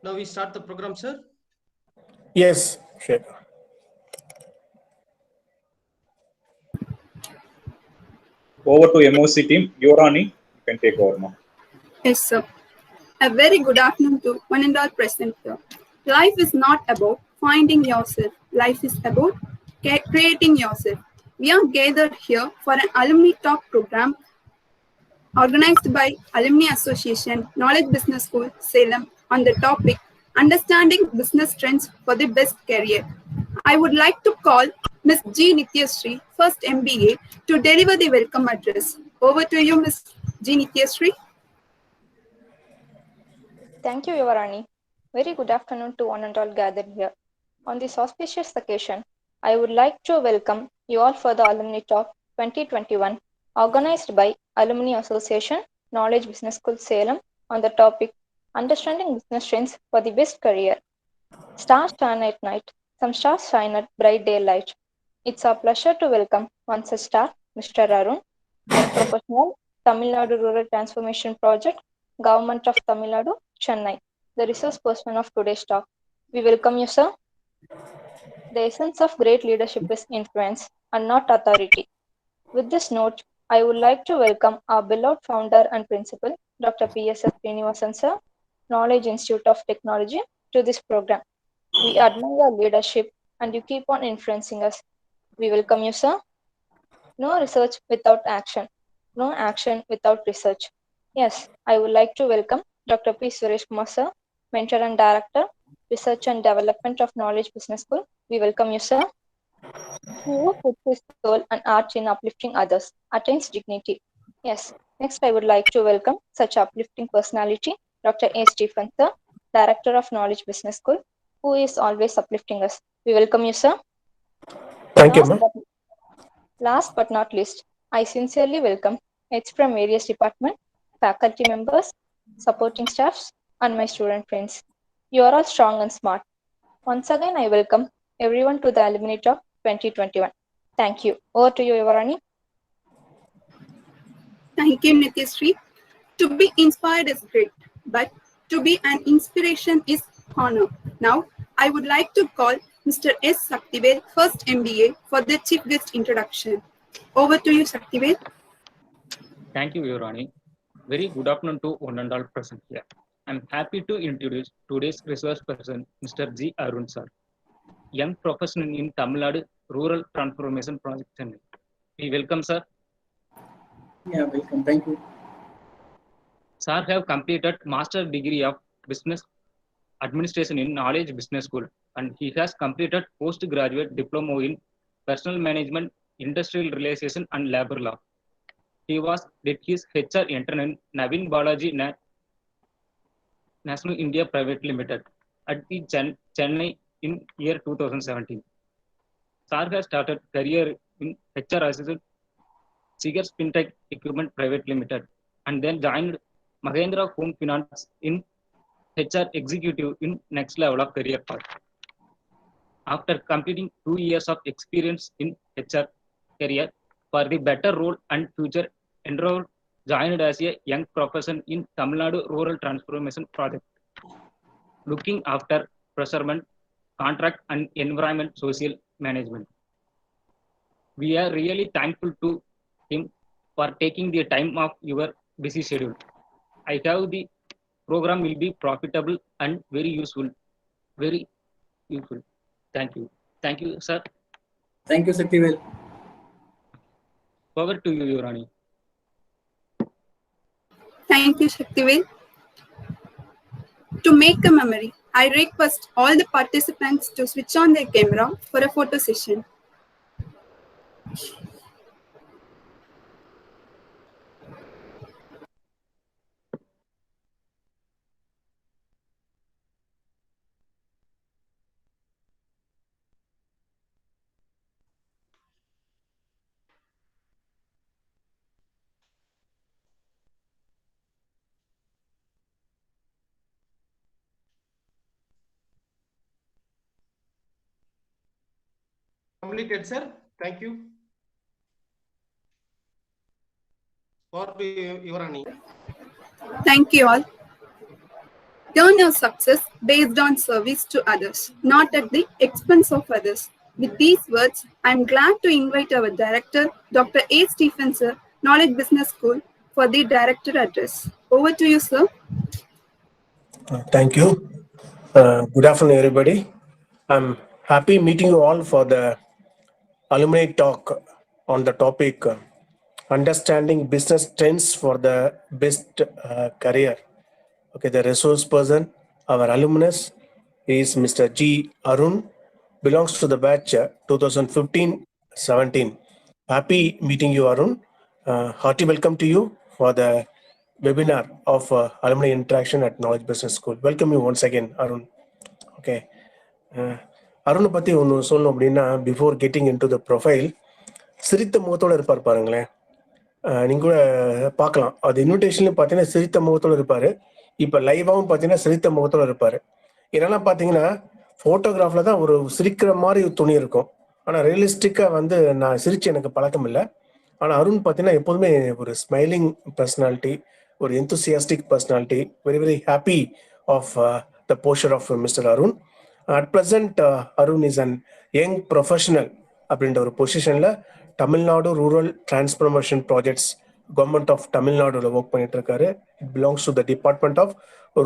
Now we start the program, sir. Yes, sure. Over to MOC team. Yorani, you can take over now. Yes, sir. A very good afternoon to one and all present here. Life is not about finding yourself. Life is about creating yourself. We are gathered here for an alumni talk program organized by Alumni Association, Knowledge Business School, Salem, on the topic Understanding Business Trends for the Best Career. I would like to call Ms. G. Nityashree, first MBA, to deliver the welcome address. Over to you, Ms. G. Nityashree. Thank you, Yuvarani. Very good afternoon to one and all gathered here. On this auspicious occasion, I would like to welcome you all for the Alumni Talk 2021, organized by Alumni Association, Knowledge Business School, Salem, on the topic Understanding Business Trends for the Best Career. Stars shine at night, some stars shine at bright daylight. It's our pleasure to welcome one such star, Mr. Arun, young professional, Tamil Nadu Rural Transformation Project, Government of Tamil Nadu, Chennai, the resource person of today's talk. We welcome you, sir. The essence of great leadership is influence and not authority. With this note, I would like to welcome our beloved founder and principal, Dr. P.S.S. Srinivasan, sir, Knowledge Institute of Technology, to this program. We admire your leadership and you keep on influencing us. We welcome you, sir. No research without action. No action without research. Yes, I would like to welcome Dr. P. Suresh Kumar, sir, Mentor and Director, Research and Development of Knowledge Business School. We welcome you, sir. He who puts his soul and art in uplifting others attains dignity. Yes, next I would like to welcome such uplifting personality, Dr. A. Stephen, sir, Director of Knowledge Business School, who is always uplifting us. We welcome you, sir. Thank you, ma'am. Last but not least, I sincerely welcome heads from various departments, faculty members, supporting staffs, and my student friends. You are all strong and smart. Once again, I welcome everyone to the Alumni Talk 2021. Thank you. Over to you, Yuvarani. Thank you, Nityashree. To be inspired is great, but to be an inspiration is honor. Now, I would like to call Mr. S. Saktivel, first MBA, for the chief guest introduction. Over to you, Saktivel. Thank you, Yorani. Very good afternoon to one and all present here. I'm happy to introduce today's resource person, Mr. G. Arun sir, young professional in Tamil Nadu Rural Transformation Project Chennai. We welcome sir. Yeah, welcome. Thank you. Sir have completed master degree of business administration in Knowledge Business School, and he has completed postgraduate diploma in personal management, industrial relations, and labor law. He did his HR intern in Navin Balaji National India Private Limited at the Chennai in year 2017. Sar has started career in HR assistant Seegers Fintech Equipment Private Limited and then joined Mahendra Home Finance in HR executive in next level of career path. After completing 2 years of experience in HR career for the better role and future, enrolled joined as a young professional in Tamil Nadu Rural Transformation Project, looking after procurement, contract and environment social management. We are really thankful to him for taking the time of your busy schedule. I have the program will be profitable and very useful. Very useful. Thank you. Thank you, sir. Thank you, Saktivel. Over to you, Yorani. Thank you, Shaktivel. To make a memory, I request all the participants to switch on their camera for a photo session. Completed, sir. Thank you. For Yorani. Thank you all. Earn your success based on service to others, not at the expense of others. With these words, I am glad to invite our director, Dr. A. Stephen, sir, Knowledge Business School, for the director address. Over to you, sir. Thank you. Good afternoon, everybody. I'm happy meeting you all for the alumni talk on the topic understanding business trends for the best career. Okay, the resource person, our alumnus is Mr. G. Arun, belongs to the batch 2015-17. Happy meeting you, Arun. Hearty welcome to you for the webinar of alumni interaction at Knowledge Business School. Welcome you once again, Arun. Okay. அருணை பற்றி ஒன்று சொல்லணும் அப்படின்னா before getting in to the profile சிரித்த முகத்தோடு இருப்பார் பாருங்களேன். நீங்கள் கூட பார்க்கலாம், அது இன்விடேஷன்லையும் பார்த்தீங்கன்னா சிரித்த முகத்தோடு இருப்பார். இப்போ லைவாகவும் பார்த்தீங்கன்னா சிரித்த முகத்தோடு இருப்பார். இதெல்லாம் பார்த்தீங்கன்னா ஃபோட்டோகிராஃபில் தான் ஒரு சிரிக்கிற மாதிரி துணி இருக்கும். ஆனால் ரியலிஸ்டிக்காக வந்து நான் சிரித்து எனக்கு பழக்கம் இல்லை. ஆனால் அருண் பார்த்தீங்கன்னா எப்போதுமே ஒரு ஸ்மைலிங் பர்சனாலிட்டி, ஒரு enthusiastic personality. Very very happy of the poster of mister Arun. At present Arun is an young professional அப்படின்ற ஒரு பொசிஷனில் Tamil Nadu rural transformation projects government of தமிழ்நாடுல ஒர்க் பண்ணிட்டு இருக்காரு. It belongs to the department of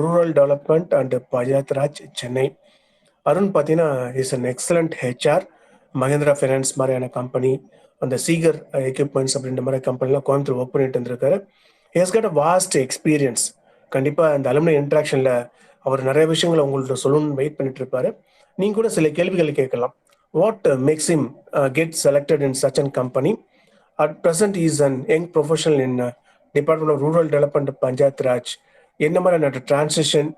rural development and panchayat raj, Chennai. Arun பார்த்தீங்கன்னா is an excellent HR. Mahindra finance மாதிரியான company, அந்த சீகர் எக்யூப்மெண்ட்ஸ் அப்படின்ற மாதிரி கம்பெனிலாம் கோயம்புத்தூர் ஒர்க் பண்ணிட்டு இருந்திருக்காரு. Has got a vast experience. கண்டிப்பாக அந்த அலுமினி இன்ட்ராக்ஷனில் அவர் நிறைய விஷயங்களை உங்கள்கிட்ட சொல்லணும்னு வெயிட் பண்ணிட்டு இருப்பாரு. நீங்கள் கூட சில கேள்விகள் கேட்கலாம். What makes him get selected in such an company? At present is an young professional in department of rural development panchayat Raj. என்ன மாதிரி டிரான்சிஷன்,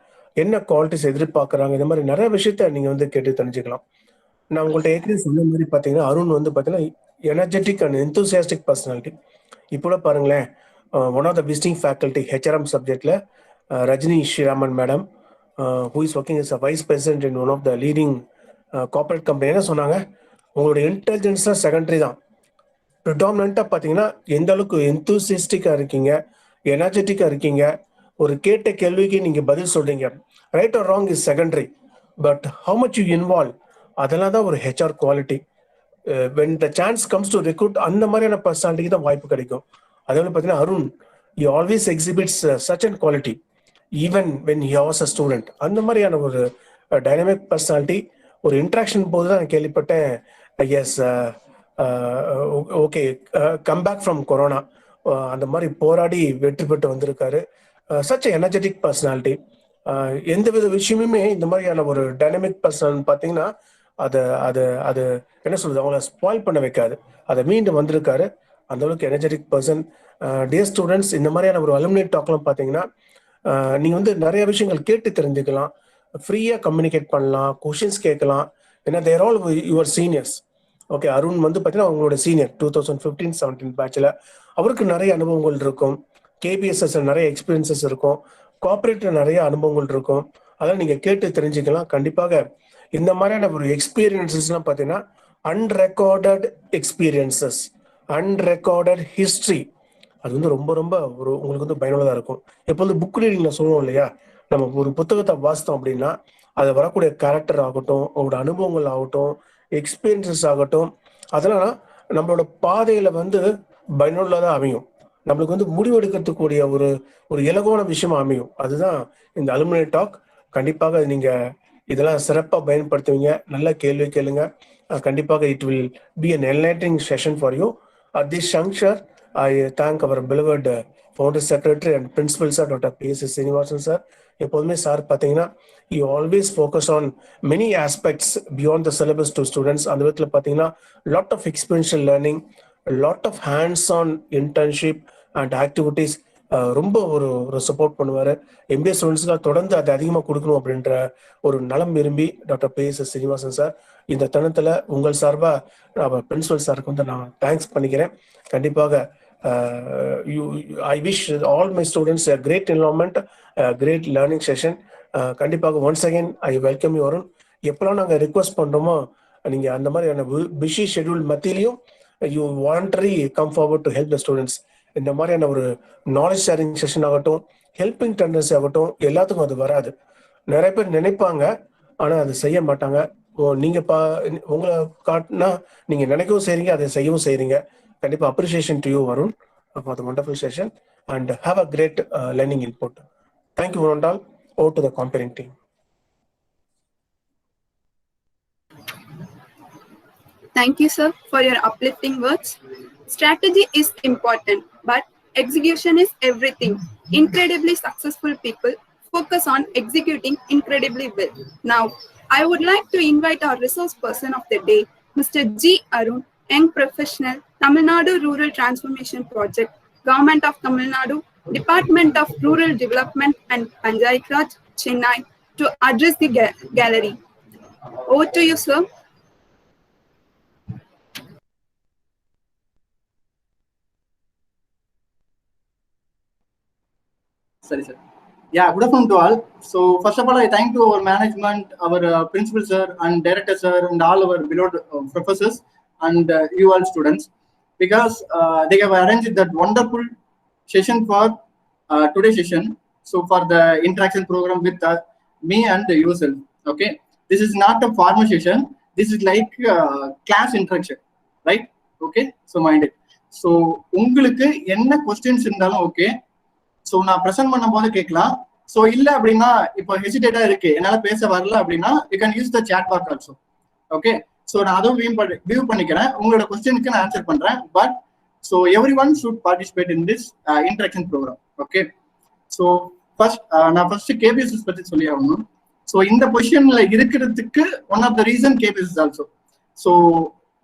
என்ன குவாலிட்டிஸ் எதிர்பார்க்குறாங்க, இந்த மாதிரி நிறைய விஷயத்த நீங்கள் வந்து கேட்டு தெரிஞ்சுக்கலாம். நான் உங்கள்கிட்ட ஏற்கனவே சொன்ன மாதிரி பார்த்தீங்கன்னா அருண் வந்து பார்த்தீங்கன்னா எனர்ஜெட்டிக் அண்ட் எந்தூசியாஸ்டிக் பர்சனாலிட்டி. இப்போ பாருங்களேன், one of the visiting faculty HRM சப்ஜெக்டில் Rajini Sriraman madam, who is working as a vice president in one of the leading corporate company, என்ன சொன்னாங்க, உங்களுடைய இன்டெலிஜென்ஸ் தான் செகண்டரி தான், ப்ரிடாமினண்ட்டாக பார்த்தீங்கன்னா எந்த அளவுக்கு எந்தூசியஸ்டிக்காக இருக்கீங்க, எனர்ஜெட்டிக்காக இருக்கீங்க, ஒரு கேட்ட கேள்விக்கு நீங்கள் பதில் சொல்றீங்க, right or wrong is secondary, but how much you involve, அதெல்லாம் தான் ஒரு HR quality. When the chance comes to recruit, அந்த மாதிரியான பர்சனாலிட்டிக்கு தான் வாய்ப்பு கிடைக்கும். அதே மாதிரி பார்த்தீங்கன்னா Arun you always exhibits such and quality even when he was a student. அந்த மாதிரியான ஒரு டைனமிக் பர்சனாலிட்டி. ஒரு இன்ட்ராக்ஷன் போது தான் கேள்விப்பட்டேன், yes okay come back from corona, அந்த மாதிரி போராடி வெற்றி பெற்று வந்திருக்காரு. Such energetic personality. எந்த வித விஷயமுமே இந்த மாதிரியான ஒரு டைனமிக் பர்சன் பார்த்தீங்கன்னா அதை அதை அது என்ன சொல்றது, அவங்கள ஸ்பாயில் பண்ண வைக்காது, அதை மீண்டும் வந்திருக்காரு. அந்த அளவுக்கு எனர்ஜெட்டிக் பர்சன். டியர் ஸ்டூடெண்ட்ஸ், இந்த மாதிரியான ஒரு அலுமினி டாக்லாம் பார்த்தீங்கன்னா நீங்கள் வந்து நிறைய விஷயங்கள் கேட்டு தெரிஞ்சுக்கலாம், ஃப்ரீயாக கம்யூனிகேட் பண்ணலாம், கொஷின்ஸ் கேட்கலாம். ஏன்னா they're all your seniors. Okay, Arun வந்து பார்த்தீங்கன்னா அவங்களோட சீனியர் 2015-17 பேட்சில். அவருக்கு நிறைய அனுபவங்கள் இருக்கும், கேபிஎஸ்எஸ் நிறைய எக்ஸ்பீரியன்சஸ் இருக்கும், கோஆப்ரேட்டிவ் நிறைய அனுபவங்கள் இருக்கும். அதெல்லாம் நீங்கள் கேட்டு தெரிஞ்சுக்கலாம். கண்டிப்பாக இந்த மாதிரியான ஒரு எக்ஸ்பீரியன்சஸ்லாம் பார்த்தீங்கன்னா அன்ரெக்கார்டட் எக்ஸ்பீரியன்சஸ், அன்ரெக்கார்டட் ஹிஸ்ட்ரி, அது வந்து ரொம்ப ரொம்ப ஒரு உங்களுக்கு வந்து பயனுள்ளதாக இருக்கும். இப்போ வந்து புக் ரீடிங்கில் சொல்லுவோம் இல்லையா, நம்ம ஒரு புத்தகத்தை வாசித்தோம் அப்படின்னா அது வரக்கூடிய கேரக்டர் ஆகட்டும், அவங்களோட அனுபவங்கள் ஆகட்டும், எக்ஸ்பீரியன்சஸ் ஆகட்டும், அதெல்லாம் நம்மளோட பாதையில் வந்து பயனுள்ளதாக அமையும். நம்மளுக்கு வந்து முடிவெடுக்கிறதுக்கூடிய ஒரு ஒரு இலகுவான விஷயமா அமையும். அதுதான் இந்த அலுமினி டாக். கண்டிப்பாக நீங்கள் இதெல்லாம் சிறப்பாக பயன்படுத்துவீங்க. நல்ல கேள்வி கேளுங்க. கண்டிப்பாக it will B an enlightening session for you. At this juncture, I thank our beloved founder secretary and principal sir, Dr. P.S. Srinivasan sir. எப்போதுமே சார் பார்த்தீங்கன்னா you always focus on many aspects beyond the syllabus to students. அந்த விதத்தில் பார்த்தீங்கன்னா lot of experiential learning, lot of hands-on internship and activities, ரொம்ப ஒரு support பண்ணுவார். MBA ஸ்டூடெண்ட்ஸ்க்கு தொடர்ந்து அது அதிகமாக கொடுக்கணும் அப்படின்ற ஒரு நலம் விரும்பி டாக்டர் P.S. Srinivasan சார், இந்த தருணத்தில் உங்கள் சார்பாக பிரின்சிபல் சாருக்கு வந்து நான் தேங்க்ஸ் பண்ணிக்கிறேன். கண்டிப்பாக I wish all my students a great environment, great learning session. கண்டிப்பாக once again I welcome you Arun. எப்போலாம் நாங்கள் ரிக்வஸ்ட் பண்ணுறோமோ நீங்கள் அந்த மாதிரியான பிஸி ஷெட்யூல் மத்தியிலையும் you voluntary come forward to help the students. இந்த மாதிரியான ஒரு நாலேஜ் ஷேரிங் செஷன் ஆகட்டும், ஹெல்பிங் டெண்டன்சி ஆகட்டும், எல்லாத்துக்கும் அது வராது. நிறைய பேர் நினைப்பாங்க, ஆனா அது செய்ய மாட்டாங்க. நீங்க உங்களை காட்டினா நீங்க நினைக்கவும் செய்றீங்க, அதை செய்யவும் செய்றீங்க. கண்டிப்பா appreciation to you Varun for the wonderful session and have a great learning input. Thank you one and all. Over to the compering team. Thank you, sir, for your uplifting words. Strategy is important, but execution is everything. Incredibly successful people focus on executing incredibly well. Now, I would like to invite our resource person of the day, Mr. G. Arun, young professional, Tamil Nadu Rural Transformation Project, Government of Tamil Nadu, Department of Rural Development and Panchayat Raj, Chennai, to address the gallery. Over to you, sir. Sorry, sir. Yeah, good afternoon to all. So first of all, I thank to our management, our principal sir and director sir and all our beloved professors and you all students, because they have arranged that wonderful session for today's session. So for the interaction program with me and yourself. Okay, this is not a formal session. This is like class interaction, right? Okay, so mind it. So உங்களுக்கு என்ன questions இருந்தாலும் okay. So நான் present பண்ணும் போது கேட்கலாம். So இல்லை அப்படின்னா இப்போ ஹெசிடேட்டா இருக்கு, என்னால பேச வரல அப்படின்னா you can use the chat box also. Okay, so நான் அதுவும் வியூ பண்ணிக்கிறேன், உங்களோட கொஸ்டினுக்கு நான் ஆன்சர் பண்றேன். But so everyone should participate in this interaction programme. Okay, so நான் ஃபர்ஸ்ட் கேபிஎஸ்எஸ் பத்தி சொல்லி ஆகணும். ஸோ இந்த பொசிஷன்ல இருக்கிறதுக்கு one of the reason KPSS also. So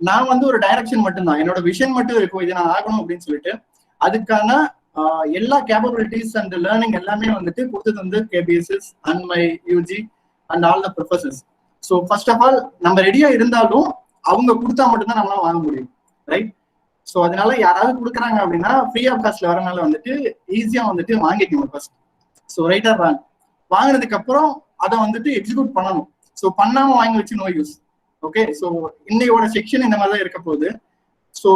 நான் வந்து ஒரு டைரக்ஷன் மட்டும்தான், என்னோட விஷன் மட்டும் இருக்கும், இது நான் ஆகணும் அப்படின்னு சொல்லிட்டு. அதுக்கான எல்லா கேப்பபிலிட்டிஸ் அண்ட் லேர்னிங் எல்லாமே வந்துட்டு கொடுத்தது வந்து KPSS and my UG and all the professors. So first of all நம்ம ரெடியா இருந்தாலும் அவங்க கொடுத்தா மட்டும்தான் நம்மளால வாங்க முடியும், ரைட்? ஸோ அதனால யாராவது கொடுக்குறாங்க அப்படின்னா ஃப்ரீ ஆஃப் காஸ்ட்ல வரனால வந்துட்டு ஈஸியா வந்துட்டு வாங்கிக்கணும் ஃபர்ஸ்ட். ஸோ ரைட்டா வாங்கினதுக்கு அப்புறம் அதை வந்துட்டு எக்ஸிக்யூட் பண்ணணும். ஸோ பண்ணாம வாங்கி வச்சு நோ யூஸ். ஓகே, ஸோ இன்னையோட செக்ஷன் இந்த மாதிரி தான் இருக்க போகுது. ஸோ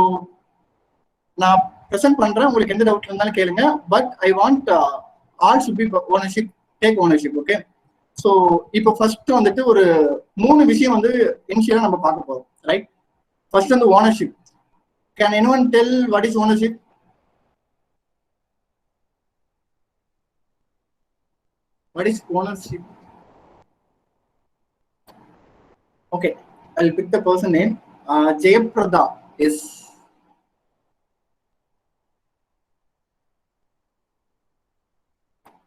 நான் ப்ரெசென்ட் பண்றேன், உங்களுக்கு எந்த டவுட் இருந்தாலும் கேளுங்க. But I want all should be ownership, take ownership. Okay, so இப்போ ஃபர்ஸ்ட் வந்துட்டு ஒரு 3 விஷயம் வந்து இனிஷியலா நம்ம பார்க்க போறோம், ரைட்? ஃபர்ஸ்ட் வந்து ownership. Can anyone tell what is ownership? What is ownership? Okay, I'll pick the person name. Jayaprada is.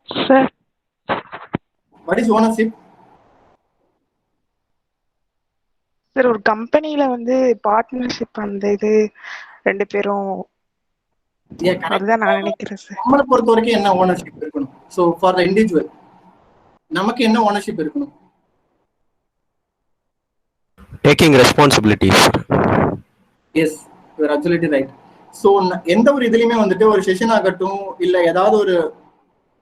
Sir. What is ownership? Sir, ஒரு கம்பெனில வந்து பார்ட்னர்ஷிப் அந்த இது 2 பேரும், அதுதான் நான் நினைக்கிறேன் சார். நம்மளை பொறுத்த வரைக்கும் என்ன ஓனர்ஷிப் இருக்கணும்? ஸோ ஃபார் த இண்டிவிஜுவல் நமக்கு என்ன ஓனர்ஷிப் இருக்கணும்? Taking responsibilities. Yes, you are absolutely right. So எந்த ஒரு இதுலையுமே வந்துட்டு ஒரு செஷன் ஆகட்டும் இல்லை ஏதாவது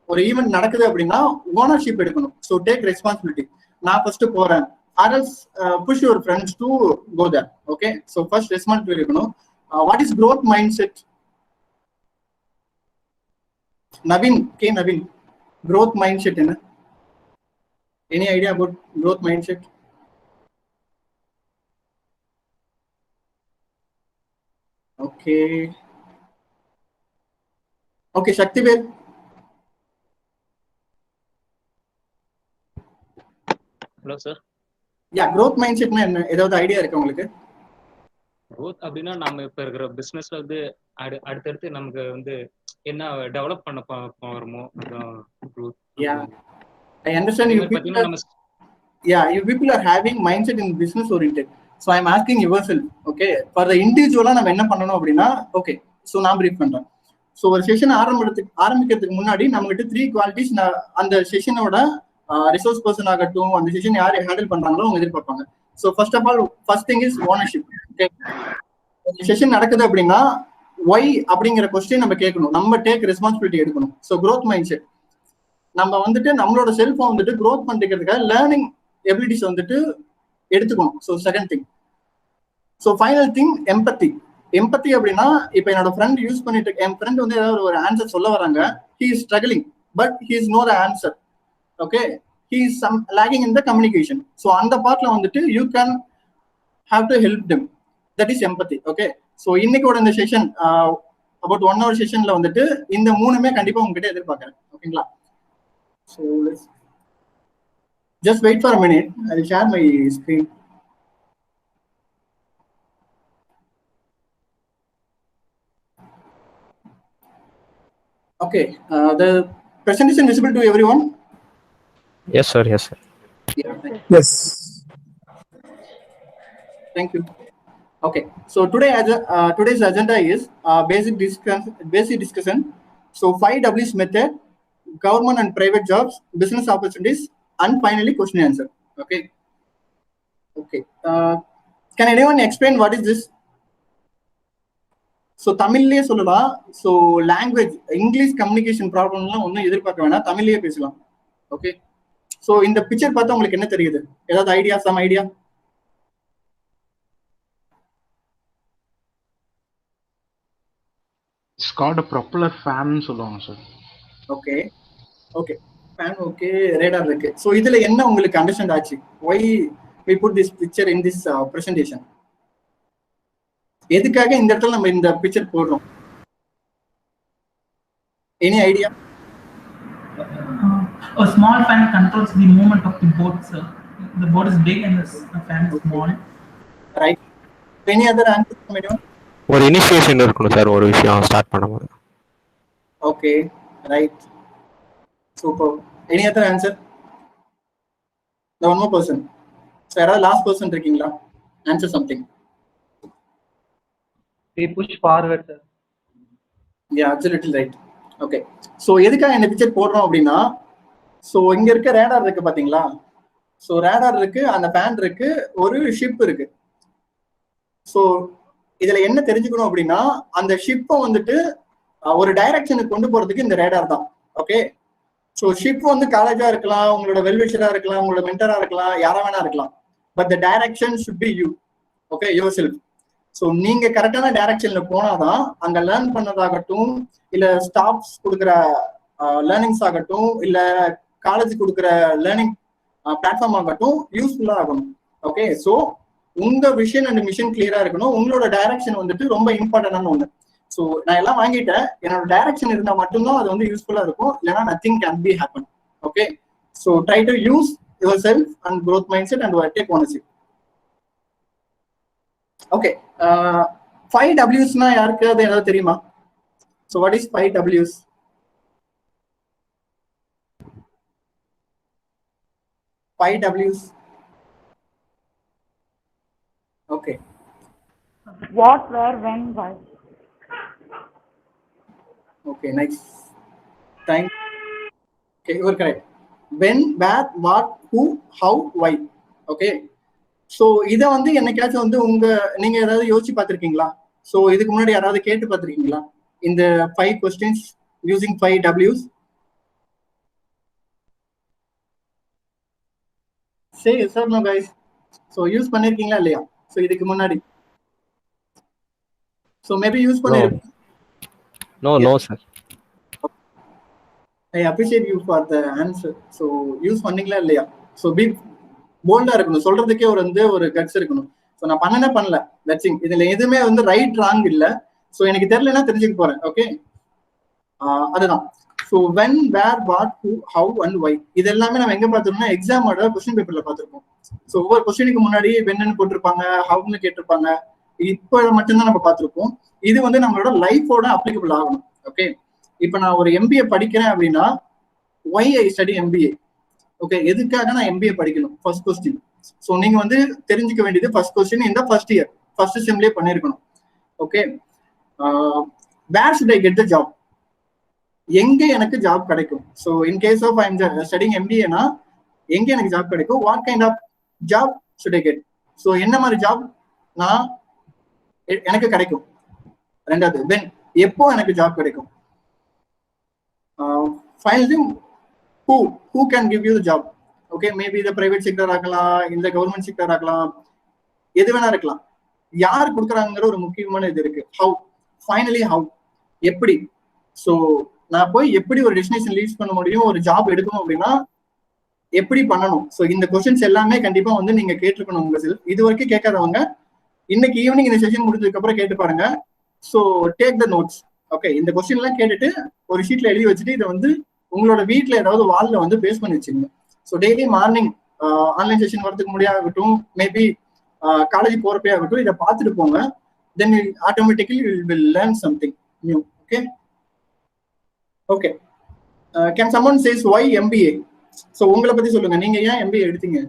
ஒரு ஈவெண்ட் நடக்குது அப்படின்னா ஓனர்ஷிப் எடுக்கணும். So take responsibility. நான் ஃபர்ஸ்ட் போறேன், or else push your friends to go there. Okay, so first responsibility இருக்கணும். What is growth mindset? Naveen, Naveen, growth mindset என்ன? Any idea about growth mindset? Okay, okay, Sakthivel. Hello sir. Yeah, growth mindsetனா என்ன? ஏதாவது idea இருக்கா உங்களுக்கு? growth அப்படின்னா நம்ம இப்ப இருக்கிற பிசினஸ்ல வந்து அடுத்தடுத்து நமக்கு வந்து என்ன டெவலப் பண்ண போறோமோ அதான் growth. Yeah, I understand you people. Yeah, you people are having mindset in business oriented. So I am asking yourself, okay, for the individual நம்ம என்ன பண்ணணும் அப்படின்னா, ஓகே, ஸோ நான் பிரீஃப் பண்றேன். ஸோ ஒரு செஷன் ஆரம்பிக்கிறதுக்கு முன்னாடி நம்மகிட்ட 3 குவாலிட்டிஸ் அந்த செஷனோட ரிசோர்ஸ் பர்சன் ஆகட்டும், அந்த செஷன் யார் ஹேண்டில் பண்றாங்களோ அவங்க எதிர்பார்ப்பாங்க. So first of all first thing is ownership. Okay, session நடக்குது அப்படின்னா ஒய் அப்படிங்கிற கொஸ்டின் நம்ம கேட்கணும், நம்ம டேக் ரெஸ்பான்சிபிலிட்டி எடுக்கணும். ஸோ growth mindset நம்ம வந்துட்டு நம்மளோட செல்ஃபை வந்துட்டு க்ரோத் பண்ணிக்கிறதுக்காக லேர்னிங் எபிலிட்டிஸ் வந்துட்டு எடுத்துக்கணும். So second thing. So final thing empathy. Empathy அப்படின்னா இப்போ என்னோட ஃப்ரெண்ட் யூஸ் பண்ணிட்டு என் ஃப்ரெண்ட் வந்து ஏதாவது ஒரு ஆன்சர் சொல்ல வராங்க, he is struggling but he is know the answer. Okay, he is some lacking in the communication. So அந்த பார்ட்ல வந்துட்டு you can have to help them. That is empathy. Okay, so இன்னைக்கோட இந்த செஷன் அபவுட் 1 hour செஷன்ல வந்துட்டு இந்த 3மே கண்டிப்பா உங்ககிட்ட எதிர்பார்க்கறேன். ஓகேங்களா? So just wait for a minute. I will share my screen. Okay, the presentation visible to everyone? Yes, sir. Yes, sir. Yeah, Yes. thank you. Okay, so today's agenda is basic discussion. So 5 W's method, government and private jobs, business opportunities, and finally question and answer. Okay. Can anyone explain what is this? So தமிழ்லயே சொல்லலாம். So language English communication ப்ராப்ளம்லாம் ஒன்றும் எதிர்பார்க்க வேணாம், தமிழ்லயே பேசலாம். Okay, so இந்த picture பார்த்தா உங்களுக்கு என்ன தெரியுது? ஏதாவது idea? Some idea? It's called a propeller fan சொல்லுவாங்க sir. Okay fan. Okay, radar இருக்கு. ஸோ இதுல என்ன உங்களுக்கு அண்டர்ஸ்டாண்ட் ஆச்சு? why we put this picture in this presentation? எதுக்காக இந்த இடத்துல நம்ம இந்த பிக்சர் போடுறோம்? Any idea? A small fan controls the movement of the boat, sir. The boat is big and the fan is small. Right. Any other answer from anyone? ஒரு initiation இருக்கணும் sir, ஒரு விஷயம் ஸ்டார்ட் பண்ணும்போது. Okay, right, super. Any other answer? The one more person. So யாராவது last person இருக்கீங்களா? Answer something. They push forward, sir. Yeah, absolutely right. Okay, so எதுக்காக இந்த picture போடுறோம் அப்படின்னா, ஸோ இங்க இருக்க ரேடார் இருக்கு பாத்தீங்களா? ஸோ ரேடார் இருக்கு, அந்த ஃபேன் இருக்கு, ஒரு ஷிப் இருக்கு. ஸோ இதுல என்ன தெரிஞ்சுக்கணும் அப்படின்னா, அந்த ஷிப்பை வந்துட்டு ஒரு டைரக்ஷனுக்கு கொண்டு போறதுக்கு இந்த ரேடார் தான். ஓகே, ஸோ ஷிப் வந்து காலேஜா இருக்கலாம், உங்களோட வெல்விஷரா இருக்கலாம், உங்களோட மென்டரா இருக்கலாம், யாரா வேணா இருக்கலாம். But the direction should be you. Okay, your self. So நீங்க கரெக்டான டைரக்ஷன்ல போனாதான் அங்க லேர்ன் பண்ணதாகட்டும், இல்ல ஸ்டாஃப்ஸ் கொடுக்குற லேர்னிங்ஸ் ஆகட்டும், இல்ல காலேஜ் கொடுக்குற லேர்னிங் பிளாட்ஃபார்ம் ஆகட்டும் யூஸ்ஃபுல்லா ஆகணும். ஓகே, ஸோ உங்க விஷன் அண்ட் மிஷன் கிளியரா இருக்கணும். உங்களோட டைரக்ஷன் வந்துட்டு ரொம்ப இம்பார்ட்டன்டான ஒண்ணு. ஸோ நான் எல்லாம் வாங்கிட்டேன், என்னோட டைரக்ஷன் இருந்தா மட்டும்தான் அது வந்து யூஸ்ஃபுல்லா இருக்கும், இல்லைன்னா nothing can be happen. Okay, so try to use your self and growth mindset and take ownership. Okay, 5 W's-னா யாருக்கு அது ஏதாவது தெரியுமா? So what is 5 W's? Okay. What, where, when, why. Okay, nice. Thank. Okay, you are correct. When, where, what, who, how, why. Okay. So இதை வந்து என்னைக்காச்சும் வந்து நீங்க ஏதாவது யோசிச்சு பார்த்துருக்கீங்களா? ஸோ இதுக்கு முன்னாடி யாராவது கேட்டு பார்த்துருக்கீங்களா இந்த 5 questions using 5 W's? Say yes or no, guys. So use பண்ணிருக்கீங்களா இல்லையா? ஸோ இதுக்கு முன்னாடி ஸோ மேபி யூஸ் பண்ணிருக்கீங்க. No sir. I appreciate you for the answer. So use பண்ணீங்களா இல்லையா? ஸோ பி போல்டா இருக்கணும், சொல்றதுக்கே ஒரு கட்ஸ் இருக்கணும். ஸோ நான் பண்ணல தட்சிங். இதுல எதுவுமே வந்து ரைட் ராங் இல்லை. ஸோ எனக்கு தெரியலன்னா தெரிஞ்சுக்க போறேன். ஓகே, அதுதான். So when, where, what, who, how and why இது எல்லாமே நம்ம எங்க பார்த்துருக்கோம்னா எக்ஸாமோட கொஸ்டின் பேப்பர்ல பார்த்துருப்போம். ஸோ ஒவ்வொரு கொஸ்டினுக்கு முன்னாடி வென்னு போட்டிருப்பாங்க, ஹவுன்னு கேட்டிருப்பாங்க. இப்போ மட்டும்தான் நம்ம பார்த்துருப்போம். இது வந்து நம்மளோட லைஃபோட அப்ளிகபிள் ஆகணும். ஓகே, இப்போ நான் ஒரு MBA படிக்கிறேன் அப்படின்னா why I study MBA. Okay, எதுக்காக நான் MBA படிக்கணும்? First question. ஸோ நீங்க வந்து தெரிஞ்சுக்க வேண்டியது ஃபர்ஸ்ட் கொஸ்டின் இந்த ஃபர்ஸ்ட் இயர் ஃபர்ஸ்ட் செம்லேயே பண்ணிருக்கணும். Okay, where should I get the job? எங்க எனக்கு ஜாப் கிடைக்கும்? So in case of I am studying MBA-னா எங்க எனக்கு ஜாப் கிடைக்கும்? What kind of job should I get? So என்ன மாதிரி ஜாப் நான் எனக்கு கிடைக்கும்? ரெண்டாவது, வென், எப்போ எனக்கு ஜாப் கிடைக்கும்? Final thing, who can give you the job? Okay, maybe the private sector ஆகலாம், இந்த கவர்மெண்ட் செக்டர் ஆகலாம், எது வேணா இருக்கலாம். யார் கொடுக்குறாங்கிற ஒரு முக்கியமான இது இருக்கு. ஹவு, ஃபைனலி ஹவு, எப்படி. ஸோ நான் போய் எப்படி ஒரு டெஸ்டினேஷன் ரீச் பண்ண முடியும், ஒரு ஜாப் எடுக்கணும் அப்படின்னா எப்படி பண்ணணும். ஸோ இந்த கொஸ்டின்ஸ் எல்லாமே கண்டிப்பா வந்து நீங்க கேட்டிருக்கணும் உங்க செல்ஃப். இது வரைக்கும் கேட்காதவங்க இன்னைக்கு ஈவினிங் இந்த செஷன் முடிஞ்சதுக்கு அப்புறம் கேட்டு பாருங்க. So take the notes. Okay, இந்த கொஸ்டின் எல்லாம் கேட்டுட்டு ஒரு ஷீட்ல எழுதி வச்சுட்டு இதை வந்து உங்களோட வீட்டுல ஏதாவது வால்ல வந்து பேஸ் பண்ணி வச்சுங்க. So daily morning online session வரதுக்கு முடியாகட்டும், மேபி காலேஜ் போறப்பே ஆகட்டும், இதை பார்த்துட்டு போங்க. Then automatically will learn something new. Okay okay. Can someone says why MBA? So உங்களை பத்தி சொல்லுங்க, நீங்க ஏன் MBA எடுத்தீங்க?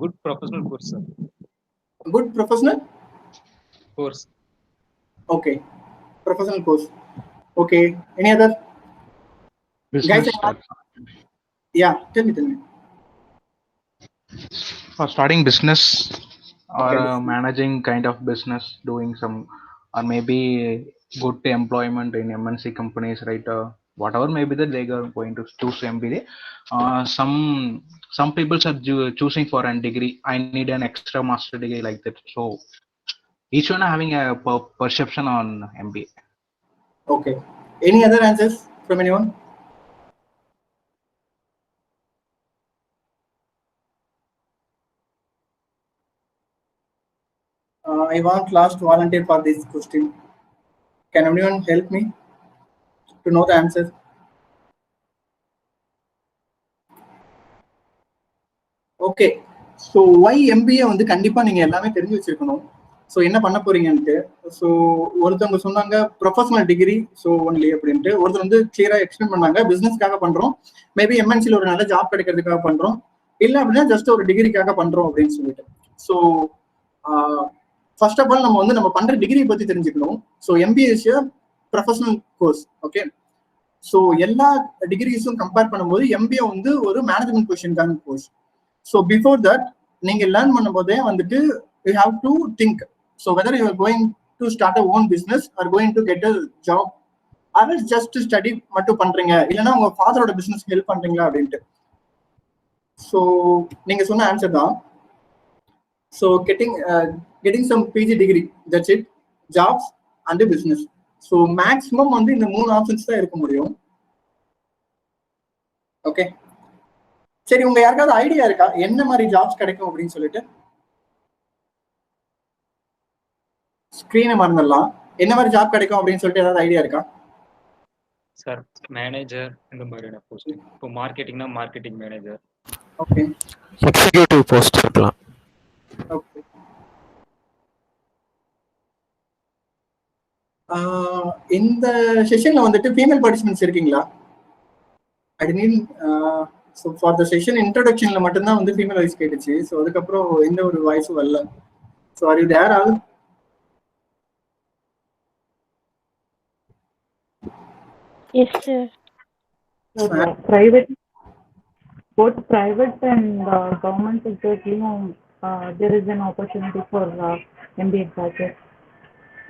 Good professional course, sir. Good professional Course. Okay, professional course. Okay, any other Business guys? Yeah, tell me. For starting business or Okay. managing kind of business, doing some, or maybe good employment in MNC companies, right? Whatever maybe that they are going to choose MBA. Some people are choosing for a degree. I need an extra master degree like that. So each one having a perception on MBA. Okay. Any other answers from anyone? I want last volunteer for this question. Can anyone help me to know the answer? Okay. So why MBA வந்து கண்டிப்பா நீங்க எல்லாமே தெரிஞ்சு வச்சிருக்கணும். So என்ன பண்ண போறீங்கன்ட்டு. So ஒருத்தவங்க சொன்னாங்க ப்ரொஃபஷனல் டிகிரி ஸோ ஒன்லி அப்படின்ட்டு, ஒருத்தர் வந்து கிளியரா எக்ஸ்பிளைன் பண்ணாங்க பிசினஸ்க்காக பண்றோம், மேபி MNCல ஒரு நல்ல ஜாப் கிடைக்கிறதுக்காக பண்றோம், இல்லை அப்படின்னா ஜஸ்ட் ஒரு டிகிரிக்காக பண்றோம் அப்படின்னு சொல்லிட்டு. ஸோ ஃபர்ஸ்ட் ஆஃப் ஆல் நம்ம பண்ற டிகிரி பத்தி தெரிஞ்சுக்கணும். So MBA is professional course. Okay, so எல்லா டிகிரிஸும் கம்பேர் பண்ணும்போது MBA வந்து ஒரு மேனேஜ்மெண்ட் பொசிஷனுக்கான கோர்ஸ். ஸோ பிஃபோர் தட் நீங்க லேர்ன் பண்ணும்போதே வந்துட்டு you have to think. So whether you are going to start a own business or going to get a job, or just study மட்டும் பண்றீங்க, இல்லைன்னா உங்க ஃபாதரோட பிசினஸ் ஹெல்ப் பண்றீங்களா அப்படின்ட்டு. ஸோ நீங்க சொன்ன ஆன்சர் தான். So getting some PG degree, that's it, jobs and business. So maximum வந்து இந்த 3 ஆப்ஷன்ஸ் தான் இருக்க முடியும். ஓகே, சரி, உங்க யாருக்காவது ஐடியா இருக்கா என்ன மாதிரி ஜாப்ஸ் கிடைக்கும் அப்படின்னு சொல்லிட்டு? ஸ்கிரீனை மறந்துடலாம். என்ன மாதிரி ஜாப் கிடைக்கும் அப்படின்னு சொல்லிட்டு ஏதாவது ஐடியா இருக்கா? சார் மேனேஜர் இந்த மாதிரியான போஸ்ட். இப்போ மார்க்கெட்டிங்னா marketing manager. Okay, executive post இருக்கலாம். ஓகே. இந்த செஷன்ல வந்துட்டு ஃபீமேல் பார்ட்டிசிபென்ட்ஸ் இருக்கீங்களா? I mean so for the session இன்ட்ரோடக்ஷன்ல மட்டும்தான் வந்து ஃபீமேல் வாய்ஸ் கேட்டுச்சு. ஸோ அதுக்கப்புறம் எந்த ஒரு வாய்ஸும் வரல. So are you there all? Yes, sir. Private, both private and government sector, there is an opportunity for MBA graduates.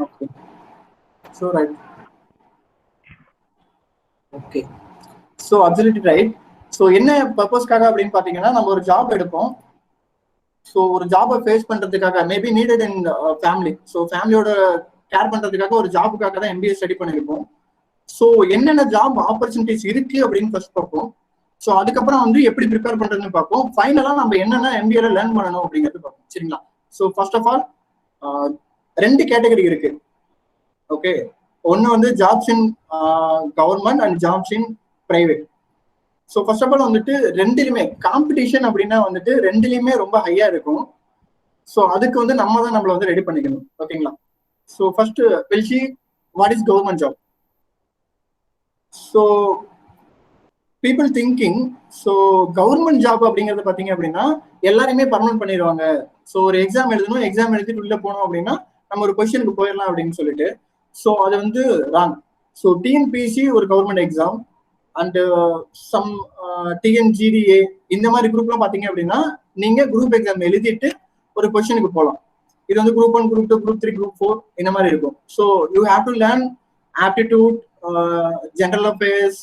Okay. So right. Okay. So absolutely right. So என்ன பர்பஸ்க்காக அப்படின்னு பார்த்தீங்கன்னா, நம்ம ஒரு ஜாப் எடுப்போம். ஸோ ஒரு ஜாபை ஃபேஸ் பண்றதுக்காக மேபி நீடட் இன் ஃபேமிலி. ஸோ ஃபேமிலியோட கேர் பண்றதுக்காக ஒரு ஜாபுக்காக தான் MBA ஸ்டடி பண்ணியிருப்போம். ஸோ என்னென்ன ஜாப் ஆப்பர்ச்சுனிட்டிஸ் இருக்கு அப்படின்னு ஃபர்ஸ்ட் பார்ப்போம். ஸோ அதுக்கப்புறம் வந்து எப்படி ப்ரிப்பேர் பண்றதுன்னு பார்ப்போம். ஃபைனலா நம்ம என்னென்ன MBAல லேர்ன் பண்ணணும் அப்படிங்கிறது பார்ப்போம். சரிங்களா? So first of all 2 category இருக்கு. ஓகே, ஒன்னு வந்து jobs in government and jobs in private. So first of all வந்துட்டு ரெண்டுலையுமே காம்படிஷன் அப்படின்னா வந்துட்டு ரெண்டுலையுமே ரொம்ப ஹையா இருக்கும். ஸோ அதுக்கு வந்து நம்ம தான் நம்மளை வந்து ரெடி பண்ணிக்கணும். ஓகேங்களா? So first will see what is government job. So people thinking, so government job அப்படிங்கிறது பார்த்தீங்க அப்படின்னா எல்லாருமே பர்மனன்ட் பண்ணிடுவாங்க. ஸோ ஒரு எக்ஸாம் எழுதணும், எக்ஸாம் எழுதிட்டு உள்ள போனோம் அப்படின்னா நம்ம ஒரு பொசிஷனுக்கு போயிடலாம் அப்படின்னு சொல்லிட்டு. ஸோ அது வந்து ராங். ஸோ TNPSC ஒரு government exam and some TNGDA இந்த மாதிரி குரூப்லாம் பார்த்தீங்க அப்படின்னா நீங்க குரூப் எக்ஸாம் எழுதிட்டு ஒரு பொசிஷனுக்கு போகலாம். இது வந்து Group 1, Group 2, Group 3, Group 4 இந்த மாதிரி இருக்கும். So you have to learn aptitude, general affairs,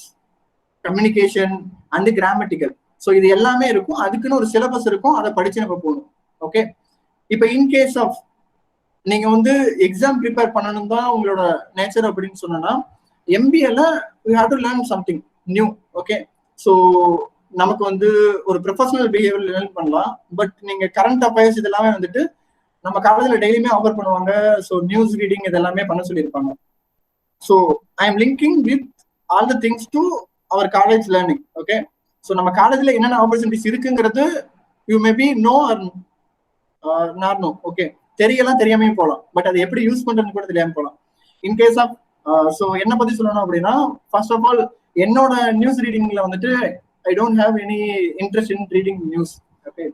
communication and grammatical. So இது எல்லாமே இருக்கும். அதுக்குன்னு ஒரு சிலபஸ் இருக்கும், அதை படிச்சு நம்ம போகணும். ஓகே, இப்போ இன்கேஸ் ஆஃப் நீங்க வந்து எக்ஸாம் ப்ரிப்பேர் பண்ணணும் தான் உங்களோட நேச்சர் அப்படின்னு சொன்னா, எம்பிஏல you have to learn something new. Okay, so நமக்கு வந்து ஒரு ப்ரொஃபஷனல் பிஹேவியர் லேர்ன் பண்ணலாம். பட் நீங்க கரண்ட் அஃபேர்ஸ் இதெல்லாமே வந்துட்டு நம்ம காலேஜ்ல டெய்லியுமே ஆஃபர் பண்ணுவாங்க. ஸோ நியூஸ் ரீடிங் இதெல்லாமே பண்ண சொல்லியிருப்பாங்க. So I am linking with all the things to our college learning. Okay, so நம்ம காலேஜ்ல என்னென்ன ஆப்பர்ச்சுனிட்டிஸ் இருக்குங்கிறது you maybe know or not know. Okay, தெரியலாம், தெரியாமே போகலாம். பட் அதை எப்படி யூஸ் பண்றதுன்னு கூட தெரியாம போகலாம். இன்கேஸ் ஆஃப் ஸோ என்ன பத்தி சொல்லணும் அப்படின்னா, ஃபர்ஸ்ட் ஆஃப் ஆல் என்னோட நியூஸ் ரீடிங்ல வந்துட்டு I don't have any interest in reading news. Okay,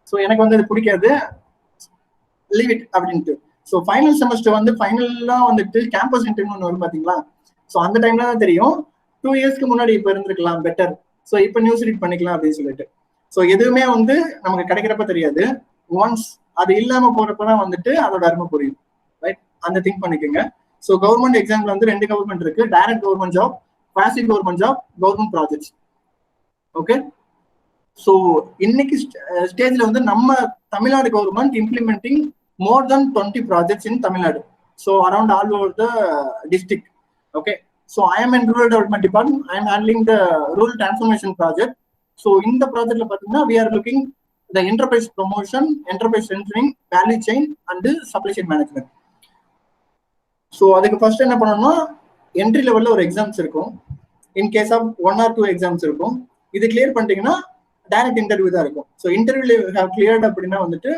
so எனக்கு வந்து அது பிடிக்காது, லீவ் இட் அப்படின்ட்டு. ஸோ ஃபைனல் செமஸ்டர் வந்து ஃபைனல்லாம் வந்துட்டு கேம்பஸ் இன்டர்வியூ ஒன்று வரும் பார்த்தீங்களா. ஸோ அந்த டைம்ல தான் தெரியும் 2 இயர்ஸ்க்கு முன்னாடி இப்போ இருந்திருக்கலாம் பெட்டர், ஸோ இப்போ நியூஸ் ரீட் பண்ணிக்கலாம் அப்படின்னு சொல்லிட்டு. ஸோ எதுவுமே வந்து நமக்கு கிடைக்கிறப்ப தெரியாது, ஒன்ஸ் அது இல்லாம போறப்பதான் வந்துட்டு அதோட அருமை புரியும். ரைட், அந்த திங்க் பண்ணிக்கோங்க. ஸோ கவர்மெண்ட் எக்ஸாம்ல வந்து 2 கவர்மெண்ட் இருக்கு, direct government job, passive government job, government projects. Okay, so இன்னைக்கு ஸ்டேஜ்ல வந்து நம்ம Tamil Nadu government implementing more than 20 projects in Tamil Nadu, so around all over the district. Okay, so I am in rural development department, I am handling the rural transformation project. So in the project la pathina we are looking the enterprise promotion, enterprise strengthening, value chain and supply chain management. So adukku first enna pananum, entry level la or exams irukum, in case of 1 or 2 exams irukum. Idu clear பண்ணிட்டீங்கன்னா direct interview தான் இருக்கும். So இன்டர்வியூல have cleared அப்படின்னா வந்துட்டு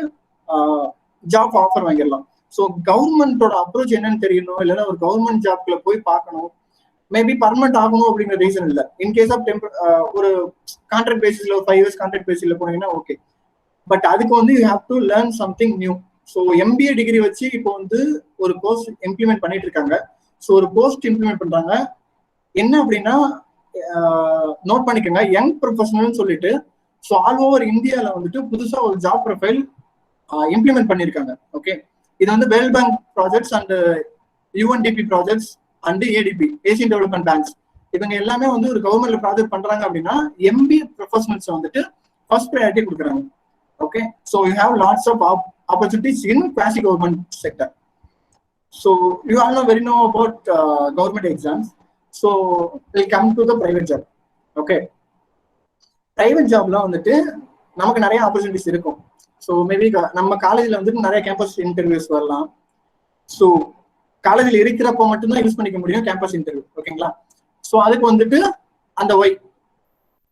job offer வாங்கிடலாம். So கவர்மெண்டோட approach என்னன்னு தெரியணும், இல்லைன்னா ஒரு கவர்மெண்ட் ஜாப்ல போய் பார்க்கணும். மேபி பர்மனெண்ட் ஆகணும் அப்படிங்கிற ரீசன் இல்லை. இன்கேஸ் ஆஃப் ஒரு கான்ட்ராக்ட் பேசிஸ்ல ஒரு 5 years கான்ட்ராக்ட் பேசிஸ்ல போனீங்கன்னா ஓகே, பட் அதுக்கு வந்து you have to learn something new. So MBA degree வச்சு இப்போ வந்து ஒரு கோர்ஸ் இம்ப்ளிமெண்ட் பண்ணிட்டு இருக்காங்க. ஸோ ஒரு போஸ்ட் இம்ப்ளிமெண்ட் பண்றாங்க. என்ன அப்படின்னா நோட் பண்ணிக்கோங்க, யங் ப்ரொஃபஷனல்னு சொல்லிட்டு. ஸோ ஆல் ஓவர் இந்தியாவில் வந்துட்டு புதுசா ஒரு ஜாப் ப்ரொஃபைல் இம்ப்ளிமெண்ட் பண்ணியிருக்காங்க. ஓகே, இது வந்து world bank projects and UNDP projects and ADB, Asian development banks, இவங்க எல்லாமே வந்து ஒரு கவர்மெண்ட்ல ப்ராஜெக்ட் பண்றாங்க அப்படின்னா MBA ப்ரொஃபஷனல்ஸ் வந்துட்டு ஃபர்ஸ்ட் ப்ரையாரிட்டி கொடுக்குறாங்க. Okay, so you have lots of opportunities in quasi government sector. So you all know very know about government exams. So will come to the private job. Okay, private ஜாப்ல வந்துட்டு நமக்கு நிறைய opportunities இருக்கும். So maybe நம்ம காலேஜ்ல வந்துட்டு நிறைய campus interviews வரலாம். ஸோ காலேஜில் இருக்கிறப்ப மட்டும்தான் யூஸ் பண்ணிக்க முடியும் கேம்பஸ் இன்டர்வியூ. ஓகேங்களா, ஸோ அதுக்கு வந்துட்டு அந்த ஒய்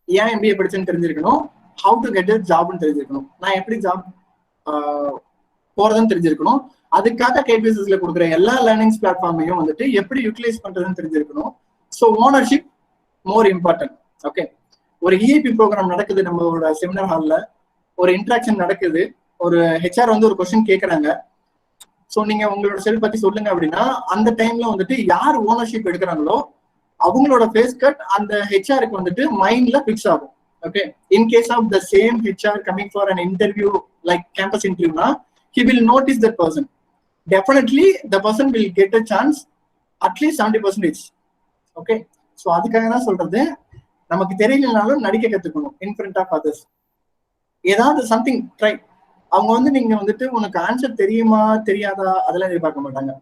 ஏன் MBA படிச்சுன்னு தெரிஞ்சிருக்கணும், ஹவு டு கெட் ஜாப்னு தெரிஞ்சிருக்கணும், நான் எப்படி ஜாப் போறதுன்னு தெரிஞ்சிருக்கணும். அதுக்காக KPSSல கொடுக்குற எல்லா லேர்னிங்ஸ் பிளாட்ஃபார்மையும் வந்துட்டு எப்படி யூட்டிலைஸ் பண்றதுன்னு தெரிஞ்சிருக்கணும். So ownership more important. Okay, ஒரு EIP ப்ரோக்ராம் நடக்குது நம்மளோட செமினார் ஹாலில், ஒரு இன்ட்ராக்ஷன் நடக்குது, ஒரு HR வந்து ஒரு கொஸ்டின் கேட்கறாங்க. ஸோ நீங்க உங்களோட செல்ஃப் பத்தி சொல்லுங்க அப்படின்னா அந்த டைம்ல வந்துட்டு யார் ஓனர்ஷிப் எடுக்கிறாங்களோ அவங்களோட ஃபேஸ் கட் அந்த HRக்கு வந்துட்டு மைண்ட்ல ஃபிக்ஸ் ஆகும். Okay, in case of the same HR coming for an interview like campus இன்டர்வியூனா he will notice that person. Definitely the person will get a chance at least 70%. Okay, so அதுக்காக தான் சொல்றது, நமக்கு தெரியலனாலும் நடிக்க கத்துக்கணும் இன் ஃப்ரண்ட் ஆஃப் அதர்ஸ். ஏதாவது something try. அவங்க வந்து நீங்க வந்துட்டு உனக்கு ஆன்சர் தெரியுமா தெரியாதா அதெல்லாம் எதிர்பார்க்க மாட்டாங்க.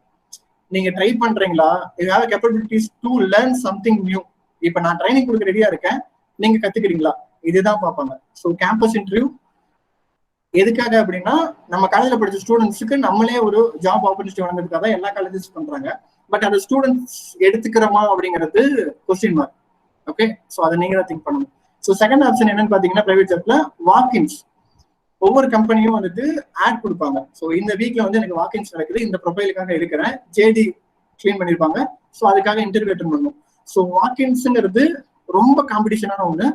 நீங்க ட்ரை பண்றீங்களா, you have capabilities to learn something new. இப்ப நான் ட்ரைனிங் கொடுக்க ரெடியா இருக்கேன், நீங்க கத்துக்கிறீங்களா, இதுதான் பார்ப்பாங்க. ஸோ கேம்பஸ் இன்டர்வியூ எதுக்காக அப்படின்னா நம்ம காலேஜ்ல படிச்ச ஸ்டூடெண்ட்ஸுக்கு நம்மளே ஒரு ஜாப் ஆப்பர்ச்சுனிட்டி வழங்குறதுக்காக தான் எல்லா காலேஜஸ் பண்றாங்க. பட் அந்த ஸ்டூடெண்ட்ஸ் எடுத்துக்கிறோமா அப்படிங்கிறது கொஸ்டின் மார்க். ஓகே, ஸோ அதை நீங்க தான் திங்க் பண்ணணும். ஸோ செகண்ட் ஆப்ஷன் என்னன்னு பாத்தீங்கன்னா பிரைவேட் ஜாப்ல வாக்கின்ஸ். ஒவ்வொரு கம்பெனியும் வந்துட்டு ஆட் கொடுப்பாங்க. ஸோ இந்த வீக்ல வந்து எனக்கு வாக்கின்ஸ் நடக்குது, இந்த ப்ரொஃபைலுக்காக இருக்கிறேன், JD கிளீன் பண்ணிருப்பாங்க. ஸோ அதுக்காக இன்டர்வியூ அட்டெண்ட் பண்ணணும். ஸோ வாக்கின்ஸுங்கிறது ரொம்ப காம்படிஷனான ஒண்ணு.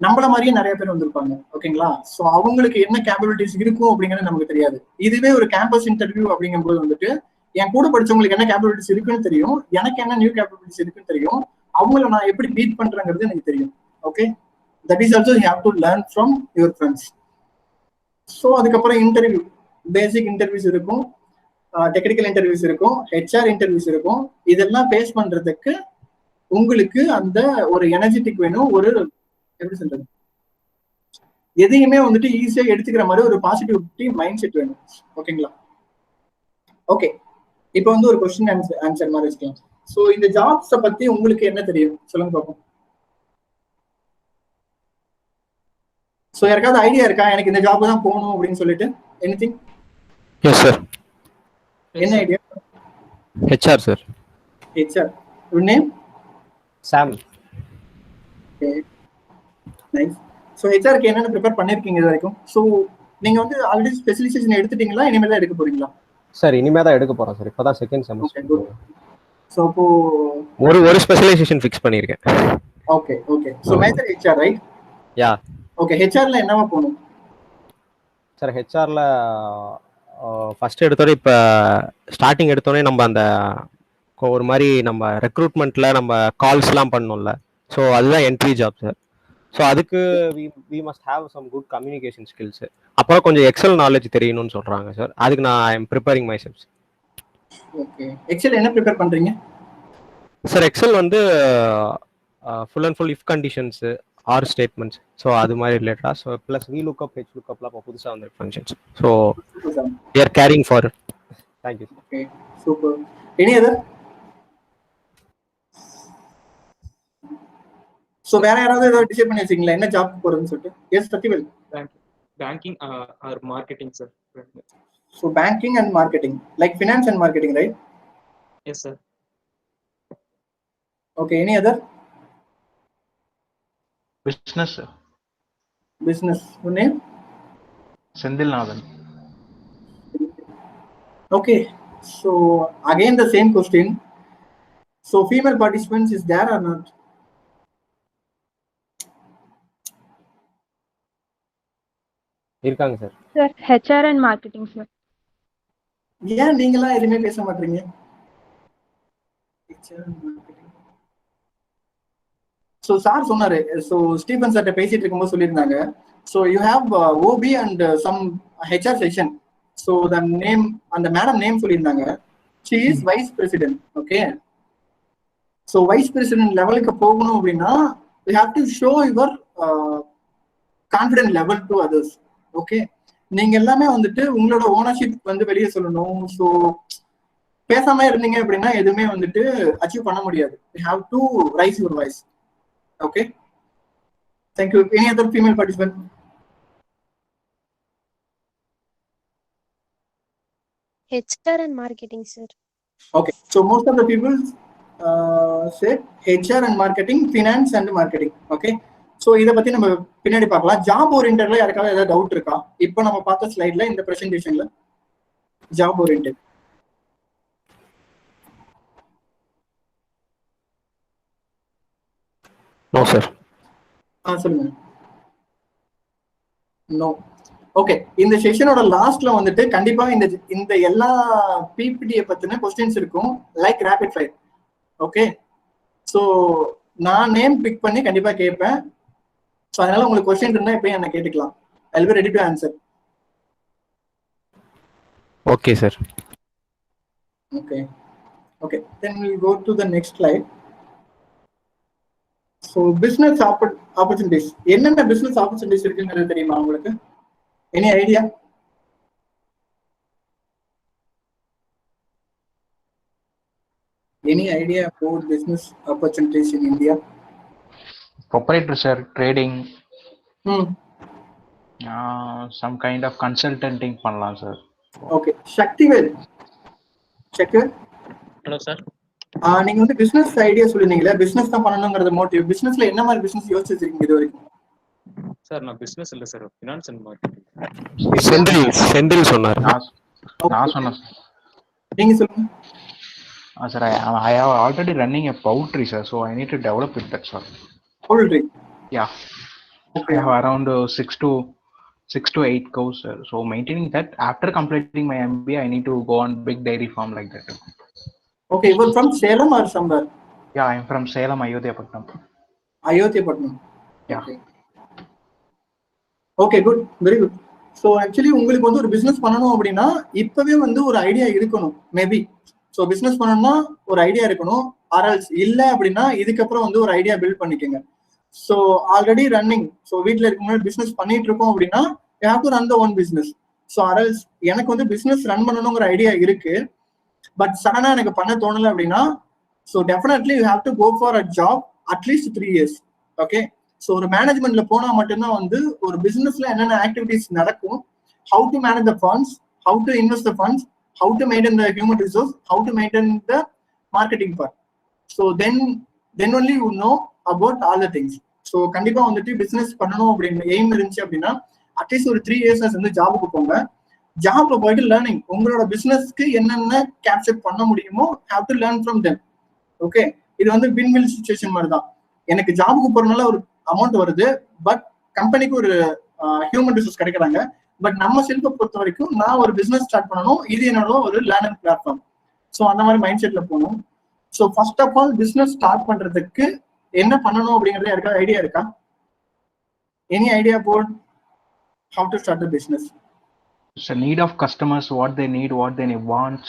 நம்மள மாதிரியே நிறைய பேர் வந்திருப்பாங்க. ஓகேங்களா, ஸோ அவங்களுக்கு என்ன கேப்பபிலிட்டிஸ் இருக்கும் அப்படிங்கிறது நமக்கு தெரியாது. இதுவே ஒரு கேம்பஸ் இன்டர்வியூ அப்படிங்கும்போது வந்துட்டு என் கூட படிச்சவங்களுக்கு என்ன கேப்பபிலிட்டிஸ் இருக்குன்னு தெரியும், எனக்கு என்ன நியூ கேப்பபிலிட்டிஸ் இருக்குன்னு தெரியும், அவங்கள நான் எப்படி பீட் பண்றேங்கிறது எனக்கு தெரியும். Okay, that is also you have to learn from your friends. So அதுக்கப்புறம் இன்டர்வியூ, பேசிக் இன்டர்வியூஸ் இருக்கும், டெக்னிக்கல் இன்டர்வியூஸ் இருக்கும், HR இன்டர்வியூஸ் இருக்கும். இதெல்லாம் ஃபேஸ் பண்றதுக்கு உங்களுக்கு அந்த ஒரு எனர்ஜெட்டிக் வேணும், ஒரு எப்படி சொல்றது, எதையுமே வந்துட்டு ஈஸியா எடுத்துக்கிற மாதிரி ஒரு பாசிட்டிவிட்டி மைண்ட் செட் வேணும். ஓகேங்களா? ஓகே, இப்போ வந்து ஒரு கொஸ்டின் ஆன்சர் மாதிரி வச்சுக்கலாம். ஸோ இந்த ஜாப்ஸை பத்தி உங்களுக்கு என்ன தெரியும் சொல்லுங்க பார்ப்போம். ஸோ யாருக்காவது ஐடியா இருக்கா எனக்கு இந்த ஜாப் தான் போகணும் அப்படின்னு சொல்லிட்டு? எனிதிங்? Yes sir. என்ன idea? HR sir. HR. Your name? Sam. Okay, nice. So ஹெச்ஆருக்கு என்னென்ன ப்ரிப்பேர் பண்ணியிருக்கீங்க இது வரைக்கும்? ஸோ நீங்க வந்து ஆல்ரெடி ஸ்பெஷலைசேஷன் எடுத்துட்டீங்களா, இனிமேல் தான் எடுக்க போறீங்களா? சார் இனிமே தான் எடுக்க போறேன் சார். இப்போதான் செகண்ட் செமஸ்டர். ஸோ அப்போ ஒரு ஸ்பெஷலைசேஷன் ஃபிக்ஸ் பண்ணியிருக்கேன். Okay okay. So major HR right? Yeah. Okay, ஹெச்ஆர்ல என்னவா போகணும் சார்? ஹெச்ஆர்ல ஃபர்ஸ்ட் எடுத்தோடனே இப்போ ஸ்டார்டிங் எடுத்தோடனே நம்ம அந்த ஒரு மாதிரி நம்ம ரெக்ரூட்மெண்ட்ல நம்ம கால்ஸ்லாம் பண்ணோம்ல, ஸோ அதுதான் என்ட்ரி ஜாப் சார். ஸோ அதுக்கு we must have some good communication skills. அப்புறம் கொஞ்சம் எக்ஸல் நாலேஜ் தெரியணும்னு சொல்றாங்க சார். அதுக்கு நான் I am preparing myself. Okay, excel என்ன ப்ரிப்பேர் பண்றீங்க சார்? எக்ஸல் வந்து full and full if conditions or statements, so அது மாதிரி ரிலேட்டடா. So plus V lookup H லுக்அப்லாம் இப்போ புதுசாக வந்து functions. So we are caring for. Thank you. Okay, super. Any other? So வேற யாராவது ஏதாவது டிசைட் பண்ணி வச்சிங்களா என்ன ஜாப் போறதுன்னு சொல்லிட்டு? Yes Sathyavel. Banking or marketing sir. So banking and marketing, like finance and marketing, right? Yes sir. Okay, any other? Business, sir. Business. Your name? Sendil Nathan. Okay, so again the same question. So female participants is there or not? இருக்காங்க sir. Sir HR and marketing sir. ஏன் நீங்களா எதுவுமே பேச மாட்டீங்க? So sir சொன்னாரு, so Stephen சார்ட்ட பேசிட்டு இருக்கும்போது சொல்லியிருந்தாங்க, so you have OB and some HR section. So the name, அந்த மேடம் நேம் சொல்லியிருந்தாங்க, she is vice president. Okay, so vice president லெவலுக்கு போகணும் அப்படின்னா you have to show your confident level to others. Okay, நீங்க எல்லாமே வந்துட்டு உங்களோட ownership வந்து வெளியே சொல்லணும். ஸோ பேசாம இருந்தீங்க அப்படின்னா எதுவுமே வந்துட்டு அச்சீவ் பண்ண முடியாது. You have to raise your voice. Okay, thank you. Any other female participant? HR and marketing, sir. Okay, so most of the people said HR and marketing, finance and marketing. Okay, so இத பத்தி நம்ம பின்னாடி பார்க்கலாம். Job ஓரியன்டட்ல யாருக்காவது ஏதாவது doubt இருக்கா? இப்போ நம்ம பார்த்த ஸ்லைட்ல, இந்த பிரசன்டேஷன்ல ஜாப் ஓரியன்டட். No sir. சொல்லுங்க. நோ. ஓகே, இந்த செஷனோட லாஸ்ட்ல வந்துட்டு கண்டிப்பா இந்த எல்லா பிபிடியை பத்தின கொஸ்டின்ஸ் இருக்கும், like rapid fire. Okay, so நான் நேம் பிக் பண்ணி கண்டிப்பா கேட்பேன். ஸோ அதனால உங்களுக்கு கொஸ்டின் இருந்தா இப்போ என்ன கேட்டுக்கலாம். I will be ready to answer. Okay sir. Okay okay, then will go to the next slide. So business opportunities, என்னென்ன பிஸ்னஸ் ஆப்பர்ச்சுனிட்டிஸ் இருக்குங்கிறது தெரியுமா உங்களுக்கு? Any idea? Any idea about business opportunities in India? Proprietorship, trading, some kind of consulting பண்ணலாம் sir. Okay, Sakthivel. Sakthivel. Hello sir. நீங்க வந்து business idea சொல்லிருந்தீங்களா? Business தான் பண்ணணும்ங்கறது motive. பிசினஸ்ல என்ன மாதிரி பிசினஸ் யோசிச்சு வச்சிருக்கீங்க இது வரைக்கும்? சார் நான் பிசினஸ் இல்ல sir, finance and marketing. Senthil சொன்னார். நான் சொன்னேன் சார். நீங்க சொல்லுங்க. Sir, I have already running a poultry, sir, so I need to develop it, that's all. Poultry? Yeah. Okay. I have around 6 to 8 cows, sir. So maintaining that, after completing my MBA, I need to go on big dairy farm like that. Okay, you are from Salem or somewhere? Yeah, I am from Salem, Ayodhyapatnam. Ayodhyapatnam? Yeah. Okay, good, very good. So actually, உங்களுக்கு வந்து ஒரு business பண்ணணும் அப்படின்னா இப்பவே வந்து ஒரு idea இருக்கணும் maybe. So business பண்ணணும்னா ஒரு ஐடியா இருக்கணும், ஆர்எல்ஸ் இல்லை அப்படின்னா இதுக்கப்புறம் வந்து ஒரு ஐடியா பில்ட் பண்ணிக்கோங்க. ஸோ ஆல்ரெடி ரன்னிங், ஸோ வீட்டில் இருக்க முன்னாடி பிஸ்னஸ் பண்ணிட்டு இருக்கோம் அப்படின்னா you have to run the own business. So அரல்ஸ் எனக்கு வந்து பிஸ்னஸ் ரன் பண்ணணுங்கிற ஐடியா இருக்கு, பட் சடனாக எனக்கு பண்ண தோணலை அப்படின்னா so definitely you have to go for a job அட்லீஸ்ட் 3 years. ஓகே, ஸோ ஒரு மேனேஜ்மெண்ட்ல போனால் மட்டும்தான் வந்து ஒரு பிஸ்னஸ்ல என்னென்ன ஆக்டிவிட்டிஸ் நடக்கும், how to manage the funds, how to invest the funds, how to maintain the human resource, how to maintain the marketing part. So then only you know about all the things. So கண்டிப்பா வந்துட்டு business பண்ணணும் அப்படின்னு aim இருந்துச்சு அப்படின்னா at least ஒரு 3 years வந்து ஜாபுக்கு போங்க. ஜாப்ல போயிட்டு லேர்னிங், உங்களோட பிசினஸ்க்கு என்னென்ன கேப்சர் பண்ண முடியுமோ have to learn from them. Okay, இது வந்து வின் வின் சிச்சுவேஷன் மாதிரி தான். எனக்கு ஜாபுக்கு போறதுனால ஒரு அமௌண்ட் வருது, பட் கம்பெனிக்கு ஒரு ஹியூமன் ரிசோர்ஸ் கிடைக்கிறாங்க. பட் நம்ம செல்ஃபை பொறுத்த வரைக்கும் நான் ஒரு பிசினஸ் ஸ்டார்ட் பண்ணணும், இது என்னோட ஒரு லேர்னிங் பிளாட்ஃபார்ம். ஸோ அந்த மாதிரி மைண்ட் செட்ல போகணும். So first of all business start பண்றதுக்கு என்ன பண்ணணும் அப்படிங்கறது யாருக்காவது ஐடியா இருக்கா? Any idea about how to start the business? It's a need of customers, what they need, what they want.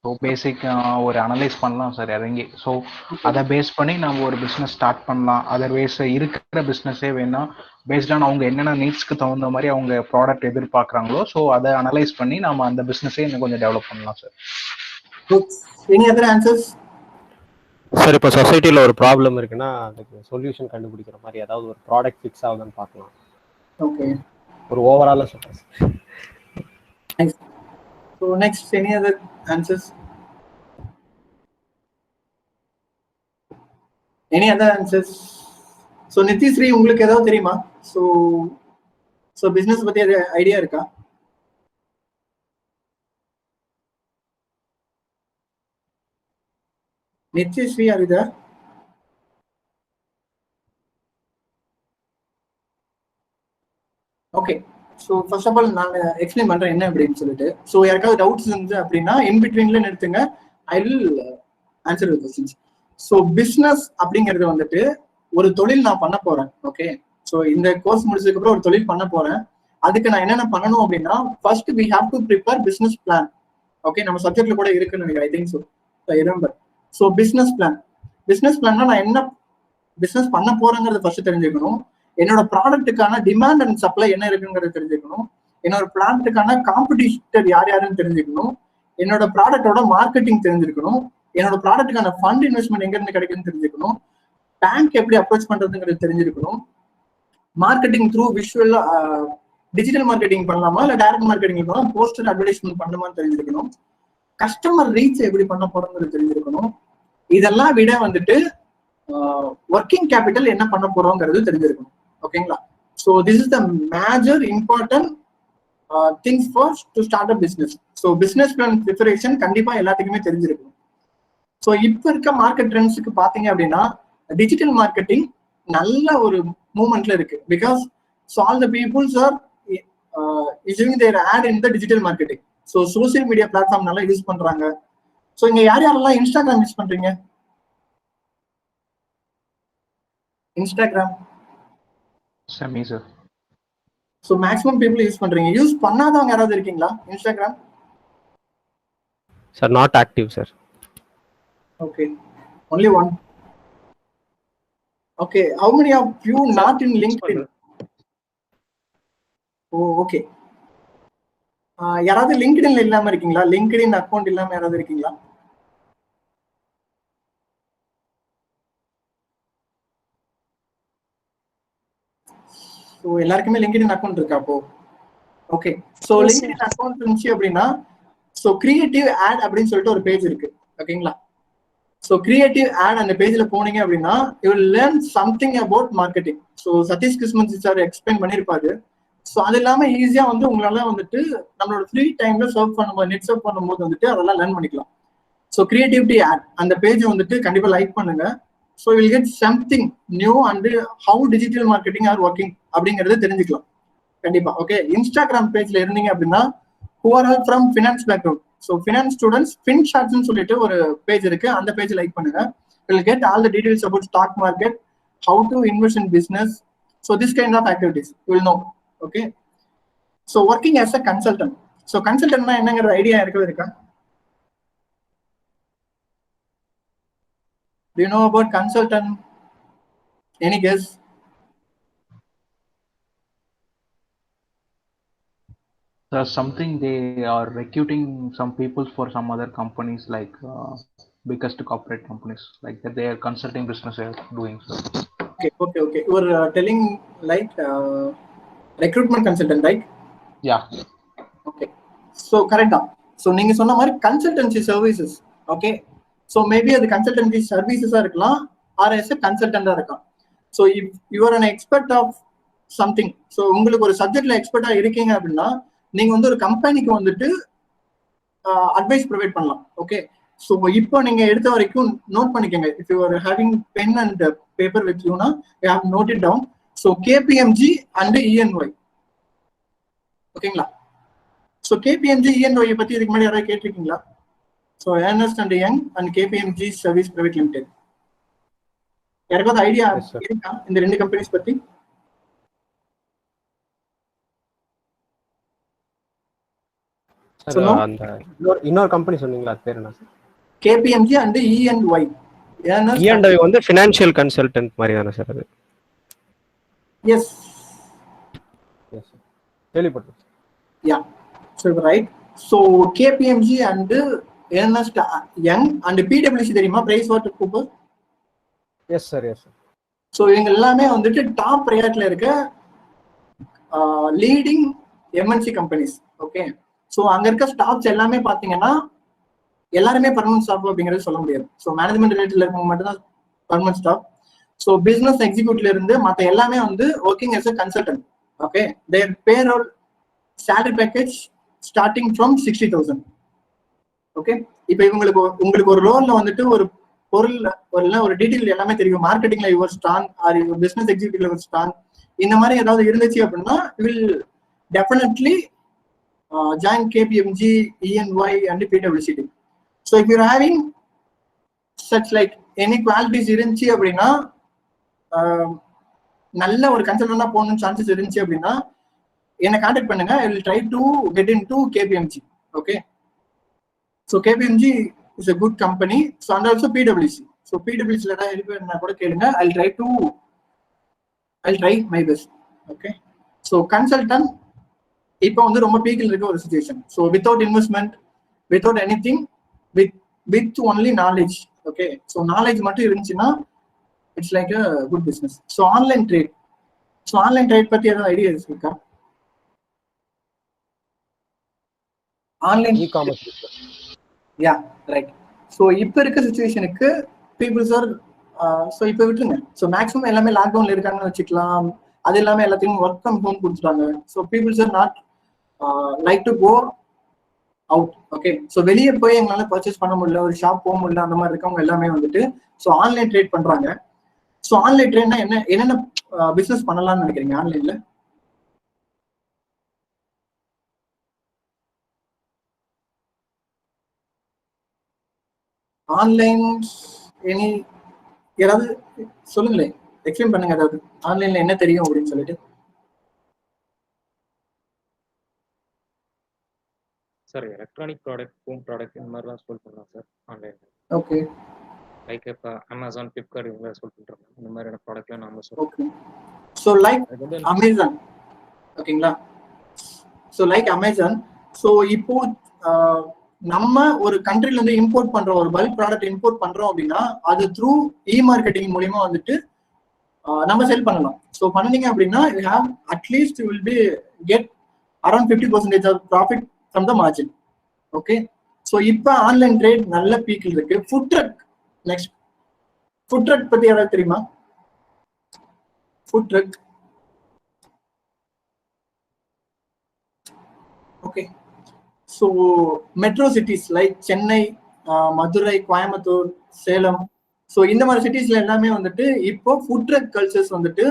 So basic ஒரு அனலைஸ் பண்ணலாம் சார் இறங்கி. ஸோ அதை பேஸ் பண்ணி நம்ம ஒரு பிஸ்னஸ் ஸ்டார்ட் பண்ணலாம். அதர்வைஸ் இருக்கிற பிஸ்னஸே வேணா பேஸ்டான அவங்க என்னென்ன நீட்ஸ்க்கு தகுந்த மாதிரி அவங்க ப்ராடக்ட் எதிர்பார்க்குறாங்களோ ஸோ அதை அனலைஸ் பண்ணி நம்ம அந்த பிஸ்னஸே இன்னும் கொஞ்சம் டெவலப் பண்ணலாம் sir. Any other answers? Sir இப்போ சொசைட்டியில் ஒரு ப்ராப்ளம் இருக்குன்னா அதுக்கு சொல்யூஷன் கண்டுபிடிக்கிற மாதிரி ஏதாவது ஒரு ப்ராடக்ட் ஃபிக்ஸ் ஆகுதுன்னு பார்க்கலாம். ஓகே, ஒரு ஓவராலா சொல்றேன். So next, any other answers? Any other answers? So Nidhishree, உங்களுக்கு ஏதாவது தெரியுமா? So business பத்தி ஐடியா இருக்கா? Nithishree, are you there? Okay, so first of all நான் எக்ஸ்பிளைன் பண்றேன் என்ன அப்படின்னு சொல்லிட்டு. ஸோ யாருக்காவது டவுட்ஸ் இருந்து அப்படின்னா இன் பிட்வீன்ல நிறுத்துங்க, ஐ will answer the questions. So business அப்படிங்கிறது வந்துட்டு ஒரு தொழில் நான் பண்ண போறேன். ஓகே, ஸோ இந்த கோர்ஸ் முடிச்சதுக்கு அப்புறம் ஒரு தொழில் பண்ண போறேன். அதுக்கு நான் என்னென்ன பண்ணணும் அப்படின்னா first we have to prepare business plan. Okay, நம்ம சப்ஜெக்ட்ல கூட இருக்குன்னு நினைக்கிறேன், I think so. Remember, so business பிளான்னா நான் என்ன பிஸ்னஸ் பண்ண போறேங்கிறது ஃபர்ஸ்ட் தெரிஞ்சுக்கணும். என்னோட ப்ராடக்ட்டுக்கான டிமாண்ட் அண்ட் சப்ளை என்ன இருக்குங்கிறது தெரிஞ்சுக்கணும். என்னோட ப்ராடக்ட்டுக்கான காம்படிட்டர் யார் யாருன்னு தெரிஞ்சுக்கணும். என்னோட ப்ராடக்டோட மார்க்கெட்டிங் தெரிஞ்சிருக்கணும். என்னோட ப்ராடக்ட்டுக்கான ஃபண்ட் இன்வெஸ்ட்மெண்ட் எங்க இருந்து கிடைக்குன்னு தெரிஞ்சுக்கணும். பேங்க் எப்படி அப்ரோச் பண்றதுங்கிறது தெரிஞ்சிருக்கணும். Marketing through visual digital marketing பண்ணலாமா இல்லை டைரக்ட் மார்க்கெட்டிங் பண்ணலாம், போஸ்டர் அட்வர்டைஸ்மெண்ட் பண்ணலாமான்னு தெரிஞ்சிருக்கணும். கஸ்டமர் ரீச் எப்படி பண்ண போறோங்கிறது தெரிஞ்சிருக்கணும். இதெல்லாம் விட வந்துட்டு ஒர்க்கிங் கேபிட்டல் என்ன பண்ண போறோங்கிறது தெரிஞ்சிருக்கணும். ஓகேங்களா? So this is the major important things for to start a business. So business plan preparation கண்டிப்பா எல்லாத்துக்குமே தெரிஞ்சிருக்கும். ஸோ இப்போ இருக்க மார்க்கெட் ட்ரெண்ட்ஸுக்கு பார்த்தீங்க அப்படின்னா டிஜிட்டல் மார்க்கெட்டிங் நல்ல ஒரு மூவ்மெண்ட்ல இருக்கு. Because so all the peoples are using their ad in the digital marketing. So social media platform நல்லா யூஸ் பண்றாங்க. ஸோ இங்க யார் யாரெல்லாம் இன்ஸ்டாகிராம் யூஸ் பண்றீங்க? இன்ஸ்டாகிராம் சமீ sir. So maximum people use பண்றீங்க. யூஸ் பண்ணாதவங்க யாராவது இருக்கீங்களா Instagram? Sir not active sir. Okay, only one. Okay, how many of you not in LinkedIn? Oh okay, யாராவது லிங்க்டின்ல இல்லாம இருக்கீங்களா? லிங்க்டின் அக்கௌண்ட் இல்லாம யாராவது இருக்கீங்களா? ஸோ எல்லாருக்குமே லிங்க்டின் அக்கௌண்ட் இருக்கா அப்போ? ஓகே, ஸோ லிங்க்டின் அக்கௌண்ட் இருந்துச்சு அப்படின்னா ஸோ கிரியேட்டிவ் ஆட் அப்படின்னு சொல்லிட்டு ஒரு பேஜ் இருக்கு. ஓகேங்களா? ஸோ கிரியேட்டிவ் ஆட் அந்த பேஜ்ல போனீங்க அப்படின்னா you will learn something about marketing. So Sathish Krishnan sir explain பண்ணியிருப்பாரு. ஸோ அது இல்லாமல் ஈஸியா வந்து உங்களால வந்துட்டு நம்மளோட ஃப்ரீ டைம்ல சர்வ் பண்ணும்போது நெட் சர்வ் பண்ணும்போது வந்துட்டு அதெல்லாம் லேர்ன் பண்ணிக்கலாம். ஸோ கிரியேட்டிவிட்டி ஆட் அந்த பேஜ் வந்துட்டு கண்டிப்பா லைக் பண்ணுங்க. So will get something new and how digital marketing are working அப்படிங்கறத தெரிஞ்சுக்கலாம் கண்டிப்பா. ஓகே, இன்ஸ்டாகிராம் பேஜ்ல இருந்தீங்க அப்படின்னா who are all from finance background. So finance students FinCharts சொல்லிட்டு ஒரு பேஜ் இருக்கு, அந்த பேஜ் லைக் பண்ணுங்க. Will get all the details about stock market, how to invest in business. So this kind of activities will know. Okay, so working as a consultant. So கன்சல்டன்ட்னா என்னங்கிற idea இருக்கா? Do you know about consultant? Any guess? There's something they are recruiting some people for some other companies like biggest corporate companies like that. They are consulting business they are doing. So. Okay. You are telling like recruitment consultant, right? Yeah. Okay. So correct. So நீங்க சொன்ன மாதிரி consultancy services. Okay. So maybe the consultancy services இருக்கலாம் or as a consultant இருக்கலாம். So if you are an expert of something, so உங்களுக்கு ஒரு சப்ஜெக்ட்ல எக்ஸ்பர்ட்டா இருக்கீங்க அப்படின்னா நீங்க வந்து ஒரு கம்பெனிக்கு வந்துட்டு அட்வைஸ் ப்ரொவைட் பண்ணலாம். ஓகே. ஸோ இப்போ நீங்க எடுத்த வரைக்கும் நோட் பண்ணிக்கோங்க. If you are having pen and paper with யூனா you have note it down. So KPMG and ENY. ஓகேங்களா? ஸோ கேபிஎம்ஜி இஎன்ஒய் பத்தி இதுக்கு முன்னாடி யாராவது கேட்டிருக்கீங்களா? So Ernst and Young and KPMG service private limited. யாருக்காவது ஐடியா இருக்கா இந்த ரெண்டு கம்பெனிஸ் பத்தி? இன்னொரு கம்பெனி சொன்னீங்களா, அது பேர் என்ன? KPMG and இஎன்ஒய். இஎன்ஒய் வந்து ஃபினான்ஷியல் கன்சல்டன்ட் மாதிரி தானே சார் அது? எஸ் கேள்விப்பட்டேன். Yeah, so right. So KPMG and Ernst Young and பிடபிள்யூசி தெரியுமா, Price Water Cooper? Yes sir, yes sir. So இவங்க எல்லாமே வந்துட்டு டாப் ப்ரையாரிட்டியில் இருக்க leading MNC companies. Okay. So அங்க இருக்க ஸ்டாஃப்ஸ் எல்லாமே பாத்தீங்கன்னா எல்லாருமே பர்மனன்ட் ஸ்டாஃப் அப்படிங்கிறது சொல்ல முடியாது. ஸோ மேனேஜ்மெண்ட் ரிலேட்டட்ல இருக்கவங்க மட்டும் தான் பர்மனன்ட் ஸ்டாஃப். ஸோ பிசினஸ் எக்ஸிக்யூட்டிவ்ல இருந்து மற்ற எல்லாமே வந்து working as a consultant. Okay. Their payroll salary package starting from 60,000. Okay. இப்போ உங்களுக்கு ஒரு ரோல்ல வந்துட்டு ஒரு பொருள் ஒரு டீட்டெயில் எல்லாமே தெரியும். மார்க்கெட்டிங்ல your strong or your business எக்ஸிக்யூட்டிவ்ல யுவர் ஸ்ட்ராங், இந்த மாதிரி ஏதாவது இருந்துச்சு அப்படின்னா will definitely join KPMG, ENY and PwC. So if you're having such like any qualities இருந்துச்சு அப்படின்னா நல்ல ஒரு கன்சல்டன்டா போகணும்னு சான்சஸ் இருந்துச்சு அப்படின்னா என்னை கான்டாக்ட் பண்ணுங்க. I will try to get into KPMG. Okay. So KPMG is a good company. So and also PwC. So PwC ல தான் ஹெல்ப் வேணும்னா கூட கேளுங்க. I'll try my best. Okay. So consultant இப்போ வந்து ரொம்ப பீக்கில் இருக்க ஒரு situation. So without investment, without any thing, with only knowledge. Okay. So knowledge மட்டும் இருந்துச்சுன்னா it's like a good business. So online trade. So online trade பத்தி ஏதாவது ஐடியா இருக்கா? Online e-commerce. Yeah, right. So இப்போ இருக்க சிச்சுவேஷனுக்கு பீப்புள்ஸ் ஆர் ஸோ இப்போ விட்டுருங்க. So maximum எல்லாமே லாக்டவுன்ல இருக்காங்கன்னு வச்சுக்கலாம். அது இல்லாமல் எல்லாத்தையும் ஒர்க் ஃப்ரம் ஹோம் கொடுத்துட்டாங்க. So peoples are not like to go out. Okay. So வெளியே போய் எங்களால பர்ச்சேஸ் பண்ண முடியல, ஒரு ஷாப் போக முடியல, அந்த மாதிரி இருக்கவங்க எல்லாமே வந்துட்டு ஸோ ஆன்லைன் ட்ரேட் பண்றாங்க. ஸோ ஆன்லைன் ட்ரேட்னா என்னென்ன பிசினஸ் பண்ணலாம்னு நினைக்கிறீங்க ஆன்லைன்ல? ஆன்லைன் எனி யாராவது சொல்லுங்களேன், எக்ஸ்பிளைன் பண்ணுங்க. ஏதாவது ஆன்லைன்ல என்ன தெரியும் அப்படின்னு சொல்லிட்டு. Sir electronic product, home product இந்த மாதிரிலாம் சேல் பண்ணலாம் சார் ஆன்லைன்ல. ஓகே. லைக் இப்போ அமேசான், ஃபிளிப்கார்ட் இவங்க சேல் பண்றாங்க. இந்த மாதிரியான ப்ராடக்ட்லாம் நாம sale. Okay. So like Amazon. ஓகேங்களா? So like Amazon. ஸோ இப்போ நம்ம ஒரு கண்ட்ரில இருந்து இம்போர்ட் பண்றோம், ஒரு பல்க் ப்ராடக்ட் இம்போர்ட் பண்றோம் அப்படின்னா அது த்ரூ இ-மார்க்கெட்டிங் மூலியமா வந்துட்டு நம்ம செல் பண்ணலாம். ஸோ பண்ணீங்க அப்படின்னா you have at least will be get around 50% of profit from the margin. Okay. So இப்போ ஆன்லைன் ட்ரேட் நல்ல பீக்கில் இருக்கு. Food truck. Next food truck பத்தி யாராவது தெரியுமா? Food truck. Okay. So metro cities like Chennai, Madurai, Coimbatore, Salem, so இந்த மாதிரி சிட்டிஸ்ல எல்லாமே வந்துட்டு இப்போ ஃபுட் ட்ரக் கல்ச்சர்ஸ் வந்துட்டு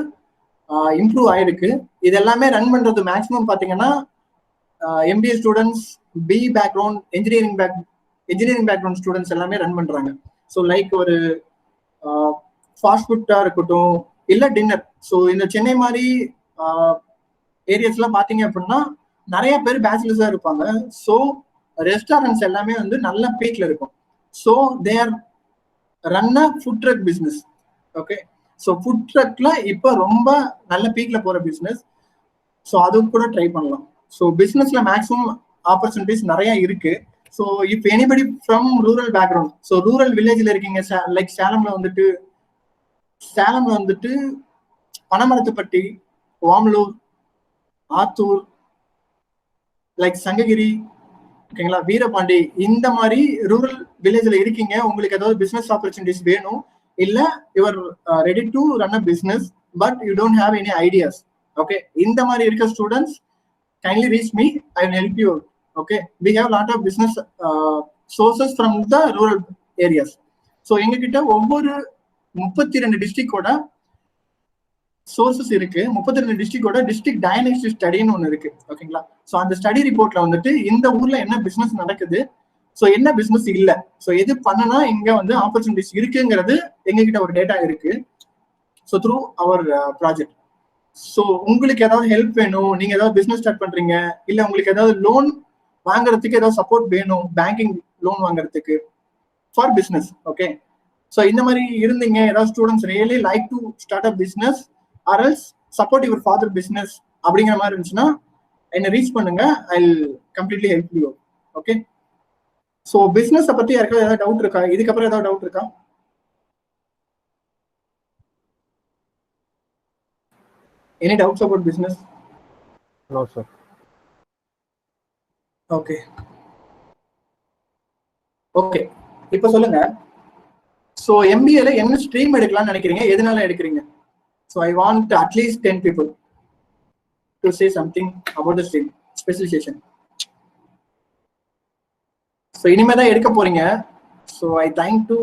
இம்ப்ரூவ் ஆயிருக்கு. இது எல்லாமே ரன் பண்றது மேக்ஸிமம் பாத்தீங்கன்னா MBA students, B background, engineering background students எல்லாமே ரன் பண்றாங்க. ஸோ லைக் ஒரு ஃபாஸ்ட் ஃபுட்டா இருக்கட்டும், இல்ல டின்னர். ஸோ இந்த சென்னை மாதிரி ஏரியாஸ்லாம் பாத்தீங்க அப்படின்னா நிறைய பேர் பேச்சுலர்ஸா இருப்பாங்க. ஸோ ரெஸ்டாரண்ட்ஸ் எல்லாமே வந்து நல்ல பீக்ல இருக்கும். So there run a food truck business. Okay. So food ட்ரக்ல இப்போ ரொம்ப நல்ல பீக்ல போற பிஸ்னஸ். ஸோ அது கூட ட்ரை பண்ணலாம். ஸோ பிஸ்னஸ்ல மேக்ஸிமம் ஆப்பர்ச்சுனிட்டிஸ் நிறைய இருக்கு. So if anybody from rural background, so rural வில்லேஜ்ல இருக்கீங்க, லைக் சேலம்ல வந்துட்டு பனமரத்துப்பட்டி, வாமலூர், ஆத்தூர், லைக் சங்ககிரி, ஓகேங்களா, வீரபாண்டி, இந்த மாதிரி ரூரல் வில்லேஜ்ல இருக்கீங்க, உங்களுக்கு ஏதாவது பிசினஸ் ஆப்பர்ச்சுனிட்டிஸ் வேணும், இல்ல your ready to run a business but you don't have any ideas, okay, இந்த மாதிரி இருக்க students kindly reach me, I will help you. Okay, we have lot of business sources from the rural areas. So எங்க கிட்ட ஒவ்வொரு 32 டிஸ்ட்ரிக்டோட sources இருக்கு. 32 டிஸ்ட்ரிக்டோட district dynasty ஸ்டடின்னு ஒன்று இருக்கு, ஓகேங்களா. ஸோ அந்த ஸ்டடி ரிப்போர்ட்ல வந்துட்டு இந்த ஊர்ல என்ன பிசினஸ் நடக்குது, ஸோ என்ன பிசினஸ் இல்ல, ஸோ எது பண்ணனா இங்க வந்து ஆப்பர்ச்சுனிட்டிஸ் இருக்குங்கிறது எங்க கிட்ட ஒரு டேட்டா இருக்கு. So through our project. So உங்களுக்கு ஏதாவது ஹெல்ப் வேணும், நீங்க ஏதாவது பிசினஸ் ஸ்டார்ட் பண்றீங்க, இல்ல உங்களுக்கு ஏதாவது லோன் வாங்குறதுக்கு ஏதாவது சப்போர்ட் வேணும், பேங்கிங் லோன் வாங்குறதுக்கு ஃபார் பிசினஸ், ஓகே. ஸோ இந்த மாதிரி இருந்தீங்க, ஏதாவது students really like to start up business or else support your father business அப்படிங்கிற மாதிரி இருந்துச்சுன்னா என்ன ரீச் பண்ணுங்க, I will completely help you, okay. So business பத்தி யாருக்காவது ஏதாவது டவுட் இருக்கா? இதுக்கப்புறம் ஏதாவது டவுட் இருக்கா? Any doubts about business? No, sir. Okay. Okay. இப்போ சொல்லுங்க. So MBA-ல என்ன ஸ்ட்ரீம் எடுக்கலாம்னு நினைக்கிறீங்க? எதனால எடுக்கிறீங்க? So I want at least 10 people to say something about the stream specialization. So இனிமே தான் எடுக்க போறீங்க. So I thank to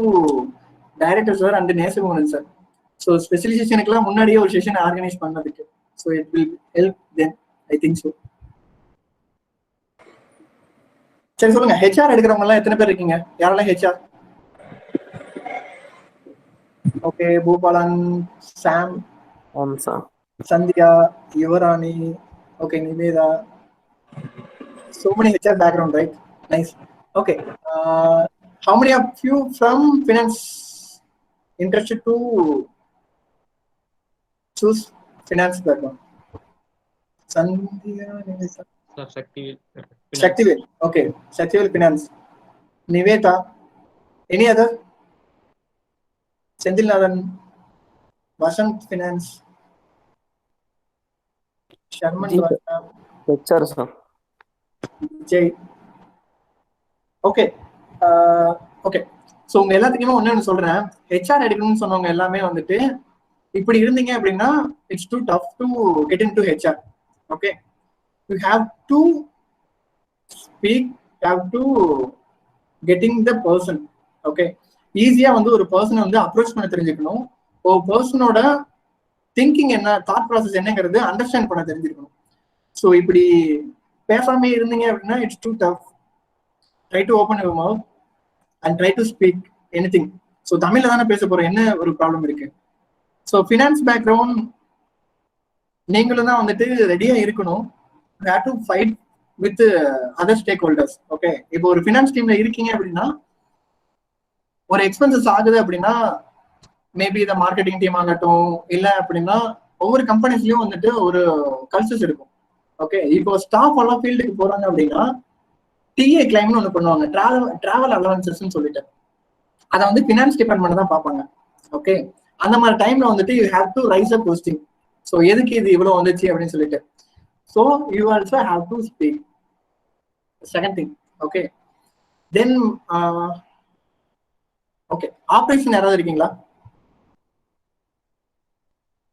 director sir and Nesamohan sir. So ஸ்பெஷலைசேஷனுக்குலாம் முன்னாடியே ஒரு செஷன் ஆர்கனைஸ் பண்ணதுக்கு. So it will help then, I think so. சரி சொல்லுங்க, ஹெச்ஆர் எடுக்கிறவங்க எல்லாம் எத்தனை பேர் இருக்கீங்க? யாரெல்லாம் ஹெச்ஆர்? Okay, Boopalan, Sam, Sandhya, Yuvarani, okay, Nivetha. So many HR background, right? Nice. Okay. How many of you from finance interested to choose finance background? Sandhya, Niveta. Shaktivel. Okay. Shaktivel finance. Niveta. Any other? Sendil Nathan. Vasant finance. Sharman Dwara. HR sir. Jay. Okay. Okay. So உங்க எல்லாத்துக்குமே ஒன்னு சொல்றேன், HR எடுக்கணும்னு சொன்னவங்க எல்லாமே வந்துட்டு இப்படி இருந்தீங்க அப்படின்னா it's too tough to get in to HR. Okay, you have to speak, have to getting the person. Okay, ஈஸியா வந்து ஒரு பர்சனை வந்து அப்ரோச் பண்ண தெரிஞ்சுக்கணும். ஒரு பர்சனோட திங்கிங் என்ன, தாட் ப்ராசஸ் என்னங்கிறது அண்டர்ஸ்டாண்ட் பண்ண தெரிஞ்சிருக்கணும். ஸோ இப்படி பேசாமே இருந்தீங்க அப்படின்னா it's too tough. Try to open your mouth and try to speak anything. So தமிழ்ல தானே பேச போறோம், என்ன ஒரு ப்ராப்ளம் இருக்கு? ஸோ ஃபினான்ஸ் பேக்ரவுண்ட் நீங்களும் தான் வந்துட்டு ரெடியா இருக்கணும். you have to fight with other stakeholders. Okay, இப்போ ஒரு ஃபினான்ஸ் டீம்ல இருக்கீங்க அப்படின்னா ஒரு எக்ஸ்பென்சஸ் ஆகுது அப்படின்னா மேபி இந்த மார்க்கெட்டிங் டீம் ஆகட்டும், இல்லை அப்படின்னா ஒவ்வொரு கம்பெனிஸ்லயும் வந்துட்டு ஒரு கல்ச்சர்ஸ் இருக்கும். ஓகே, இப்போ ஸ்டாஃப் எல்லாம் ஃபீல்டுக்கு போறாங்க அப்படின்னா டிஏ கிளைம்னு ஒன்று பண்ணுவாங்க, டிராவல் அலவன்சஸ்ன்னு சொல்லிட்டு. அதை வந்து ஃபினான்ஸ் டிபார்ட்மெண்ட் தான் பார்ப்பாங்க. ஓகே, அந்த மாதிரி டைம்ல வந்துட்டு you have to raise up question. So எதுக்கு இது இவ்வளோ வந்துச்சு அப்படின்னு சொல்லிட்டு. So you also have to speak. Second thing. Okay, then okay, operation யாராவது இருக்கீங்களா?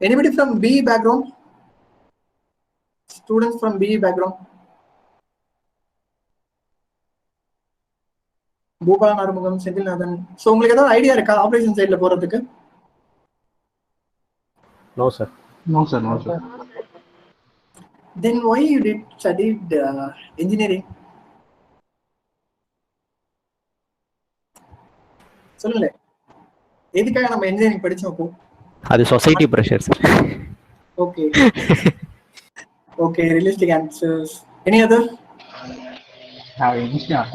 Anybody from BE background? Students from BE background? Boopalan, Arumugam, Senthilnathan. So உங்களுக்கு ஏதாவது ஐடியா இருக்கா ஆப்ரேஷன் சைட்ல போறதுக்கு? No sir. No sir, no sir. Then why you did studied engineering? சொல்லுங்க, எதுக்காக நம்ம இன்ஜினியரிங் படிச்சோம் அப்போ? அது society pressure sir. Okay okay, realistic answers. Any other? I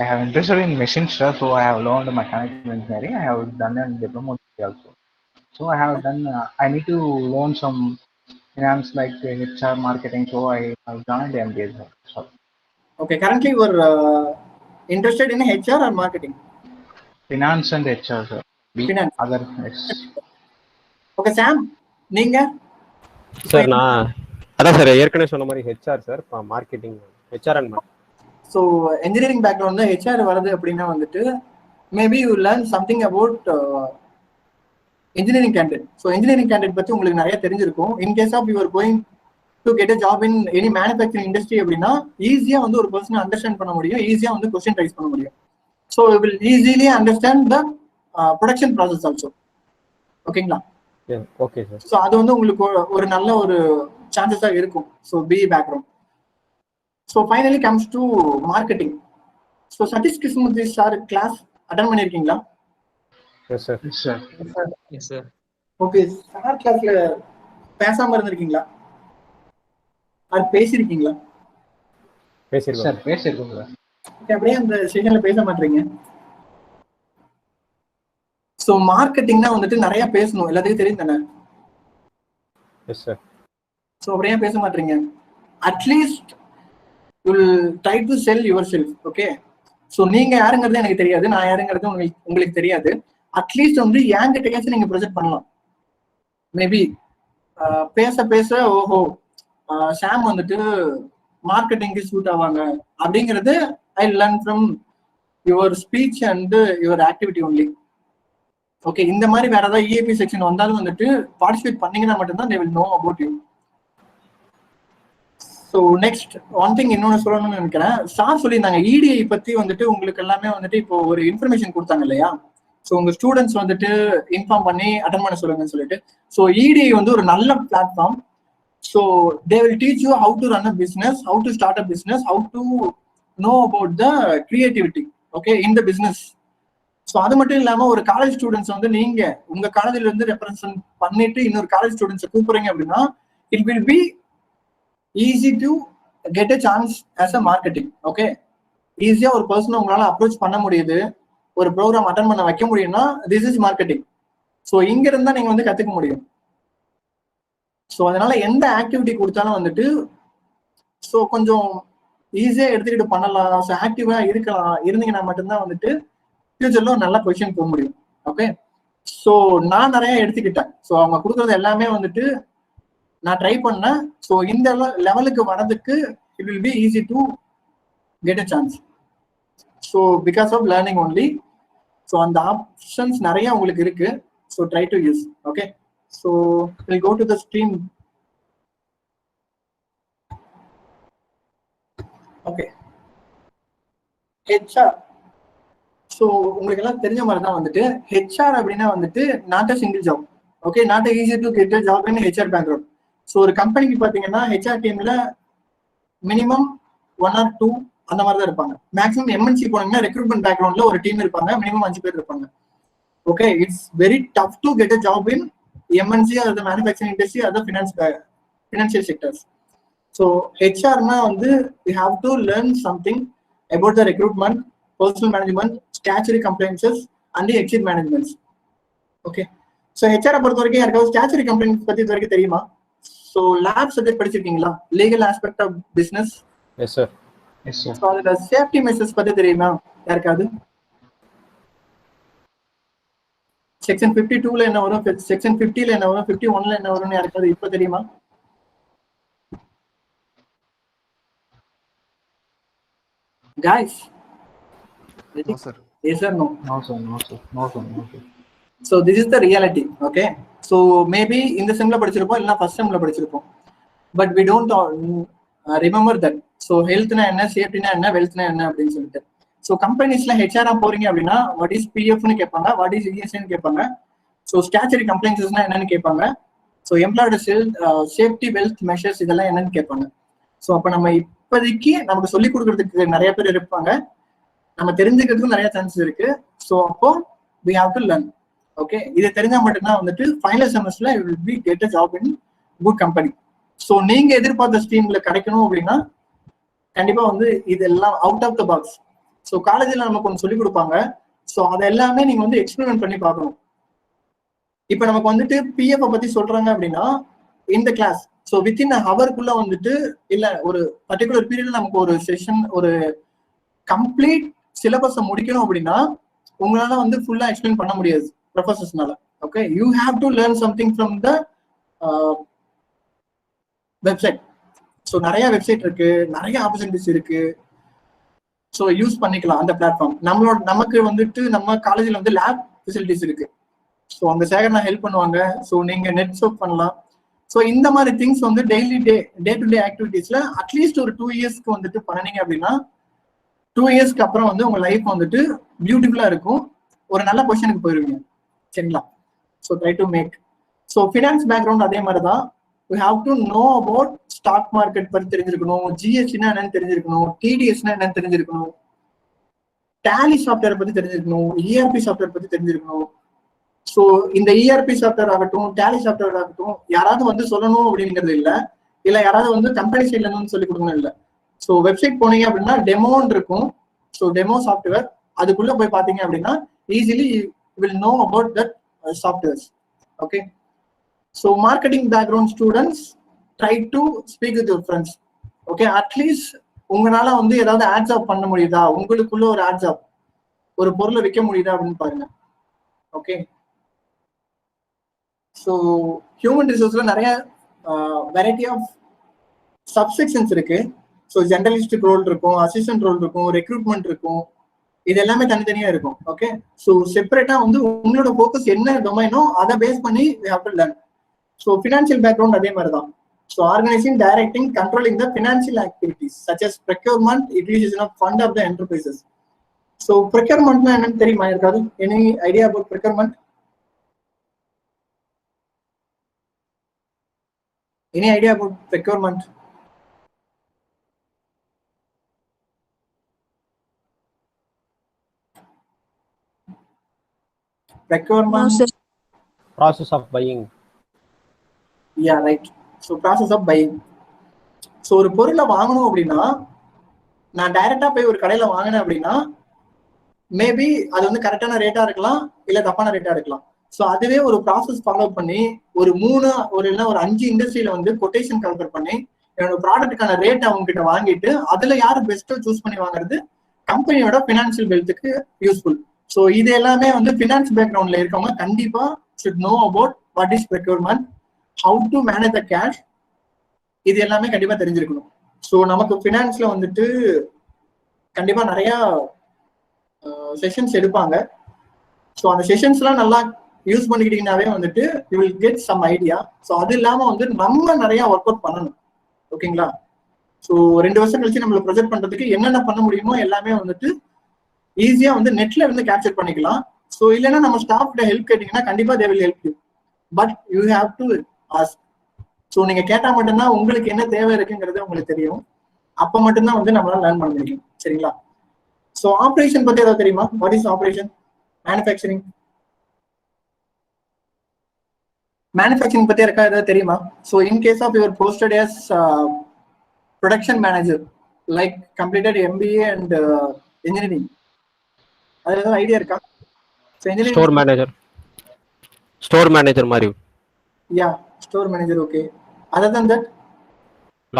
have interested in machine stuff, so I have learned mechanical engineering. I have done a diploma also. So I have done. I need to learn some finance like HR marketing, so I joined MBA. So Okay, currently you are interested in HR or marketing? finance and HR, sir. Finance. Other yes. Okay, Sam, நீங்க sir நான் அதான் sir ஏற்கனவே சொன்ன மாதிரி HR sir, marketing HR and marketing. So engineering background தான் HR வருது அப்படின்னா வந்துட்டு maybe you learn something about engineering candidate. So engineering candidate பற்றி உங்களுக்கு நிறைய தெரிஞ்சிருக்கும். In case of you are going to get a job in any manufacturing industry அப்படின்னா ஈஸியாக வந்து ஒரு பர்சனை அண்டர்ஸ்டாண்ட் பண்ண முடியும், ஈஸியாக வந்து கொஸ்டின் ரைஸ் பண்ண முடியும். So you will easily understand the production process also. ஓகேங்களா? Okay sir. ஸோ அது வந்து உங்களுக்கு ஒரு நல்ல ஒரு சான்சஸாக இருக்கும். So BE background. So finally comes to marketing. So Satish Krishnamoorthy sir class attend பண்ணியிருக்கீங்களா? Yes sir. Yes sir. Yes sir. Okay, sir கிளாஸ்ல பேசாம இருந்திருக்கீங்களா? அது பேசியிருக்கீங்களா? பேசியிருக்கோம் சார். பேசியிருக்கோம் சார். அப்படியே அந்த செஷன்ல பேச மாட்டீங்க. ஸோ மார்க்கெட்டிங்னா வந்துட்டு நிறைய பேசணும், எல்லாத்துக்கும் தெரியும் தானே? S sir. ஸோ அப்படியே பேச மாட்டீங்க. At least you will try to sell your self. Okay, so நீங்க யாருங்கிறது எனக்கு தெரியாது, நான் யாருங்கிறது உங்களுக்கு தெரியாது. அட்லீஸ்ட் வந்து என்கிட்ட நீங்க ப்ரொஜெக்ட் பண்ணலாம். மேபி பேச பேச ஓஹோ சாம் வந்துட்டு மார்க்கெட்டிங்க்கு சூட் ஆவாங்க அப்படிங்கிறது I learn from your speech and your activity only. Okay, இந்த மாதிரி வேற ஏதாவது இஏபி செக்ஷன் வந்தாலும் வந்துட்டு பார்ட்டிசிபேட் பண்ணீங்கன்னா மட்டும்தான் they will know about you. So next one thing இன்னொன்று சொல்லணும்னு நினைக்கிறேன். சார் சொல்லியிருந்தாங்க இடிஐ பத்தி வந்துட்டு உங்களுக்கு எல்லாமே வந்துட்டு இப்போ ஒரு இன்ஃபர்மேஷன் கொடுத்தாங்க இல்லையா? ஸோ உங்க ஸ்டூடெண்ட்ஸ் வந்துட்டு இன்ஃபார்ம் பண்ணி அட்டன் பண்ண சொல்லுங்கன்னு சொல்லிட்டு. ஸோ இடிஐ வந்து ஒரு நல்ல platform. So they will teach you how to run a business, how to start a business, how to know about the creativity okay in the business. So அது மட்டும் இல்லாமல் ஒரு காலேஜ் ஸ்டூடெண்ட்ஸ் வந்து நீங்க உங்க காலேஜ்ல இருந்து ரெப்ரசன்ட் பண்ணிட்டு இன்னொரு காலேஜ் ஸ்டூடெண்ட்ஸை கூப்பிடுறீங்க அப்படின்னா it will be easy to get a chance as a marketing. Okay, ஈஸியா ஒரு பர்சனை உங்களால அப்ரோச் பண்ண முடியுது, ஒரு ப்ரோக்ராம் அட்டன் பண்ண வைக்க முடியும்னா திஸ் இஸ் மார்க்கெட்டிங். ஸோ இங்க இருந்தா நீங்க வந்து கத்துக்க முடியும். ஸோ அதனால எந்த ஆக்டிவிட்டி கொடுத்தாலும் வந்துட்டு ஸோ கொஞ்சம் ஈஸியா எடுத்துக்கிட்டு பண்ணலாம். ஸோ ஆக்டிவா இருந்தீங்கன்னா மட்டும்தான் வந்துட்டு ஃபியூச்சர்ல ஒரு நல்ல பொசிஷன் போக முடியும். ஓகே, ஸோ நான் நிறைய எடுத்துக்கிட்டேன். ஸோ அவங்க கொடுக்குறது எல்லாமே வந்துட்டு நான் ட்ரை பண்ணேன். ஸோ இந்த லெவலுக்கு வரதுக்கு it will be easy to get a chance. So because of learning only. So அந்த ஆப்ஷன்ஸ் நிறைய உங்களுக்கு இருக்கு. So try to use. Okay, so will go to the stream. Okay, HR. So உங்களுக்கு எல்லாம் தெரிஞ்ச மாதிரி தான் வந்துட்டு ஹெச்ஆர் அப்படின்னா வந்துட்டு not a single job. Okay, not easy to get a job in HR background. So ஒரு கம்பெனிக்கு பார்த்தீங்கன்னா ஹெச்ஆர் டீம்ல மினிமம் 1 or 2 அந்த மாதிரி தான் இருப்பாங்க. மேக்ஸிமம் எம்என்சி போனீங்கன்னா ரெக்ரூட்மெண்ட் பேக்ரவுண்ட்ல ஒரு டீம் இருப்பாங்க, மினிமம் 5 பேர் இருப்பாங்க. Okay, it's very tough to get a job in MNC or the manufacturing industry or the financial sectors. So ஹெச்ஆர்னா வந்து you have to learn something about the recruitment, personal management, statutory compliances and exit managements. Okay, so ஹெச்ஆரை பொறுத்த வரைக்கும் யாருக்காவது statutory compliance பத்தி இது வரைக்கும் தெரியுமா? ஸோ லேப் சப்ஜெக்ட் படிச்சிருக்கீங்களா? Legal aspect of business. Yes sir. Yes sir. So அதுல சேஃப்டி மெஷர்ஸ் பத்தி தெரியுமா யாருக்காவது? செக்ஷன் 52ல என்ன வரும், செக்ஷன் 50ல என்ன வரும், 51ல என்ன வரும்னு யாருக்காவது இப்ப தெரியுமா? Guys, No sir. yes or no? No sir. No sir. No sir. No sir. So this is the reality. Okay, so maybe இந்த செம்ல படிச்சிருப்போம், இல்லனா ஃபர்ஸ்ட் செம்ல படிச்சிருப்போம், but we don't remember that. So healthனா என்ன, சேஃப்டினா என்ன, வெல்த்னா என்ன அப்படின்னு சொல்லிட்டு. ஸோ கம்பெனிஸ்ல ஹெச்ஆரா போறீங்க அப்படின்னா வாட் இஸ் பிஎஃப்னு கேட்பாங்க, வாட் இஸ் இஎஸ்ஐன்னு கேட்பாங்க. ஸோ ஸ்டாச்சுரி கம்ப்ளைன்சஸ்னா என்னன்னு கேட்பாங்க. ஸோ எம்ப்ளாயோட சேஃப்டி வெல்த் மெஷர்ஸ் இதெல்லாம் என்னன்னு கேட்பாங்க. ஸோ அப்போ நம்ம இப்போதைக்கு நமக்கு சொல்லிக் கொடுக்கறதுக்கு நிறைய பேர் இருப்பாங்க, நம்ம தெரிஞ்சுக்கிறதுக்கும் நிறைய சான்சஸ் இருக்கு. ஸோ அப்போ we have to learn. Okay, இதை தெரிஞ்சா மட்டும்தான் வந்துட்டு ஃபைனல் செமஸ்டர்ல you will be get a job in good company. So நீங்க எதிர்பார்த்த ஸ்ட்ரீம்ல கிடைக்கணும் அப்படின்னா கண்டிப்பா வந்து இதெல்லாம் out of the box. So காலேஜில் நமக்கு ஒன்று சொல்லிக் கொடுப்பாங்க. ஸோ அதை எல்லாமே நீங்க வந்து எக்ஸ்பெரிமெண்ட் பண்ணி பார்க்கணும். இப்போ நமக்கு வந்துட்டு பிஎஃப் பத்தி சொல்றாங்க அப்படின்னா இந்த கிளாஸ் ஸோ வித்தின் ஹவருக்குள்ள வந்துட்டு இல்ல ஒரு பர்டிகுலர் பீரியட்ல நமக்கு ஒரு செஷன் ஒரு கம்ப்ளீட் சிலபஸை முடிக்கணும் அப்படின்னா உங்களால வந்து ஃபுல்லா எக்ஸ்பிளைன் பண்ண முடியாது ப்ரொஃபசர்ஸ்னால. Okay, you have to learn something from the website. So நிறைய வெப்சைட் இருக்கு, நிறைய ஆப்பர்ச்சுனிட்டிஸ் இருக்கு. ஸோ யூஸ் பண்ணிக்கலாம் அந்த பிளாட்ஃபார்ம். நமக்கு வந்துட்டு நம்ம காலேஜில் வந்து லேப் ஃபெசிலிட்டிஸ் இருக்கு. ஸோ அங்க சேகர்னா ஹெல்ப் பண்ணுவாங்க. ஸோ நீங்க நெட் சர்ஃப் பண்ணலாம். ஸோ இந்த மாதிரி திங்ஸ் வந்து டே டு டே ஆக்டிவிட்டீஸ்ல அட்லீஸ்ட் ஒரு 2 இயர்ஸ்க்கு வந்துட்டு பண்ணீங்க அப்படின்னா 2 இயர்ஸ்க்கு அப்புறம் வந்து உங்க லைஃப் வந்துட்டு பியூட்டிஃபுல்லா இருக்கும். ஒரு நல்ல பொசிஷனுக்கு போயிருவீங்க. சரிங்களா? So try to make. So finance background அதே மாதிரி தான். You have to know about stock market பற்றி தெரிஞ்சிருக்கணும், ஜிஎஸ்டினா என்னன்னு தெரிஞ்சிருக்கணும், டிடிஎஸ்னா என்னன்னு தெரிஞ்சிருக்கணும், டேலி சாஃப்ட்வேர் பத்தி தெரிஞ்சிருக்கணும், இஆர்பி சாஃப்ட்வேர் பத்தி தெரிஞ்சிருக்கணும். ஸோ இந்த இஆர்பி சாஃப்ட்வேர் ஆகட்டும், டேலி சாஃப்ட்வேர் ஆகட்டும் யாராவது வந்து சொல்லணும் அப்படிங்கிறது இல்லை யாராவது வந்து கம்பெனி சைட்ல இருந்து சொல்லி கொடுக்கணும் இல்லை. ஸோ வெப்சைட் போனீங்க அப்படின்னா டெமோன்னு இருக்கும். ஸோ டெமோ சாஃப்ட்வேர் அதுக்குள்ள போய் பார்த்தீங்க அப்படின்னா easily will know about that softwares. Okay, so marketing background students try to speak with your friends. Okay, at least உங்களால வந்து ஏதாவது ஆட்ஸ் ஆப் பண்ண முடியுதா, உங்களுக்குள்ள ஒரு ஆட்ஸ் ஆப் ஒரு பொருளை விற்க முடியுதா அப்படின்னு பாருங்க. ஓகே, ஸோ ஹியூமன் ரிசோர்ஸ்ல நிறைய வெரைட்டி ஆஃப் சப்செக்ஷன்ஸ் இருக்கு. ஸோ ஜெனரலிஸ்ட் ரோல் இருக்கும், அசிஸ்டன்ட் ரோல் இருக்கும், ரெக்ரூட்மெண்ட் இருக்கும். இது எல்லாமே தனித்தனியா இருக்கும். ஓகே, ஸோ செப்பரேட்டா வந்து உங்களோட ஃபோக்கஸ் என்ன டொமைனோ அதை பேஸ் பண்ணி we have to learn. So financial background அதே மாதிரி தான். So organising, directing, controlling the financial activities such as procurement, utilisation of fund of the enterprises. So ப்ரொக்யூர்மெண்ட்னா என்னன்னு தெரியுமா இருக்காது? Any idea about procurement? Any idea about procurement? Procurement. No, sir. Process of buying. Yeah, right. So process of buying. So ஒரு பொருளை வாங்கணும் அப்படின்னா நான் டைரக்டா போய் ஒரு கடையில வாங்கினேன் அப்படின்னா மேபி அது வந்து கரெக்டான ரேட்டா இருக்கலாம், இல்ல தப்பான ரேட்டா இருக்கலாம். ஸோ அதுவே ஒரு ப்ராசஸ் ஃபாலோ பண்ணி ஒரு 5 இண்டஸ்ட்ரியில வந்து கொட்டேஷன் கல்குலேட் பண்ணி என்னோட ப்ராடக்ட்டுக்கான ரேட் அவங்க கிட்ட வாங்கிட்டு அதுல யாரு பெஸ்ட்டோ சூஸ் பண்ணி வாங்குறது கம்பெனியோட ஃபினான்ஷியல் வெல்த்துக்கு யூஸ்ஃபுல். ஸோ இது எல்லாமே வந்து ஃபினான்ஸ் பேக்ரவுண்ட்ல இருக்கவங்க கண்டிப்பா should know about what is procurement, how to manage the cash, இது எல்லாமே கண்டிப்பா தெரிஞ்சிருக்கணும். ஸோ நமக்கு ஃபினான்ஸ்ல வந்துட்டு கண்டிப்பா நிறைய செஷன்ஸ் எடுப்பாங்க. ஸோ அந்த செஷன்ஸ்லாம் நல்லா யூஸ் பண்ணிக்கிட்டீங்கன்னாவே வந்துட்டு you will get some idea. So அது இல்லாம வந்து நம்ம நிறைய ஒர்க் அவுட் பண்ணணும். ஓகேங்களா? ஸோ 2 வருஷம் கழிச்சு நம்மள ப்ரொஜெக்ட் பண்றதுக்கு என்னென்ன பண்ண முடியுமோ எல்லாமே வந்துட்டு ஈஸியா வந்து நெட்ல வந்து கேப்சர் பண்ணிக்கலாம். ஸோ இல்லைன்னா நம்ம ஸ்டாஃப் கிட்ட ஹெல்ப் கேட்டீங்கன்னா கண்டிப்பா they will help you, but you have to ask. So நீங்க கேட்டா மட்டும்தான் உங்களுக்கு என்ன தேவை இருக்குங்கிறது உங்களுக்கு தெரியும். அப்ப மட்டும்தான் வந்து நம்மளால லேர்ன் பண்ண முடியும். சரிங்களா? ஸோ ஆப்ரேஷன் பத்தி ஏதாவது தெரியுமா? What is operation? மேனுஃபேக்சரிங் பத்தி இருக்கா ஏதாவது தெரியுமா? So in case of your posted as production manager like completed MBA and engineering, அது ஏதாவது ஐடியா இருக்கா? ஸ்டோர் மேனேஜர் மாதிரி. Yeah, store manager. Okay, other than that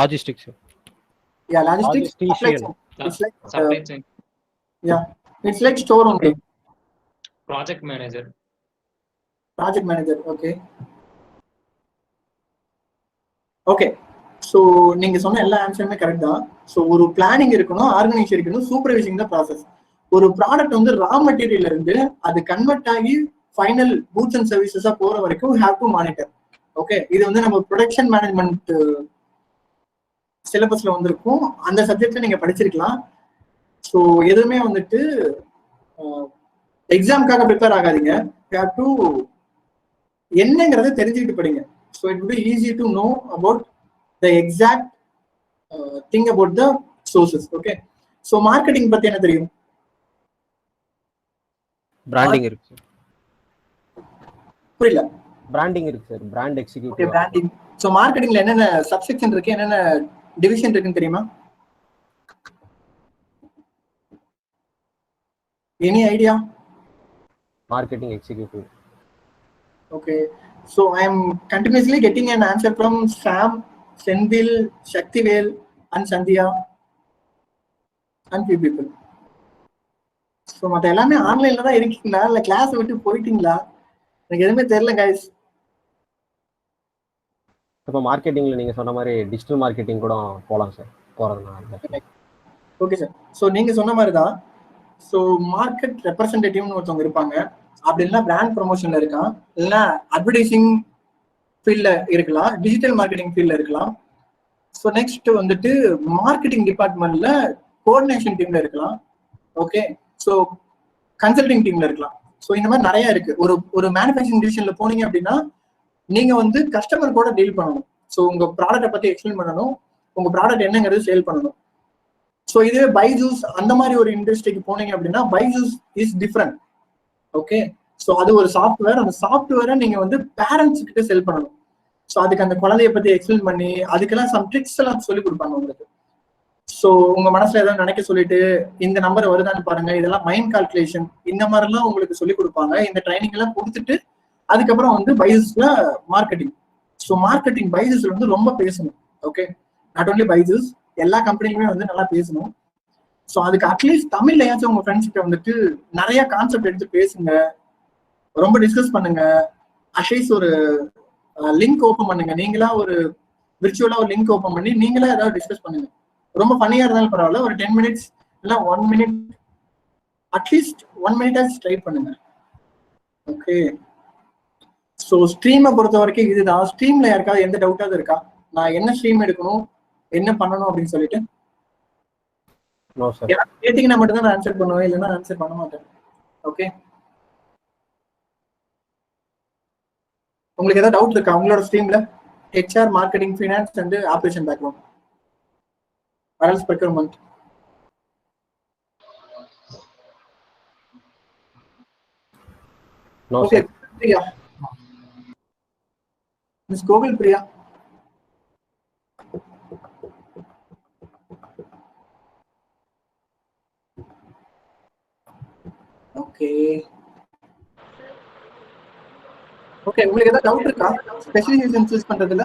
logistics. Yeah, logistics. It's like supply chain. Yeah, it's like store only. Project manager. Okay. Okay, so நீங்க சொன்ன எல்லா ஆன்சருமே correct தான். So ஒரு planning இருக்கணும், ஆர்கனைசேஷன் இருக்கணும், supervising தான் process. ஒரு ப்ராடக்ட் வந்து ரா மெட்டீரியல்ல இருந்து அது கன்வெர்ட் ஆகி ஃபைனல் கூட்ஸ் அண்ட் சர்வீசஸா போற வரைக்கும் ஹேவ் டு மானிட்டர். ஓகே, இது வந்து நம்ம ப்ரொடக்ஷன் மேனேஜ்மெண்ட் சிலபஸ்ல வந்திருக்கும். அந்த சப்ஜெக்ட்ல நீங்க படிச்சிருக்கலாம். ஸோ எதுவுமே வந்துட்டு எக்ஸாமுக்காக ப்ரிப்பேர் ஆகாதீங்க. யூ ஹேவ் டு என்னங்கிறத தெரிஞ்சுக்கிட்டு படிங்க. So it will be easy to know about the exact thing about the sources. Okay, so marketing பத்தி என்ன தெரியும்? பிராண்டிங் இருக்கு. புரியல. பிராண்டிங் இருக்கு sir, brand executive. Okay, branding. So மார்க்கெட்டிங்ல என்னென்ன சப்செக்ஷன் இருக்கு, என்னென்ன டிவிஷன் இருக்குன்னு தெரியுமா? Any idea? Marketing executive. Okay, so I am continuously getting an answer from Sam Senthil, Sakthivel and Sandhya and few people. So மற்ற எல்லாமே ஆன்லைன்ல தான் இருக்கீங்களா இல்லை கிளாஸ் விட்டு போயிட்டீங்களா? எனக்கு எதுவுமே தெரியல கைஸ். இப்போ மார்க்கெட்டிங்ல நீங்க சொன்ன மாதிரி டிஜிட்டல் மார்க்கெட்டிங் கூட போகலாம் சார், போறதுனால. Okay sir. ஸோ நீங்க சொன்ன மாதிரி தான். ஸோ மார்க்கெட் ரெப்ரசன்டேட்டிவ்னு ஒருத்தவங்க இருப்பாங்க. அப்படி இல்லைன்னா பிராண்ட் ப்ரொமோஷன்ல இருக்கான், இல்லைன்னா அட்வர்டைசிங் ஃபீல்ட்ல இருக்கலாம், டிஜிட்டல் மார்க்கெட்டிங் ஃபீல்ட்ல இருக்கலாம். ஸோ நெக்ஸ்ட் வந்துட்டு மார்க்கெட்டிங் டிபார்ட்மெண்ட்ல கோஆர்டினேஷன் டீம்ல இருக்கலாம். ஓகே, ஸோ கன்சல்டிங் டீம்ல இருக்கலாம். ஸோ இந்த மாதிரி நிறைய இருக்கு. ஒரு மேனுஃபேக்சரிங் டிவிஷன்ல போனீங்க அப்படின்னா நீங்க வந்து கஸ்டமர் கூட டீல் பண்ணணும். ஸோ உங்க ப்ராடக்ட்டை பத்தி எக்ஸ்பிளைன் பண்ணணும், உங்க ப்ராடக்ட் என்னங்கிறது சேல் பண்ணணும். ஸோ இதுவே பைஜூஸ் அந்த மாதிரி ஒரு இண்டஸ்ட்ரிக்கு போனீங்க அப்படின்னா Byju's is different. Okay, so அது ஒரு சாஃப்ட்வேர். அந்த சாஃப்ட்வேரை நீங்க வந்து பேரண்ட்ஸ் கிட்ட செல் பண்ணணும். ஸோ அதுக்கு அந்த குழந்தைய பத்தி எக்ஸ்பிளைன் பண்ணி அதுக்கெல்லாம் சம் ட்ரிக்ஸ் எல்லாம் சொல்லி கொடுப்பாங்க உங்களுக்கு. ஸோ உங்க மனசுல ஏதாவது நினைக்க சொல்லிட்டு இந்த நம்பர் வருதான்னு பாருங்க, இதெல்லாம் மைண்ட் கால்குலேஷன், இந்த மாதிரிலாம் உங்களுக்கு சொல்லி கொடுப்பாங்க. இந்த ட்ரைனிங் எல்லாம் கொடுத்துட்டு அதுக்கப்புறம் வந்து பைஜூஸ்ல மார்க்கெட்டிங். ஸோ மார்க்கெட்டிங் பைஜூஸ்ல வந்து ரொம்ப பேசணும். ஓகே, நாட் ஓன்லி பைஜூஸ், எல்லா கம்பெனிலுமே வந்து நல்லா பேசணும். ஸோ அதுக்கு அட்லீஸ்ட் தமிழ்லயாச்சும் உங்க ஃப்ரெண்ட்ஸ் கிட்ட வந்துட்டு நிறைய கான்செப்ட் எடுத்து பேசுங்க, ரொம்ப டிஸ்கஸ் பண்ணுங்க. அட்லீஸ்ட் ஒரு லிங்க் ஓப்பன் பண்ணுங்க, நீங்களா ஒரு விர்ச்சுவலா ஒரு லிங்க் ஓப்பன் பண்ணி நீங்களா ஏதாவது டிஸ்கஸ் பண்ணுங்க. ரொம்ப ஃபன்னியா இருந்தாலும் பரவாயில்ல, ஒரு 10 minutes இல்ல 1 minute, அட்லீஸ்ட் 1 minute ட்ரை பண்ணுங்க. ஓகே, ஸோ ஸ்ட்ரீமை பொறுத்த வரைக்கும் இதுதான். ஸ்ட்ரீம்ல யாருக்காவது எந்த டவுட்டாவது இருக்கா? நான் என்ன ஸ்ட்ரீம் எடுக்கணும், என்ன பண்ணணும் அப்படின்னு சொல்லிட்டு கேட்டீங்கன்னா மட்டும்தான் நான் ஆன்சர் பண்ணுவேன், இல்லைன்னா ஆன்சர் பண்ண மாட்டேன். ஓகே, உங்களுக்கு ஏதாவது டவுட் இருக்கா உங்களோட ஸ்ட்ரீம்ல? HR, marketing, finance and operation background, Else procurement. No, okay, sir. Priya. Miss Google Priya. Okay. Okay, உங்களுக்கு ஏதாவது டவுட் இருக்கா ஸ்பெஷலைசேஷன் சூஸ் பண்றதுல?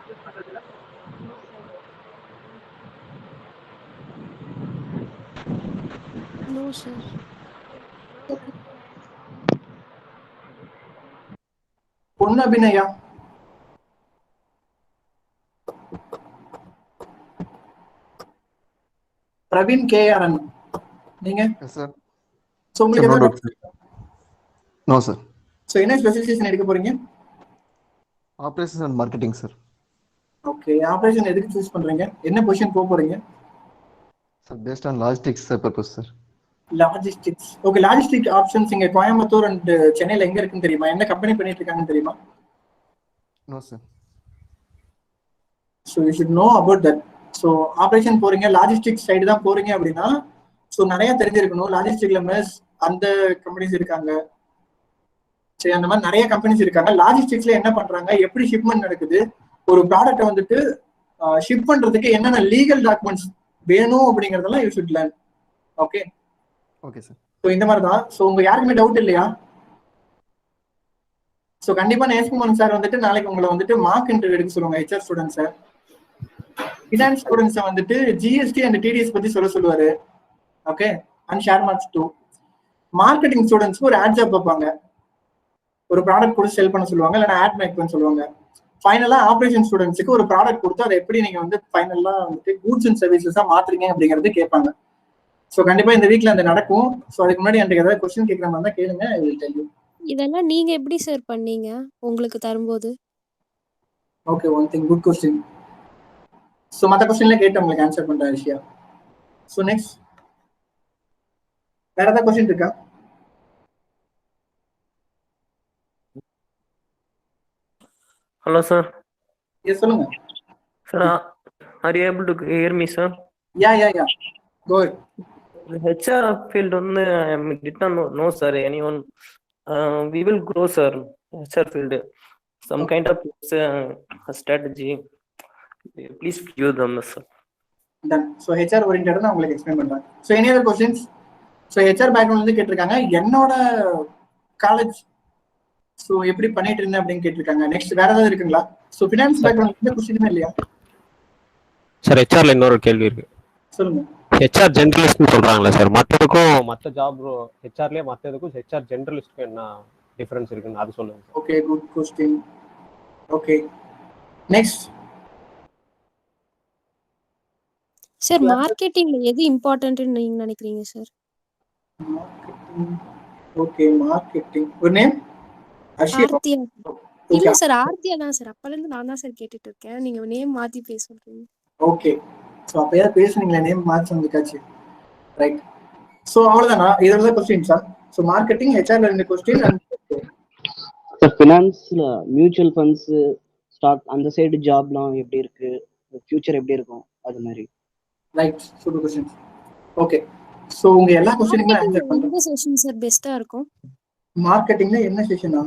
No, sir. பொண்ணு அபிநயா, பிரவீன் KRN, நீங்க? Yes, sir. சோ உங்களுக்கு No ஏதாவது doubt, sir. No, sir. So என்ன specialisation எடுக்க போறீங்க? Operations and marketing, sir. Okay, operation எதுக்கு சூஸ் பண்றீங்க? என்ன பொசிஷன் போக போறீங்க? Sir, based on logistics purpose, sir. Logistics. Okay, logistic options இங்க கோயம்புத்தூர் அண்ட் சென்னையில எங்க இருக்குன்னு தெரியுமா? என்ன கம்பெனி பண்ணிட்டு இருக்காங்கன்னு தெரியுமா? No, sir. So you should know about that. So operation போறீங்க, லாஜிஸ்டிக்ஸ் சைடு தான் போறீங்க அப்படின்னா ஸோ நிறைய தெரிஞ்சிருக்கணும். லாஜிஸ்டிக்ல மெஸ் அந்த கம்பெனிஸ் இருக்காங்க, சரி அந்த மாதிரி நிறைய கம்பெனிஸ் இருக்காங்க. லாஜிஸ்டிக்ஸ்ல என்ன பண்றாங்க, எப்படி ஷிப்மெண்ட் நடக்குது, ஒரு ப்ராடக்ட்டை வந்துட்டு ஷிப் பண்றதுக்கு என்னென்ன லீகல் டாக்குமெண்ட்ஸ் வேணும் அப்படிங்கறதெல்லாம் you should learn. Okay Okay, sir. So இந்த மாதிரி தான். ஸோ உங்க யாருக்குமே டவுட் இல்லையா? ஸோ கண்டிப்பா நேஸ்குமார் சார் வந்துட்டு நாளைக்கு உங்களை வந்துட்டு மார்க் இன்டர்வியூ எடுக்க சொல்லுவாங்க. HR ஸ்டூடெண்ட்ஸை, ஃபினான்ஸ் ஸ்டூடெண்ட்ஸை வந்துட்டு GST அண்ட் TDS பத்தி சொல்லுவாரு. Okay, and share marks too. Marketing ஸ்டூடெண்ட்ஸ்க்கு ஒரு ஆட் ஜாப் வைப்பாங்க, ஒரு ப்ராடக்ட் கொடுத்து செல் பண்ண சொல்லுவாங்க, இல்லைன்னா ஆட் மேக் பண்ண சொல்லுவாங்க. ஃபைனலா ஆபரேஷன் ஸ்டூடெண்ட்ஸுக்கு ஒரு ப்ராடக்ட் கொடுத்து அதை எப்படி நீங்க வந்து ஃபைனலா வந்துட்டு கூட்ஸ் அண்ட் சர்வீசஸா மாத்துறீங்க அப்படிங்கறது கேட்பாங்க. ஸோ கண்டிப்பா இந்த வீக்ல அந்த நடக்கும். ஸோ அதுக்கு முன்னாடி எனக்கு ஏதாவது கொஸ்டின் கேட்கற மாதிரி தான் கேளுங்க, ஐ வில் டெல் யூ. இதெல்லாம் நீங்க எப்படி சார் பண்ணீங்க உங்களுக்கு தரும்போது? Okay, one thing, good question. So மற்ற கொஸ்டின்ல கேட்டு உங்களுக்கு ஆன்சர் பண்ற விஷயம். ஸோ நெக்ஸ்ட் வேற ஏதாவது கொஸ்டின் இருக்கா? Hello, sir. எஸ் சொல்லுங்க. Sir, are you able to hear me, sir? Yeah. Go ahead. The HR field only I did not know, sir. Anyone? We will grow, sir. HR field, some kind of strategy. Please give them, sir. Done. So HR oriented நான் உங்களுக்கு explain பண்றேன். So any other questions? So HR பேக்ரவுண்ட்ல இருந்து கேட்டிருக்காங்க. என்னோட college so எப்படி பண்ணிட்டு இருந்தேன் அப்படின்னு கேட்டிருக்காங்க. நெக்ஸ்ட் வேற ஏதாவது இருக்குங்களா? ஸோ ஃபினான்ஸ் பேக்ரவுண்ட் எந்த கொஸ்டினுமே இல்லையா? சார் ஹெச்ஆர்ல இன்னொரு கேள்வி இருக்கு. சொல்லுங்க. ஹெச்ஆர் ஜெனரலிஸ்ட்னு சொல்றாங்களா சார், மற்றதுக்கும் மற்ற ஜாப் ஹெச்ஆர்லயே மற்றதுக்கும் ஹெச்ஆர் ஜெனரலிஸ்ட்க்கும் என்ன டிஃபரன்ஸ் இருக்குன்னு அது சொல்லுங்க. Okay, good question. Okay, next sir மார்க்கெட்டிங்ல எது இம்பார்ட்டன்ட்னு நீங்க நினைக்கிறீங்க சார்? மார்க்கெட்டிங். Okay, marketing. ஒரு நேம் அர்ஷியா. ஆர்த்தியா. இல்ல சார், ஆர்த்தியா தான் சார். அப்பல இருந்து நான் தான் சார் கேட்டுட்டு இருக்கேன். நீங்க நேம் மாத்தி பேச சொல்றீங்க. ஓகே, சோ அப்பயா பேசுனீங்களா நேம் மாத்தி வந்துக்காச்சு. ரைட். சோ அவ்வளவுதானா? இதெல்லாம் क्वेश्चन சார். சோ மார்க்கெட்டிங், ஹெச்ஆர்ல ரெண்டு क्वेश्चन அண்ட் சார் ஃபினான்ஸ்ல மியூச்சுவல் ஃபண்ட்ஸ் ஸ்டாக் அந்த சைடு ஜாப்லாம் எப்படி இருக்கு, ஃபியூச்சர் எப்படி இருக்கும் அது மாதிரி. Right, super question. Okay, so உங்க எல்லா क्वेश्चनக்கும் ஆன்சர் பண்றேன். எந்த செஷன் சார் பெஸ்டா இருக்கும்? மார்க்கெட்டிங்ல என்ன செஷனா?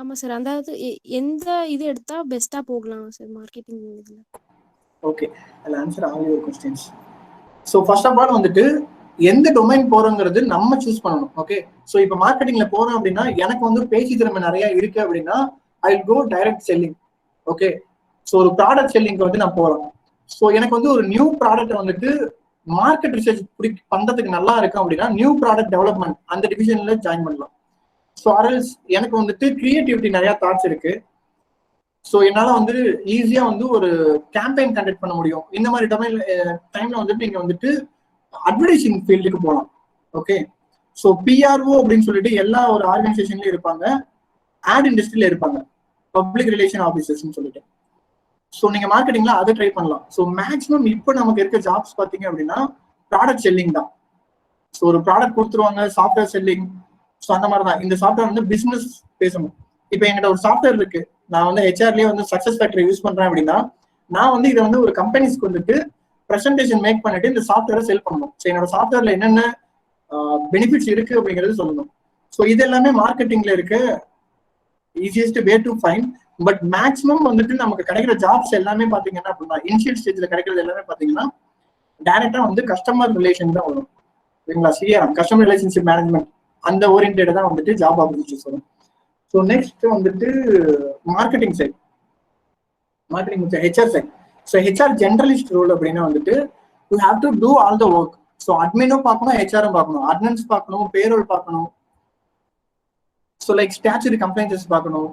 ஆமா சார், அதாவது எந்த இது எடுத்தா பெஸ்டா போகலாம் சார் மார்க்கெட்டிங் இதுல? Okay, I'll answer all your questions. So first of all வந்துட்டு எந்த டொமைன் போறோங்கிறது நம்ம சூஸ் பண்ணணும். ஓகே, சோ இப்போ மார்க்கெட்டிங்ல போறோம் அப்படின்னா எனக்கு வந்து பேச்சு திறமை நிறைய இருக்கு அப்படின்னா ஐ கோ டைரக்ட் செல்லிங். ஓகே, சோ ஒரு ப்ராடக்ட் செல்லிங்க்கு வந்து நான் போறேன். சோ எனக்கு வந்து ஒரு நியூ ப்ராடக்ட் வந்துட்டு மார்க்கெட் ரிசர்ச் பண்றதுக்கு நல்லா இருக்கும் அப்படின்னா நியூ ப்ராடக்ட் டெவலப்மெண்ட் அந்த டிவிஷன்ல ஜாயின் பண்ணலாம். ஸோ அரல்ஸ் எனக்கு வந்துட்டு கிரியேட்டிவிட்டி நிறைய தாட்ஸ் இருக்கு. ஸோ என்னால வந்து ஈஸியா வந்து ஒரு கேம்பெயின் கண்டக்ட் பண்ண முடியும். இந்த மாதிரி டைம்ல வந்துட்டு நீங்க வந்துட்டு அட்வர்டைசிங் ஃபீல்டுக்கு போகலாம். ஓகே, ஸோ பிஆர்ஓ அப்படின்னு சொல்லிட்டு எல்லா ஒரு ஆர்கனைசேஷன்லயும் இருப்பாங்க, ஆட் இண்டஸ்ட்ரியில இருப்பாங்க, பப்ளிக் ரிலேஷன் ஆஃபீஸர்ஸ்ன்னு சொல்லிட்டு. ஸோ நீங்க மார்க்கெட்டிங்ல அதை ட்ரை பண்ணலாம். ஸோ மேக்ஸிமம் இப்போ நமக்கு இருக்க ஜாப்ஸ் பார்த்தீங்க அப்படின்னா ப்ராடக்ட் செல்லிங் தான். ஸோ ஒரு ப்ராடக்ட் கொடுத்துருவாங்க, சாஃப்ட்வேர் செல்லிங். ஸோ அந்த மாதிரி தான் இந்த சாஃப்ட்வேர் வந்து பிசினஸ் பேசணும். இப்போ என்கிட்ட ஒரு சாஃப்ட்வேர் இருக்கு, நான் வந்து ஹெச்ஆர்லயே வந்து சக்சஸ் ஃபேக்டரி யூஸ் பண்றேன் அப்படின்னா நான் வந்து இதை வந்து ஒரு கம்பெனிஸ்க்கு வந்துட்டு ப்ரெசன்டேஷன் மேக் பண்ணிட்டு இந்த சாஃப்ட்வேரை செல் பண்ணணும். ஸோ என்னோட சாஃப்ட்வேர்ல என்னென்ன பெனிஃபிட்ஸ் இருக்கு அப்படிங்கிறது சொல்லணும். ஸோ இது எல்லாமே மார்க்கெட்டிங்ல இருக்க easiest way to find. But maximum வந்துட்டு நமக்கு கிடைக்கிற ஜாப்ஸ் எல்லாமே பாத்தீங்கன்னா அப்படின்னா இனிஷியல் ஸ்டேஜ்ல கிடைக்கிறது எல்லாமே பாத்தீங்கன்னா டைரக்டா வந்து கஸ்டமர் ரிலேஷன் தான் வரும். சரிங்களா? சிஆர்எம், கஸ்டமர் ரிலேஷன்ஷிப் மேனேஜ்மெண்ட், அந்த ஓரியன்டேட் தான் வந்துட்டு ஜாப் ஆப்பர்ச்சுனிட்டிஸ் வரும். ஸோ நெக்ஸ்ட் வந்துட்டு marketing side, marketing HR side. So HR generalist role அப்படின்னா வந்துட்டு you have to do all the work. So அட்மினும் பார்க்கணும், ஹெச்ஆரும் பார்க்கணும், அட்னன்ஸ் பார்க்கணும், பேரோல் பார்க்கணும், ஸோ லைக் ஸ்டாச்சுரி கம்ப்ளைண்ட்ஸ் பார்க்கணும்.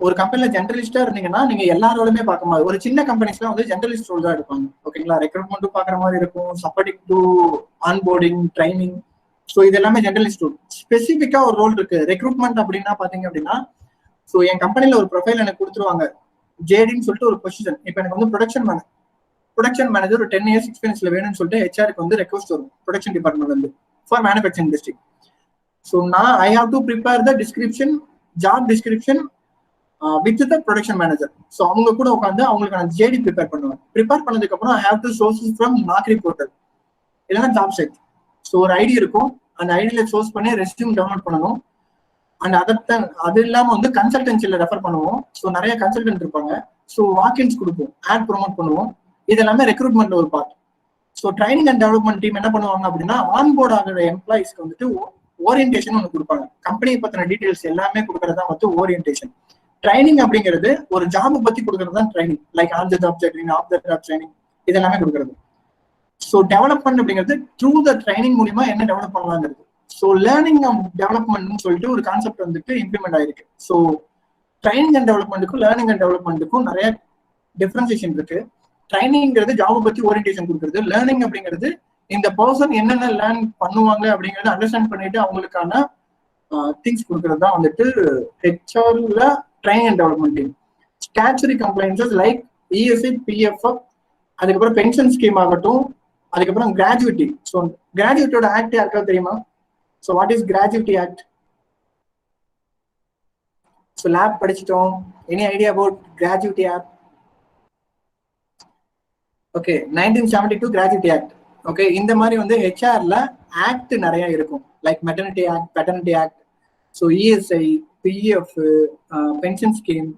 ஒரு கம்பெனில ஜெனரலிஸ்டா இருந்தீங்கன்னா நீங்க எல்லாரோடுமே பார்க்க மாதிரி. ஒரு சின்ன கம்பெனிஸ்லாம் வந்து ஜெனரலிஸ்ட் ரோல் தான் எடுப்பாங்க. ஓகேங்களா? ரெக்ரூட்மெண்ட்டும் பார்க்குற மாதிரி இருக்கும், supporting to onboarding, training. So இது எல்லாமே ஜெனரலிஸ்ட் ரோல். ஸ்பெசிஃபிக்கா ஒரு ரோல் இருக்கு ரெக்ரூட்மெண்ட் அப்படின்னா பாத்தீங்க அப்படின்னா, ஸோ என் கம்பெனில ஒரு ப்ரொஃபைல் எனக்கு கொடுத்துருவாங்க, ஜேடின்னு சொல்லிட்டு ஒரு பொசிஷன். இப்போ எனக்கு வந்து ப்ரொடக்ஷன் மேனேஜர் ஒரு 10 இயர்ஸ் எக்ஸ்பீரியன்ஸ்ல வேணும்னு சொல்லிட்டு ஹெச்ஆருக்கு வந்து ரெக்வஸ்ட் வரும் ப்ரொடக்ஷன் டிபார்ட்மெண்ட் வந்து ஃபார் மேனுஃபேக்சரிங் இண்டஸ்ட்ரி. ஸோ நான் I have to prepare the description, job description with the production manager. So அவங்க கூட உட்காந்து அவங்களுக்கு நான் ஜேடி ப்ரிப்பேர் பண்ணுவேன். ப்ரிப்பேர் பண்ணதுக்கு அப்புறம் I have to sources from Naukri portal இல்லைன்னா ஜாப் சைட். ஸோ ஒரு ஐடி இருக்கும், அந்த ஐடியில சோர்ஸ் பண்ணி ரெஸ்யூம் டவுன்லோட் பண்ணணும். அண்ட் அது இல்லாம வந்து கன்சல்டன்சில ரெஃபர் பண்ணுவோம். ஸோ நிறைய கன்சல்டன்ட் இருப்பாங்க. ஸோ வாக்கின்ஸ் கொடுப்போம், ஆட் ப்ரொமோட் பண்ணுவோம். இது எல்லாமே ரெக்ரூட்மெண்ட் ஒரு part. So training and development team என்ன பண்ணுவாங்க அப்படின்னா ஆன்போர்ட் ஆகிற எம்ப்ளாயிஸ்க்கு வந்துட்டு ஓரியன்டேஷன் ஒன்று கொடுப்பாங்க. கம்பெனியை பத்தின டீடைல்ஸ் எல்லாமே கொடுக்கறதா வந்து ஓரியன்டேஷன். ட்ரைனிங் அப்படிங்கிறது ஒரு ஜாபை பத்தி கொடுக்கறது தான் training, like on the job training, off the job training, இது எல்லாமே கொடுக்கறது. ஸோ டெவலப்மெண்ட் அப்படிங்கிறது த்ரூ த ட்ரைனிங் மூலியமா என்ன டெவலப் பண்ணலாங்கிறது. ஸோ லேர்னிங் அண்ட் டெவலப்மெண்ட்னு சொல்லிட்டு ஒரு கான்செப்ட் வந்துட்டு இம்ப்ளிமெண்ட் ஆயிருக்கு. ஸோ ட்ரைனிங் அண்ட் டெவலப்மெண்ட்டுக்கும் லேர்னிங் அண்ட் டெவலப்மெண்ட்டுக்கும் நிறைய டிஃபரன்சியேஷன் இருக்கு. ட்ரைனிங்கிறது ஜாபை பத்தி ஓரியன்டேஷன் கொடுக்குறது, லேர்னிங் அப்படிங்கிறது இந்த பர்சன் என்னென்ன லேர்ன் பண்ணுவாங்க அப்படிங்கறத அண்டர்ஸ்டாண்ட் பண்ணிட்டு அவங்களுக்கான திங்ஸ் கொடுக்கறது தான் வந்துட்டு ஹெச்ஆர்ல training and development team. Statutory compliances like ESI, PFF, அதுக்கப்புறம் பென்ஷன் ஸ்கீம் ஆகட்டும், அதுக்கப்புறம் கிராஜுவிட்டி. ஸோ கிராஜுவிட்டியோட ஆக்ட் யாருக்காவது தெரியுமா? So what is gratuity act? So lab படிச்சிட்டோம். Any idea about gratuity act? Okay, 1972 gratuity act. Okay, இந்த மாதிரி வந்து ஹெச்ஆர்ல ஆக்ட் நிறைய இருக்கும், like maternity act, paternity act, so ESI, PF, pension scheme,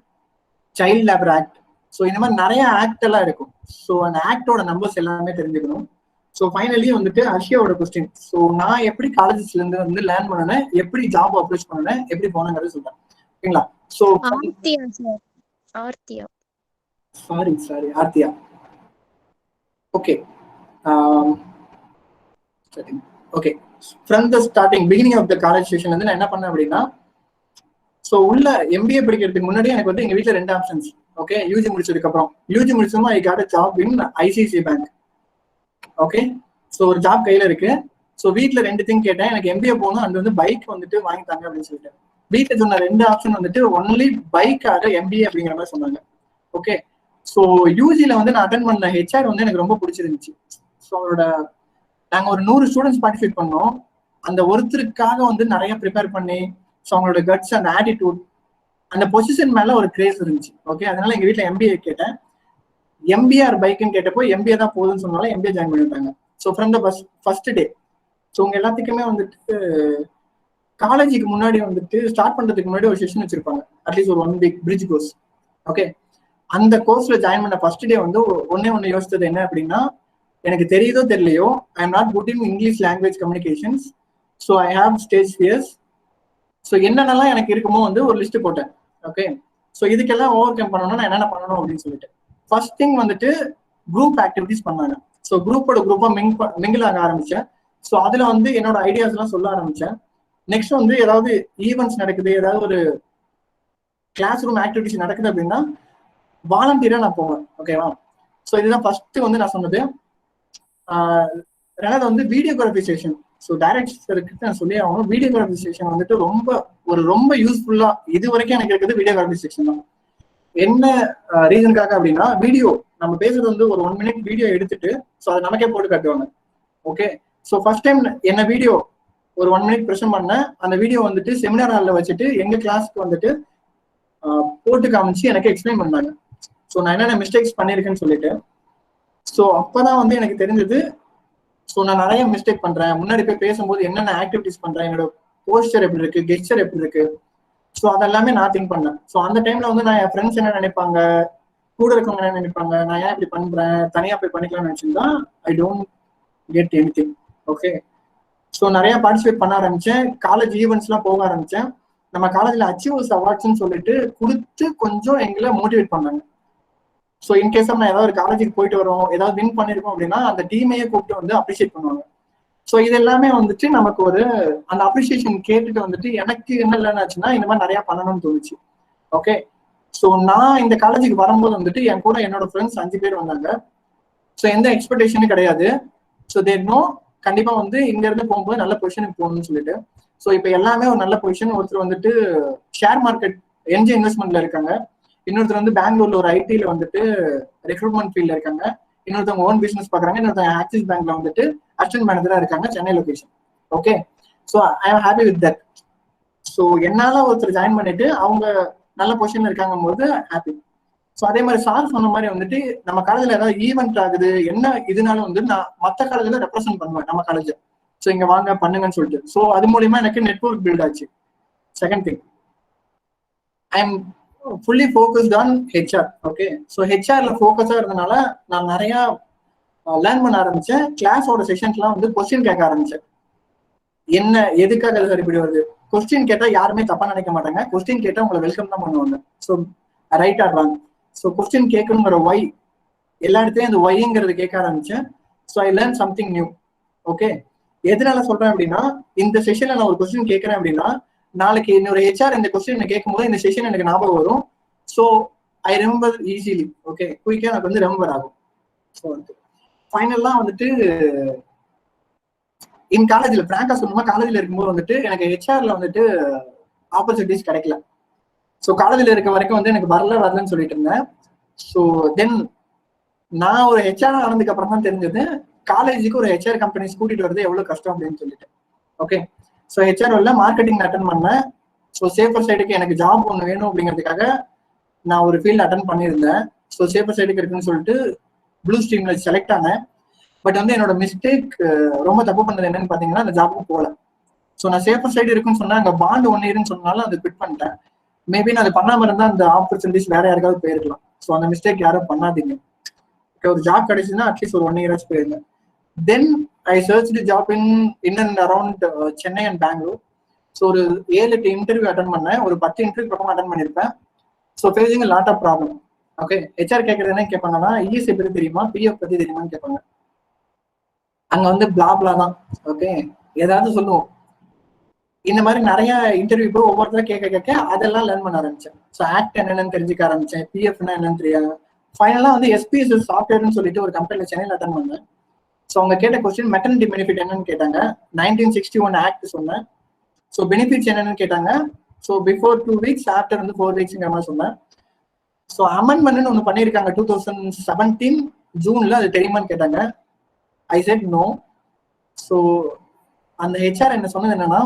child labour act. So இந்த மாதிரி நிறைய ஆக்ட் எல்லாம் இருக்கும். ஸோ அந்த ஆக்டோட நம்பர்ஸ் எல்லாமே தெரிஞ்சுக்கணும். ஸோ ஃபைனலி வந்துட்டு அர்ஷியாவோட கொஸ்டின். ஸோ நான் எப்படி காலேஜஸ்ல இருந்து வந்து லேர்ன் பண்ணேன், எப்படி ஜாப் அப்ரோச் பண்ணேன், எப்படி போனேங்கிறது சொல்றேன். ஓகேங்களா? So Aarthiya sir, Aarthiya. Sorry Aarthiya. Okay. Okay. From the beginning of the college session வந்து நான் என்ன பண்ணேன் அப்படின்னா, ஸோ உள்ள எம்பிஏ படிக்கிறதுக்கு முன்னாடி எனக்கு வந்து எங்க வீட்டில் 2 ஆப்ஷன்ஸ். ஓகே, யூஜி முடிச்சதுக்கு அப்புறம் யூஜி முடிச்சதும் ஐ got a job in ICICI bank. Okay, so ஒரு ஜாப் கையில இருக்கு. ஸோ வீட்டில் 2 திங் கேட்டேன், எனக்கு எம்பிஏ போகணும், அது வந்து பைக் வந்துட்டு வாங்கிட்டாங்க அப்படின்னு சொல்லிட்டு. வீட்டில் சொன்ன 2 ஆப்ஷன் வந்துட்டு ஒன்லி பைக் ஆர் எம்பிஏ அப்படிங்கிற மாதிரி சொன்னாங்க. ஓகே, ஸோ யூஜியில் வந்து நான் அட்டன் பண்ண ஹெச்ஆர் வந்து எனக்கு ரொம்ப பிடிச்சிருந்துச்சு. ஸோ அவரோட நாங்கள் ஒரு 100 ஸ்டூடெண்ட்ஸ் பார்ட்டிசிபேட் பண்ணோம். அந்த ஒருத்தருக்காக வந்து நிறைய ப்ரிப்பேர் பண்ணி, ஸோ அவங்களோட கட்ஸ் அந்த ஆட்டிடியூட் அந்த பொசிஷன் மேல ஒரு கிரேஸ் இருந்துச்சு. ஓகே, அதனால எங்க வீட்டில் எம்பிஏ கேட்டேன். எம்பிஆர் பைக்குன்னு கேட்டப்போ எம்பிஏ தான் போகுதுன்னு சொன்னாலும் எம்பிஏ ஜாயின் பண்ணிட்டாங்க. So from the first day. So உங்க எல்லாத்துக்குமே வந்துட்டு காலேஜுக்கு முன்னாடி வந்துட்டு ஸ்டார்ட் பண்றதுக்கு முன்னாடி ஒரு செஷன் வச்சிருப்பாங்க, அட்லீஸ்ட் ஒரு 1 வீக் பிரிட்ஜ் கோர்ஸ். ஓகே, அந்த கோர்ஸ்ல ஜாயின் பண்ண ஃபர்ஸ்ட் டே வந்து ஒண்ணு யோசிச்சது என்ன அப்படின்னா, எனக்கு தெரியுதோ தெரியலையோ I am not good in English language communications. So I have stage fears. So என்னென்னலாம் எனக்கு இருக்குமோ வந்து ஒரு லிஸ்ட் போட்டேன். ஓகே, ஸோ இதுக்கெல்லாம் ஓவர் கம் பண்ணணும்னா நான் என்னென்ன பண்ணணும் அப்படின்னு சொல்லிட்டு ஃபர்ஸ்ட் திங் வந்துட்டு குரூப் ஆக்டிவிட்டிஸ் பண்ணாங்க. ஸோ குரூப்பா மிங்கிள் ஆக ஆரம்பிச்சேன். ஸோ அதுல வந்து என்னோட ஐடியாஸ் எல்லாம் சொல்ல ஆரம்பிச்சேன். நெக்ஸ்ட் வந்து ஏதாவது ஈவெண்ட்ஸ் நடக்குது, ஏதாவது ஒரு கிளாஸ் ரூம் ஆக்டிவிட்டிஸ் நடக்குது அப்படின்னா வாலண்டியரா நான் போவேன். ஓகேவா, ஸோ இதுதான் ஃபர்ஸ்ட் வந்து நான் சொன்னது. ரெண்டாவது வந்து வீடியோகிராஃபி செஷன். ஸோ டைரக்டருக்கு நான் சொல்லி ஆகணும், வீடியோகிராஃபி செஷன் வந்துட்டு ரொம்ப யூஸ்ஃபுல்லா இது வரைக்கும் எனக்கு இருக்கிறது வீடியோகிராஃபி செக்ஷன் தான். என்ன ரீசனுக்காக அப்படின்னா, வீடியோ நம்ம பேசுறது வந்து ஒரு 1 மினிட் வீடியோ எடுத்துட்டு ஸோ அதை நமக்கே போட்டு காட்டுவாங்க. ஓகே, ஸோ ஃபர்ஸ்ட் டைம் என்ன வீடியோ ஒரு 1 மினிட் ப்ரெசென்ட் பண்ணேன். அந்த வீடியோ வந்துட்டு செமினார் ஹாலில் வச்சுட்டு எங்க கிளாஸ்க்கு வந்துட்டு போட்டு காமிச்சு எனக்கு எக்ஸ்பிளைன் பண்ணாங்க. ஸோ நான் என்னென்ன மிஸ்டேக்ஸ் பண்ணியிருக்கேன்னு சொல்லிட்டு. ஸோ அப்பதான் வந்து எனக்கு தெரிஞ்சது, ஸோ நான் நிறைய மிஸ்டேக் பண்றேன், முன்னாடி போய் பேசும்போது என்னென்ன ஆக்டிவிட்டிஸ் பண்றேன், என்னோட போஸ்டர் எப்படி இருக்கு, கெஸ்டர் எப்படி இருக்கு, ஸோ அதெல்லாமே நான் திங்க் பண்ணேன். ஸோ அந்த டைம்ல வந்து நான் என் ஃப்ரெண்ட்ஸ் என்ன நினைப்பாங்க, கூட இருக்கவங்க என்ன நினைப்பாங்க, நான் ஏன் இப்படி பண்றேன், தனியா போய் பண்ணிக்கலாம்னு நினைச்சிருந்தா I don't get anything. Okay, so நிறைய பார்ட்டிசிபேட் பண்ண ஆரம்பிச்சேன். காலேஜ் ஈவெண்ட்ஸ்லாம் போக ஆரம்பிச்சேன். நம்ம காலேஜ்ல அச்சீவர்ஸ் அவார்ட்ஸ்ன்னு சொல்லிட்டு கொடுத்து கொஞ்சம் எங்களை மோட்டிவேட் பண்ணாங்க. ஸோ இன்கேஸ் நான் ஏதாவது ஒரு காலேஜுக்கு போயிட்டு வரோம், ஏதாவது வின் பண்ணிருக்கோம் அப்படின்னா அந்த டீமையே கூப்பிட்டு வந்து அப்ரிஷியேட் பண்ணுவாங்க. ஸோ இது எல்லாமே வந்துட்டு நமக்கு ஒரு அந்த அப்ரிசியேஷன் கேட்டுட்டு வந்துட்டு எனக்கு என்ன இல்லைன்னு ஆச்சுன்னா இந்த மாதிரி நிறைய பண்ணணும்னு தோணுச்சு. ஓகே, ஸோ நான் இந்த காலேஜுக்கு வரும்போது வந்துட்டு என் கூட என்னோட ஃப்ரெண்ட்ஸ் 5 பேர் வந்தாங்க. ஸோ எந்த எக்ஸ்பெக்டேஷனும் கிடையாது. ஸோ தேர்னோ கண்டிப்பா வந்து இங்க இருந்து போகும்போது நல்ல பொசிஷனுக்கு போகணும்னு சொல்லிட்டு. ஸோ இப்போ எல்லாமே ஒரு நல்ல பொசிஷன். ஒருத்தர் வந்துட்டு ஷேர் மார்க்கெட் என்ஜி இன்வெஸ்ட்மெண்ட்ல இருக்காங்க, இன்னொருத்தர் வந்து பெங்களூர்ல ஒரு ஐடில வந்துட்டு ரெக்ரூட்மெண்ட் ஃபீல்ட்ல இருக்காங்க, இன்னொருத்தவங்க ஓன் பிசினஸ் பாக்குறாங்க, இன்னொருத்தவங்க ஆக்சிஸ் பேங்க்ல வந்துட்டு அசிஸ்டன்ட் மேனேஜரா இருக்காங்க, Chennai location. Okay, so I am happy with that. So என்னால ஒருத்தர் ஜாயின் பண்ணிட்டு அவங்க நல்ல பொசிஷன்ல இருக்காங்க போது ஹாப்பி. ஸோ அதே மாதிரி சார் சொன்ன மாதிரி வந்துட்டு நம்ம காலேஜ்ல ஏதாவது ஈவெண்ட் ஆகுது என்ன இதனால வந்து நான் மற்ற காலேஜ்ல ரெப்ரசென்ட் பண்ணுவேன் நம்ம காலேஜ். ஸோ இங்க வாங்க பண்ணுங்கன்னு சொல்லிட்டு. ஸோ அது மூலியமா எனக்கு நெட்வொர்க் பில்ட் ஆச்சு. Second thing, I am fully focused on HR. Okay, so ஹெச்ஆர்ல ஃபோக்கஸா இருந்தனால நான் நிறைய லேர்ன் பண்ண ஆரம்பிச்சேன். கிளாஸோட செஷன்ஸ்லாம் வந்து கொஸ்டின் கேட்க ஆரம்பிச்சேன். என்ன எதுக்காக சார் இப்படி வருது, கொஸ்டின் கேட்டா யாருமே தப்பா நினைக்க மாட்டாங்க, கொஸ்டின் கேட்டா உங்களை வெல்கம் தான் பண்ணுவாங்க. So right or wrong, so question கேட்கணுங்கிற ஒய் எல்லா இடத்துலயும் அந்த ஒய்ங்கிறது கேட்க ஆரம்பிச்சேன். So I learn something new. Okay, எதனால சொல்றேன் அப்படின்னா, இந்த செஷன்ல நான் ஒரு கொஸ்டின் கேட்கறேன் அப்படின்னா நாளைக்கு இன்னொரு ஹெச்ஆர் இந்த கொஸ்டின் கேட்கும்போது இந்த செஷன் எனக்கு ஞாபகம் வரும். So I remember easily. Okay, குயிக்கா எனக்கு வந்து ரிமெம்பர் ஆகும். ஸோ ஃபைனல்லாம் வந்துட்டு இன் காலேஜ்ல பிராங்கா சொல்லணுமா, காலேஜ்ல இருக்கும்போது வந்துட்டு எனக்கு ஹெச்ஆர்ல வந்துட்டு ஆப்பர்ச்சுனிட்டிஸ் கிடைக்கல. ஸோ காலேஜ்ல இருக்க வரைக்கும் வந்து எனக்கு வரலன்னு சொல்லிட்டு இருந்தேன். ஸோ தென் நான் ஒரு ஹெச்ஆர் ஆனதுக்கு அப்புறம் தான் தெரிஞ்சது காலேஜுக்கு ஒரு ஹெச்ஆர் கம்பெனிஸ் கூட்டிட்டு வருது எவ்வளவு கஷ்டம் அப்படின்னு சொல்லிட்டு. ஓகே, ஸோ ஹெச்ஆர் வரல, மார்க்கெட்டிங் அட்டன் பண்ணேன். ஸோ சேஃபர் சைடுக்கு எனக்கு ஜாப் ஒன்று வேணும் அப்படிங்கிறதுக்காக நான் ஒரு ஃபீல்டு அட்டன் பண்ணியிருந்தேன். ஸோ சேஃபர் சைடுக்கு இருக்குன்னு சொல்லிட்டு ப்ளூ ஸ்ட்ரீம்ல செலக்ட் ஆனேன். பட் வந்து என்னோட மிஸ்டேக் ரொம்ப தப்பு பண்ணது என்னன்னு பார்த்தீங்கன்னா அந்த ஜாப்புக்கு போகல. ஸோ நான் சேஃபர் சைடு இருக்குன்னு சொன்னேன், அங்கே பாண்ட் 1 இயர்னு சொன்னாலும் அதை குவிட் பண்ணிட்டேன். மேபி நான் அது பண்ணாம இருந்தா அந்த ஆப்பர்ச்சுனிட்டிஸ் வேற யாருக்காவது போயிருக்கலாம். ஸோ அந்த மிஸ்டேக் யாரும் பண்ணாதீங்க. ஒரு ஜாப் கிடைச்சுன்னா அட்லீஸ்ட் ஒரு 1 இயராச்சும் போயிருந்தேன். Then I search job in and around Chennai and Bangalore. So ஒரு 7-8 இன்டர்வியூ அட்டன் பண்ணேன், ஒரு 10 இன்டர்வியூ பக்கம் அட்டன் பண்ணியிருப்பேன். So facing lot of problem. Okay, HR கேட்கறது என்ன கேட்பாங்கன்னா இஎஸ்ஐ பத்தி தெரியுமா, பிஎஃப் பத்தி தெரியுமான்னு கேட்பாங்க. அங்க வந்து பிளாப்லா தான். ஓகே, ஏதாவது சொல்லுவோம். இந்த மாதிரி நிறைய இன்டர்வியூ போய் ஒவ்வொருத்தரும் கேட்க அதெல்லாம் லேர்ன் பண்ண ஆரம்பிச்சேன். ஸோ ஆக்ட் என்னன்னு தெரிஞ்சுக்க ஆரம்பிச்சேன், பிஎஃப்னா என்னன்னு தெரியாது. ஃபைனலா வந்து எஸ்பிஎஸ் சாஃப்ட்வேர்னு சொல்லிட்டு ஒரு கம்பெனில சென்னையில் அட்டன் பண்ணேன். ஸோ அவங்க கேட்ட கொஸ்டின் மெட்டர்னிட்டி பெனிஃபிட் என்னன்னு கேட்டாங்க. 1961 ஆக்ட் சொன்னேன். ஸோ பெனிஃபிட்ஸ் என்னன்னு கேட்டாங்க. ஸோ பிஃபோர் 2 weeks, ஆஃப்டர் வந்து 4 weeksங்கிற மாதிரி சொன்னேன். ஸோ அமெண்ட்மெண்ட்னு ஒன்று பண்ணியிருக்காங்க 2017 ஜூன்ல, அது தெரியுமான்னு கேட்டாங்க. I said no. ஸோ அந்த ஹெச்ஆர் என்ன சொன்னது என்னன்னா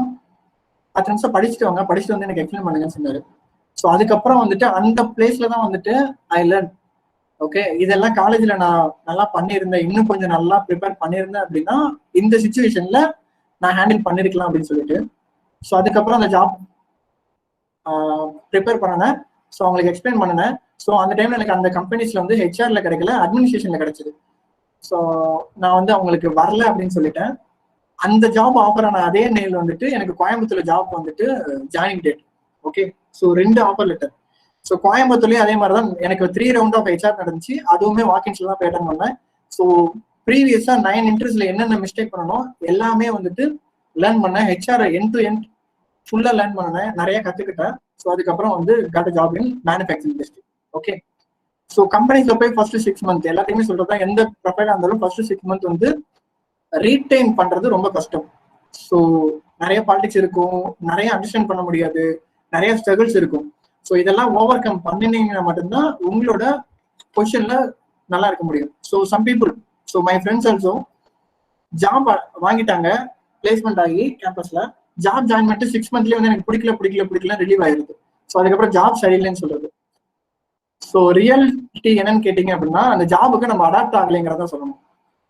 10 நிமிஷம் படிச்சுட்டு வாங்க, படிச்சுட்டு வந்து எனக்கு எக்ஸ்பிளைன் பண்ணுங்கன்னு சொன்னாரு. ஸோ அதுக்கப்புறம் வந்துட்டு அந்த பிளேஸ்ல தான் வந்துட்டு ஐ லேர்ன். ஓகே, இதெல்லாம் காலேஜ்ல நான் நல்லா பண்ணியிருந்தேன், இன்னும் கொஞ்சம் நல்லா ப்ரிப்பேர் பண்ணியிருந்தேன் அப்படின்னா இந்த சிச்சுவேஷன்ல நான் ஹேண்டில் பண்ணிருக்கலாம் அப்படின்னு சொல்லிட்டு. ஸோ அதுக்கப்புறம் அந்த ஜாப் ப்ரிப்பேர் பண்ணினேன். ஸோ அவங்களுக்கு எக்ஸ்பிளைன் பண்ணினேன். ஸோ அந்த டைம்ல எனக்கு அந்த கம்பெனிஸ்ல வந்து ஹெச்ஆர்ல கிடைக்கல, அட்மினிஸ்ட்ரேஷன்ல கிடைச்சது. ஸோ நான் வந்து அவங்களுக்கு வரல அப்படின்னு சொல்லிட்டேன். அந்த ஜாப் ஆஃபர் ஆன அதே நேரில் வந்துட்டு எனக்கு கோயம்புத்தூர்ல ஜாப் வந்துட்டு joining date. Okay, so 2 offer letter. So கோயம்புத்தூர்லயும் அதே மாதிரி தான் எனக்கு 3 round ஆஃப் ஹெச்ஆர் நடந்துச்சு. அதுவுமே வாக்கின்ஸ்ல தான் பேட்டர்ன் பண்ணேன். ஸோ ப்ரீவியஸா 9 இன்டர்வியூஸ்ல என்னென்ன மிஸ்டேக் பண்ணணும் எல்லாமே வந்துட்டு லேர்ன் பண்ணேன். ஹெச்ஆர் எண்ட் டு எண்ட் ஃபுல்லா லேர்ன் பண்ணேன், நிறைய கத்துக்கிட்டேன். ஸோ அதுக்கப்புறம் வந்து got job in manufacturing industry. Okay, so கம்பெனிஸ்ல போய் ஃபர்ஸ்ட் 6 months எல்லாத்தையுமே சொல்றதா, எந்த ப்ரொஃபைலா இருந்தாலும் ஃபர்ஸ்ட் 6 months வந்து ரீடைன் பண்றது ரொம்ப கஷ்டம். ஸோ நிறைய பாலிடிக்ஸ் இருக்கும், நிறைய அண்டர்ஸ்டாண்ட் பண்ண முடியாது, நிறைய ஸ்ட்ரகிள்ஸ் இருக்கும். ஸோ இதெல்லாம் ஓவர் கம் பண்ணினீங்கன்னா மட்டும்தான் உங்களோட பொசிஷன்ல நல்லா இருக்க முடியும். So some people, so my friends also job வாங்கிட்டாங்க, பிளேஸ்மெண்ட் ஆகி கேம்பஸ்ல ஜாப் ஜாயின் பண்ணிட்டு 6 monthsலயே வந்து எனக்கு பிடிக்கல ரிலீவ் ஆயிருது. ஸோ அதுக்கப்புறம் ஜாப் சரியில்லைன்னு சொல்றது. ஸோ ரியாலிட்டி என்னன்னு கேட்டீங்க அப்படின்னா அந்த ஜாபுக்கு நம்ம அடாப்ட் ஆகலைங்கிறத சொல்லணும்.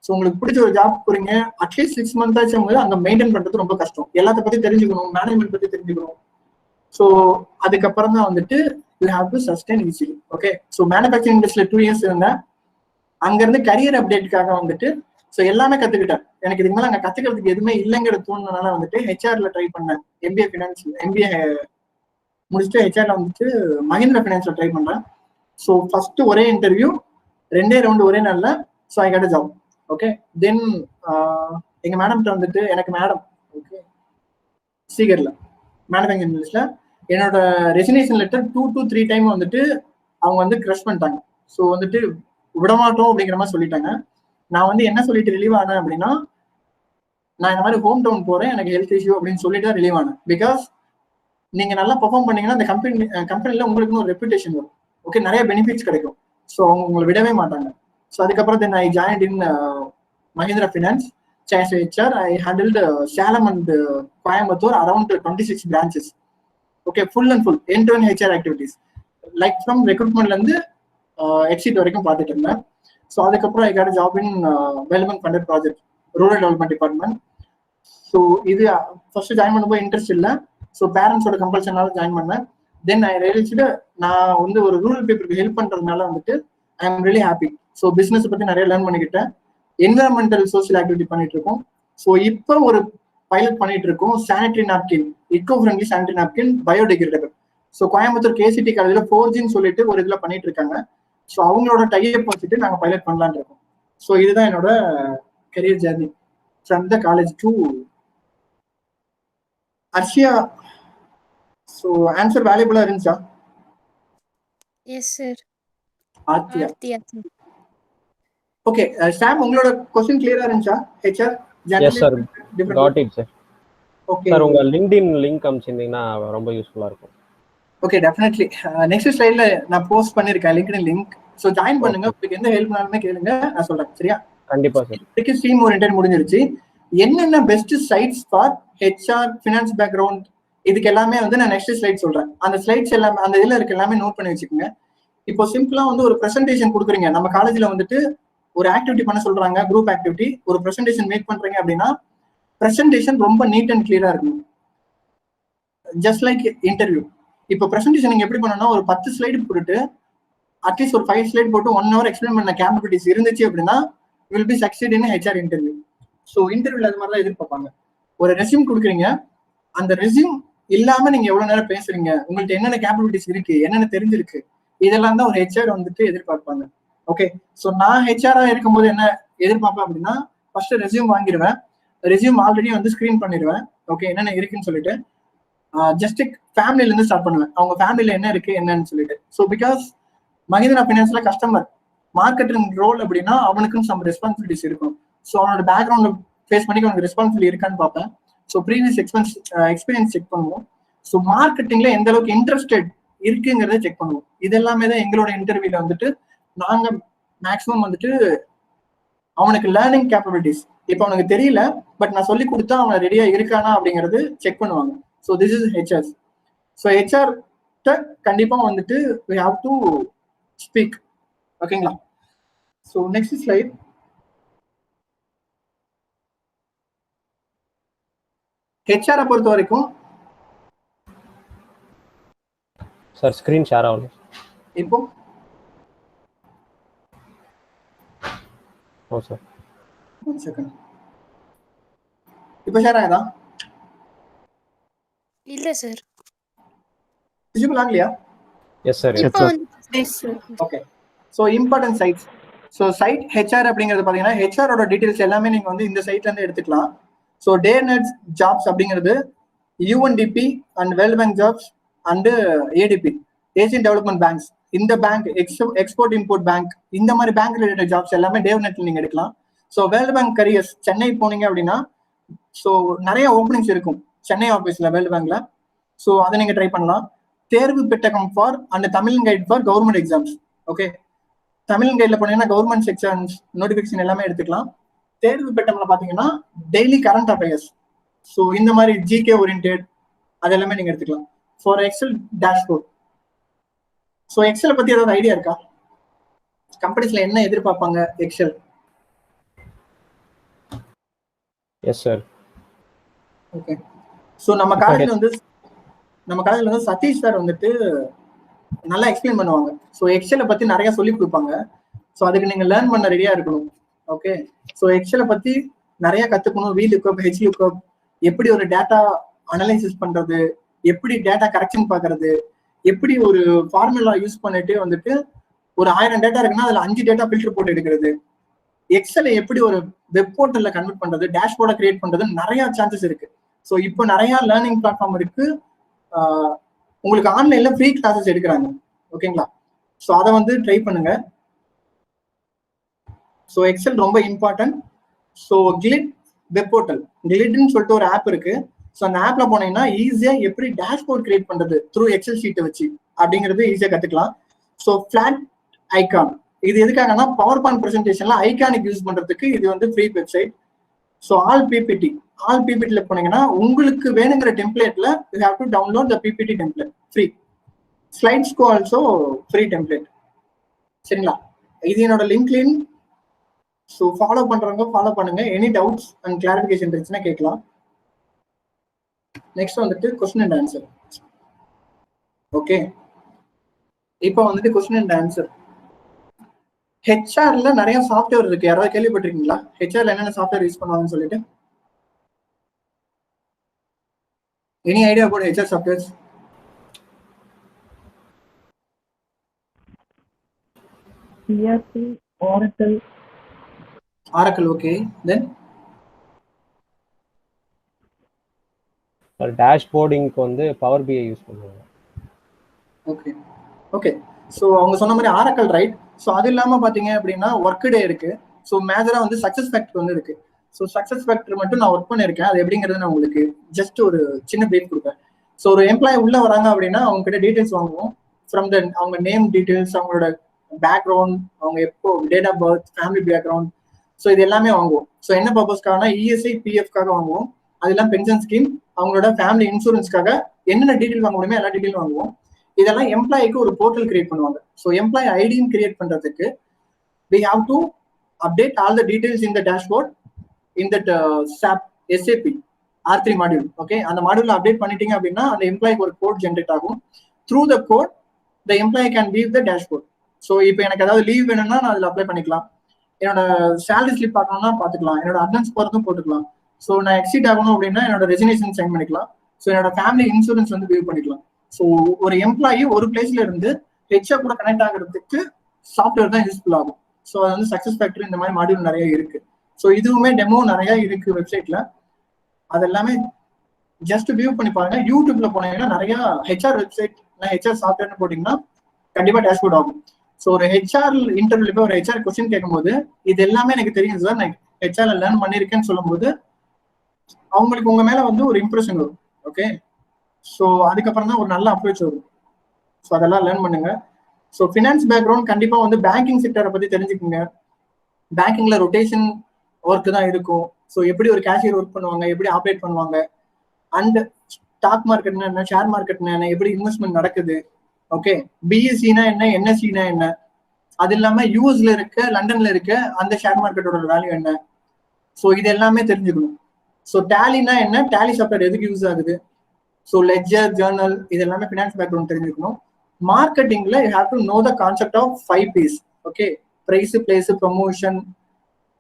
ஸோ உங்களுக்கு பிடிச்ச ஒரு ஜாப் போறீங்க, அட்லீஸ்ட் 6 months ஆச்சும் போது அங்கே மெயின்டைன் பண்றது ரொம்ப கஷ்டம். எல்லாத்த பத்தி தெரிஞ்சுக்கணும், மேனேஜ்மெண்ட் பத்தி தெரிஞ்சுக்கணும். ஸோ அதுக்கப்புறம் தான் வந்துட்டு you have to sustain easily. Okay, so manufacturing இண்டஸ்ட்ரியில 2 years இருந்தேன். அங்கிருந்து கரியர் அப்டேட்டுக்காக வந்துட்டு ஸோ எல்லாமே கத்துக்கிட்டேன். எனக்கு இதுக்கு மேலே அங்கே கத்துக்கிறதுக்கு எதுவுமே இல்லைங்கிற தோணுனால வந்துட்டு ஹெச்ஆர்ல ட்ரை பண்ணேன். எம்பிஏ முடிச்சுட்டு ஹெச்ஆர்ல வந்துட்டு மஹிந்திரா ஃபினான்ஸ்ல ட்ரை பண்றேன். ஸோ ஃபர்ஸ்ட் ஒரே இன்டர்வியூ, 2 round ஒரே நாள்ல. So I got a job. Okay, then எங்க மேடம்கிட்ட வந்துட்டு எனக்கு மேடம் ஓகே சீகர்ல மேனுஃபேக்சரிங் இண்டஸ்ட்ரியில என்னோட ரெசிக்னேஷன் லெட்டர் 2 to 3 times வந்துட்டு அவங்க வந்து கிரஷ் பண்ணிட்டாங்க. ஸோ வந்துட்டு விடமாட்டோம் அப்படிங்கிற மாதிரி சொல்லிட்டாங்க. நான் வந்து என்ன சொல்லிட்டு ரிலீவ் ஆனேன் அப்படின்னா, நான் இந்த மாதிரி ஹோம் டவுன் போறேன், எனக்கு ஹெல்த் இஷ்யூ அப்படின்னு சொல்லிட்டு தான் ரிலீவ் ஆனேன். பிகாஸ் நீங்க நல்லா பெர்ஃபார்ம் பண்ணீங்கன்னா அந்த கம்பெனில உங்களுக்குன்னு ஒரு ரெப்யூட்டேஷன் வரும். ஓகே, நிறைய பெனிஃபிட்ஸ் கிடைக்கும். ஸோ அவங்க உங்களை விடவே மாட்டாங்க. ஸோ அதுக்கப்புறம் then I joined in Mahindra finance as HR. I handled Salem and Coimbatore around 26 branches. Okay, full end-to-end HR activities. Like from recruitment இருந்து exit வரைக்கும் பார்த்துட்டு இருந்தேன். ஸோ அதுக்கப்புறம் I got a job in Wellman Funded Project, Rural Development Department. So இது first join பண்ணும்போது interest இல்லை. So பேரண்ட்ஸோட கம்பல்ஷனால join பண்ணேன். தென் ஐ ரியலைஸ்டு நான் வந்து ஒரு ரூரல் பீப்புளுக்கு ஹெல்ப் பண்றதுனால வந்துட்டு I am really happy. So business பத்தி நிறைய லேர்ன் பண்ணிக்கிட்டேன். என்விரான்மெண்டல் சோசியல் ஆக்டிவிட்டி பண்ணிட்டு இருக்கோம். ஸோ இப்போ ஒரு பைலட் பண்ணிட்டு இருக்கோம், sanitary napkin, eco friendly sanitary napkin, biodegradable. So Coimbatore KCT காலேஜில் 4Gன்னு சொல்லிட்டு ஒரு இதுல பண்ணிட்டு இருக்காங்க. ஸோ அவங்களோட டைப் வச்சுட்டு நாங்கள் பைலட் பண்ணலான்னு இருக்கோம். ஸோ இதுதான் என்னோட career journey from the college to Arshiya. So answer வேல்யூபிளா இருந்துச்சா? Yes sir. ஆர்த்தியா. ஓகே சாம், உங்களோட क्वेश्चन கிளியரா இருந்துச்சா? HR yes sir, got it sir. Okay sir உங்க லிங்க்டின் லிங்க் அனுப்பிச்சிருந்தீங்கன்னா ரொம்ப யூஸ்ஃபுல்லா இருக்கும். ஓகே, டெஃபினெட்லி நெக்ஸ்ட் ஸ்லைட்ல நான் போஸ்ட் பண்ணிருக்கேன் லிங்க்டின் லிங்க். ஸோ ஜாயின் பண்ணுங்க, உங்களுக்கு எந்த ஹெல்ப்னாலுமே கேளுங்க, நான் சொல்றேன். சரியா? கண்டிப்பா சார். இதுக்கு ஸ்ட்ரீம் ஓரியன்டட் முடிஞ்சிருச்சு. என்னென்ன best sites for HR finance background, இதுக்கு எல்லாமே வந்து நான் நெக்ஸ்ட் ஸ்லைட் சொல்றேன். அந்த ஸ்லைட்ஸ் எல்லாமே அந்த இதுல இருக்க எல்லாமே நோட் பண்ணி வச்சுக்கோங்க. இப்போ சிம்பிளா வந்து ஒரு பிரசன்டேஷன் கொடுக்குறீங்க, நம்ம காலேஜ்ல வந்துட்டு ஒரு ஆக்டிவிட்டி பண்ண சொல்றாங்க, குரூப் ஆக்டிவிட்டி, ஒரு பிரசன்டேஷன் மேக் பண்றீங்க அப்படின்னா பிரசன்டேஷன் ரொம்ப நீட் அண்ட் கிளியரா இருக்கும். Just like interview. இப்போ பிரசன்டேஷன் நீங்க எப்படி பண்ணணும்னா ஒரு 10 ஸ்லைடு போட்டுட்டு அட்லீஸ்ட் ஒரு 5 ஸ்லைட் போட்டு 1 hour எக்ஸ்பிளைன் பண்ண கேப்பபிலிட்டிஸ் இருந்துச்சு அப்படின்னா will be succeed in HR interview. So இன்டர்வியூல அது மாதிரி தான் எதிர்பார்ப்பாங்க. ஒரு ரெஸ்யூம் கொடுக்குறீங்க, அந்த ரெஸ்யூம் இல்லாம நீங்க எவ்வளவு நேரம் பேசுறீங்க, உங்கள்ட்ட என்னென்ன கேப்பபிலிட்டிஸ் இருக்கு, என்னென்ன தெரிஞ்சிருக்கு, இதெல்லாம் தான் ஒரு ஹெச்ஆர் வந்துட்டு எதிர்பார்ப்பாங்க. ஓகே, ஸோ நான் ஹெச்ஆரா இருக்கும்போது என்ன எதிர்பார்ப்பேன் அப்படின்னா, ஃபர்ஸ்ட் ரெஸ்யூம் வாங்கிடுவேன். ரெஸ்யூம் ஆல்ரெடி வந்து ஸ்கிரீன் பண்ணிடுவேன். ஓகே, என்னென்ன இருக்குன்னு சொல்லிட்டு ஜஸ்ட் ஃபேமிலில இருந்து ஸ்டார்ட் பண்ணுவேன். அவங்க ஃபேமிலியில என்ன இருக்கு என்னன்னு சொல்லிட்டு. ஸோ பிகாஸ் மஹிந்திரா ஃபினான்ஸ்ல கஸ்டமர் மார்க்கெட்டிங் ரோல் அப்படின்னா அவனுக்குன்னு சம் ரெஸ்பான்சிபிலிட்டிஸ் இருக்கும். ஸோ அவனோட பேக்ரவுண்ட் ஃபேஸ் பண்ணி அவனுக்கு ரெஸ்பான்சிபிலிட்டி இருக்கான்னு பார்ப்பேன். ஸோ ப்ரீவியஸ் எக்ஸ்பீரியன்ஸ் செக் பண்ணுவோம். ஸோ மார்க்கெட்டிங்ல எந்த அளவுக்கு இன்ட்ரெஸ்டட் இருக்குங்கிறத செக் பண்ணுவோம். இது எல்லாமே தான் எங்களோட இன்டர்வியூல வந்துட்டு நாங்க மேக்ஸிமம் வந்துட்டு அவனுக்கு லேர்னிங் கேப்பபிலிட்டிஸ் இப்போ அவனுக்கு தெரியல, பட் நான் சொல்லி கொடுத்தா அவன் ரெடியா இருக்கானா அப்படிங்கிறது செக் பண்ணுவாங்க. So this is HR. So HR கண்டிப்பா வந்துட்டு we have to speak. ஓகேங்களா? So next slide. ஹெச்ஆரை பொறுத்த வரைக்கும் சார் ஸ்கிரீன் ஷேர் ஆகல இப்போ. Oh sir, one second. இப்போ ஷேர் ஆகுதா? இல்ல சார். விசிபிள் ஆகலையா? Yes sir. Okay, so important sides. So side HR அப்படிங்கிறது பார்த்தீங்கன்னா ஹெச்ஆரோட டீடைல்ஸ் எல்லாமே நீங்கள் வந்து இந்த சைட்ல இருந்து எடுத்துக்கலாம். ஸோ டே நெட் ஜாப்ஸ் அப்படிங்கிறது UNDP and world bank jobs and ATP Asian development banks, இந்த பேங்க் எக்ஸ்போர்ட் இம்போர்ட் பேங்க், இந்த மாதிரி பேங்க் ரிலேட்டட் ஜாப்ஸ் எல்லாமே டே நெட்ல நீங்க எடுக்கலாம். So world bank careers Chennai போனீங்க அப்படின்னா ஸோ நிறைய ஓப்பனிங்ஸ் இருக்கும் சென்னை ஆஃபீஸ்ல வேர்ல்ட் பேங்க்ல. ஸோ அதை நீங்க ட்ரை பண்ணலாம். Thervu Pettagam for and Tamil guide for government exams. Okay, Tamil கைட்ல போனீங்கன்னா கவர்மெண்ட் செக்ஷன்ஸ் நோட்டிபிகேஷன் எல்லாமே எடுத்துக்கலாம். தேர்வு பெட்டகம்ல பாத்தீங்கன்னா டெய்லி கரண்ட் அஃபேர்ஸ், ஸோ இந்த மாதிரி ஜிகே ஓரியன்டட் அது எல்லாமே நீங்க எடுத்துக்கலாம். For excel dashboard. ஸோ எக்ஸலை பத்தி ஏதாவது ஐடியா இருக்கா? கம்பெனிஸ்ல என்ன எதிர்பார்ப்பாங்க excel? Yes sir. Okay, so நம்ம காலேஜ்ல வந்து சதீஷ் சார் வந்துட்டு நல்லா எக்ஸ்பிளைன் பண்ணுவாங்க. ஸோ எக்ஸலை பத்தி நிறைய சொல்லி கொடுப்பாங்க. ஸோ அதுக்கு நீங்க லேர்ன் பண்ண ரெடியா இருக்கணும். ஓகே, ஸோ எக்ஸலை பத்தி நிறைய கத்துக்கணும். வி லுக்அப், ஹெச் லுக்அப், எப்படி ஒரு டேட்டா அனலைசிஸ் பண்றது, எப்படி டேட்டா கரெக்ஷன் பாக்குறது, எப்படி ஒரு ஃபார்முலா யூஸ் பண்ணிட்டு வந்துட்டு ஒரு 1000 டேட்டா இருக்குன்னா அதுல 5 டேட்டா ஃபில்டர் போட்டு எடுக்கிறது, எக்ஸலை எப்படி ஒரு வெப் போர்ட்டல்ல கன்வெர்ட் பண்றது, டேஷ்போர்டை கிரியேட் பண்றது, நிறைய சான்சஸ் இருக்கு. ஸோ இப்போ நிறைய லேர்னிங் பிளாட்ஃபார்ம் இருக்கு. உங்களுக்கு ஆன்லைன்ல ஃப்ரீ கிளாஸஸ் எடுக்கிறாங்க. ஓகேங்களா? ஸோ அதை வந்து ட்ரை பண்ணுங்க. ஸோ எக்ஸல் ரொம்ப இம்பார்ட்டன்ட். ஸோ கிளிட் வெப் போர்ட்டல், கிளிட்னு சொல்லிட்டு ஒரு ஆப் இருக்கு. ஸோ அந்த ஆப்ல போனீங்கன்னா ஈஸியா எப்படி டேஷ்போர்ட் கிரியேட் பண்றது த்ரூ எக்ஸல் ஷீட்டை வச்சு அப்படிங்கிறது ஈஸியா கத்துக்கலாம். ஸோ ஃபிளாட் ஐகான், இது எதுக்காகனா பவர் பாயிண்ட் பிரசன்டேஷன்ல ஐகானிக் யூஸ் பண்றதுக்கு இது வந்து ஃப்ரீ வெப்சைட். ஸோ ஆல் பிபிடில போனீங்கன்னா உங்களுக்கு வேணுங்கிற டெம்ப்ளேட்ல you have to download the PPT template free. ஸ்லைட்ஸ்க்கு ஆல்சோ ஃப்ரீ டெம்ப்ளேட். சரிங்களா? இது என்னோட லிங்க்லின். ஸோ ஃபாலோ பண்றவங்க ஃபாலோ பண்ணுங்க. எனி டவுட்ஸ் அண்ட் கிளாரிஃபிகேஷன் இருந்துச்சுன்னா கேட்கலாம். நெக்ஸ்ட் வந்துட்டு கொஸ்டின் அண்ட் ஆன்சர். ஓகே, இப்போ வந்துட்டு கொஸ்டின் அண்ட் ஆன்சர். ஹெச்ஆர்ல நிறைய சாஃப்ட்வேர் இருக்கு. யாராவது கேள்விப்பட்டிருக்கீங்களா ஹெச்ஆர்ல என்னென்ன சாஃப்ட்வேர் யூஸ் பண்ணுவாங்கன்னு சொல்லிட்டு? Any idea about HR softwares? ERP, Oracle. Okay. Then டேஷ்போர்டிங்க்கு வந்து பவர் பிஐ யூஸ் பண்ணுவாங்க. ஓகே. ஸோ அவங்க சொன்ன மாதிரி ஆரக்கல், ரைட்? ஸோ அது இல்லாம பாத்தீங்க அப்படின்னா ஒர்க் டே இருக்கு. ஸோ மேஜரா வந்து சக்சஸ் ஃபேக்டர் வந்து இருக்கு. ஸோ சக்சஸ் ஃபேக்டர் மட்டும் நான் ஒர்க் பண்ணியிருக்கேன். அது எப்படிங்கிறது நான் உங்களுக்கு ஜஸ்ட் ஒரு சின்ன பிரீஃப் கொடுப்பேன். ஸோ ஒரு எம்ப்ளாயி உள்ள வராங்க அப்படின்னா அவங்க கிட்ட டீடைல்ஸ் வாங்குவோம். ஃப்ரம் த அவங்க நேம் டீடைல்ஸ், அவங்களோட பேக்ரவுண்ட், அவங்க எப்போ date of birth, family background, so இது எல்லாமே வாங்குவோம். ஸோ என்ன பர்பஸ்க்காகனா இஎஸ்ஐ பிஎஃப்காக வாங்குவோம். அதெல்லாம் பென்ஷன் ஸ்கீம், அவங்களோட ஃபேமிலி இன்சூரன்ஸ்க்காக என்னென்ன டீடைல் வாங்க முடியுமோ எல்லா டீடைலும் வாங்குவோம். இதெல்லாம் எம்ப்ளாய்க்கு ஒரு போர்ட்டல் கிரியேட் பண்ணுவாங்க. ஸோ எம்ப்ளாய் ஐடியும் கிரியேட் பண்றதுக்கு we have to update all the details in the dashboard in that SAP R3 module. Okay, அந்த மாடியூல்ல அப்டேட் பண்ணிட்டீங்க அப்படின்னா அந்த எம்ப்ளாய்க்கு ஒரு கோட் ஜென்ரேட் ஆகும். Through the code the employee can leave the dashboard. So இப்போ எனக்கு ஏதாவது லீவ் வேணும்னா நான் அதில் அப்ளை பண்ணிக்கலாம். என்னோட சேலரி ஸ்லிப் பார்க்கணும்னா பார்த்துக்கலாம். என்னோட அட்வான்ஸ் போகிறதும் போட்டுக்கலாம். ஸோ நான் எக்ஸிட் ஆகணும் அப்படின்னா என்னோட ரெசிக்னேஷன் சைன் பண்ணிக்கலாம். ஸோ என்னோட ஃபேமிலி இன்சூரன்ஸ் வந்து வியூ பண்ணிக்கலாம். ஸோ ஒரு எம்ப்ளாயி ஒரு பிளேஸ்ல இருந்து ஹெச்ஆர் கூட கனெக்ட் ஆகிறதுக்கு சாஃப்ட்வேர் தான் யூஸ்ஃபுல் ஆகும். ஸோ அது வந்து சக்ஸஸ் ஃபேக்டரி இந்த மாதிரி மாடியூல் நிறைய இருக்கு. ஸோ இதுவுமே டெமோ நிறைய இருக்கு வெப்சைட்ல. அது எல்லாமே ஜஸ்ட் வியூ பண்ணி பாருங்க. யூடியூப்ல போனீங்கன்னா நிறைய ஹெச்ஆர் வெப்சைட் ஹெச்ஆர் சாஃப்ட்வேர்னு போட்டீங்கன்னா கண்டிப்பா டேஷ்போர்ட் ஆகும். ஸோ ஒரு ஹெச்ஆர் இன்டர்வியூல போய் ஒரு ஹெச்ஆர் கொஸ்டின் கேட்கும்போது இது எல்லாமே எனக்கு தெரியும் சார், நான் ஹெச்ஆர்ல லேர்ன் பண்ணிருக்கேன்னு சொல்லும் போது அவங்களுக்கு உங்க மேல வந்து ஒரு இம்ப்ரெஷன் வரும். ஓகே, ஸோ அதுக்கப்புறம் தான் ஒரு நல்ல அப்ரோச் வரும். ஸோ அதெல்லாம் லேர்ன் பண்ணுங்க. ஸோ ஃபினான்ஸ் பேக்ரவுண்ட் கண்டிப்பா வந்து பேங்கிங் செக்டரை பத்தி தெரிஞ்சுக்குங்க. பேங்கிங்ல ரொட்டேஷன் ஒர்க் தான் இருக்கும். ஸோ எப்படி ஒரு கேஷியர் ஒர்க் பண்ணுவாங்க, எப்படி ஆப்ரேட் பண்ணுவாங்க, அண்ட் ஸ்டாக் மார்க்கெட்னா என்ன, ஷேர் மார்க்கெட்னா என்ன, எப்படி இன்வெஸ்ட்மெண்ட் நடக்குது. ஓகே, பிஎஸ்சினா என்ன, என்எஸ்சினா என்ன, அது இல்லாம யூஎஸ்ல இருக்க லண்டன்ல இருக்க அந்த ஷேர் மார்க்கெட்டோட வேல்யூ என்ன. ஸோ இது எல்லாமே தெரிஞ்சுக்கணும். ஸோ டேலினா என்ன, டேலி சாஃப்ட்வேர் எதுக்கு யூஸ் ஆகுது, ஸோ லெட்ஜர், ஜேர்னல், இது எல்லாமே ஃபினான்ஸ் பேக்ரவுண்ட் தெரிஞ்சுக்கணும். மார்க்கெட்டிங்ல you have to know the concept of 5 P's. Okay, price, place, promotion,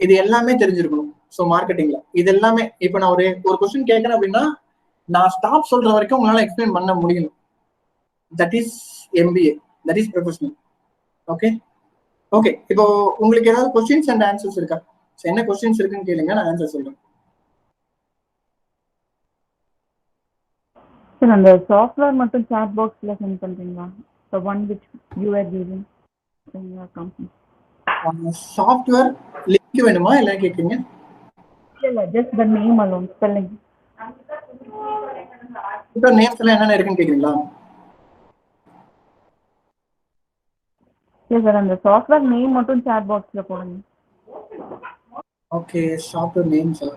இது எல்லாமே தெரிஞ்சிருக்கணும். ஸோ மார்க்கெட்டிங்ல இது எல்லாமே இப்போ நான் ஒரு கொஸ்டின் கேட்கறேன் அப்படின்னா நான் ஸ்டாப் சொல்ற வரைக்கும் உங்களால எக்ஸ்பிளைன் பண்ண முடியும். That is MBA, that is professional. Okay okay, இப்போ உங்களுக்கு ஏதாவது கொஸ்டின்ஸ் அண்ட் ஆன்சர்ஸ் இருக்கா? என்ன கொஸ்டின்ஸ் இருக்குன்னு கேளுங்க, நான் ஆன்சர் சொல்றேன். சார் அந்த சாஃப்ட்வேர் மட்டும் சாட் பாக்ஸ்ல சென்ட் பண்றீங்களா? the one which you are using in your company. Software link வேணுமா இல்ல கேக்குறீங்க? இல்ல just the name alone, spelling. இப்போ நேம்ஸ் எல்லாம் என்னென்ன இருக்குன்னு கேக்குறீங்களா? இல்ல சார், அந்த சாஃப்ட்வேர் நேம் மட்டும் சாட் பாக்ஸ்ல போடுங்க. Okay, software name sir.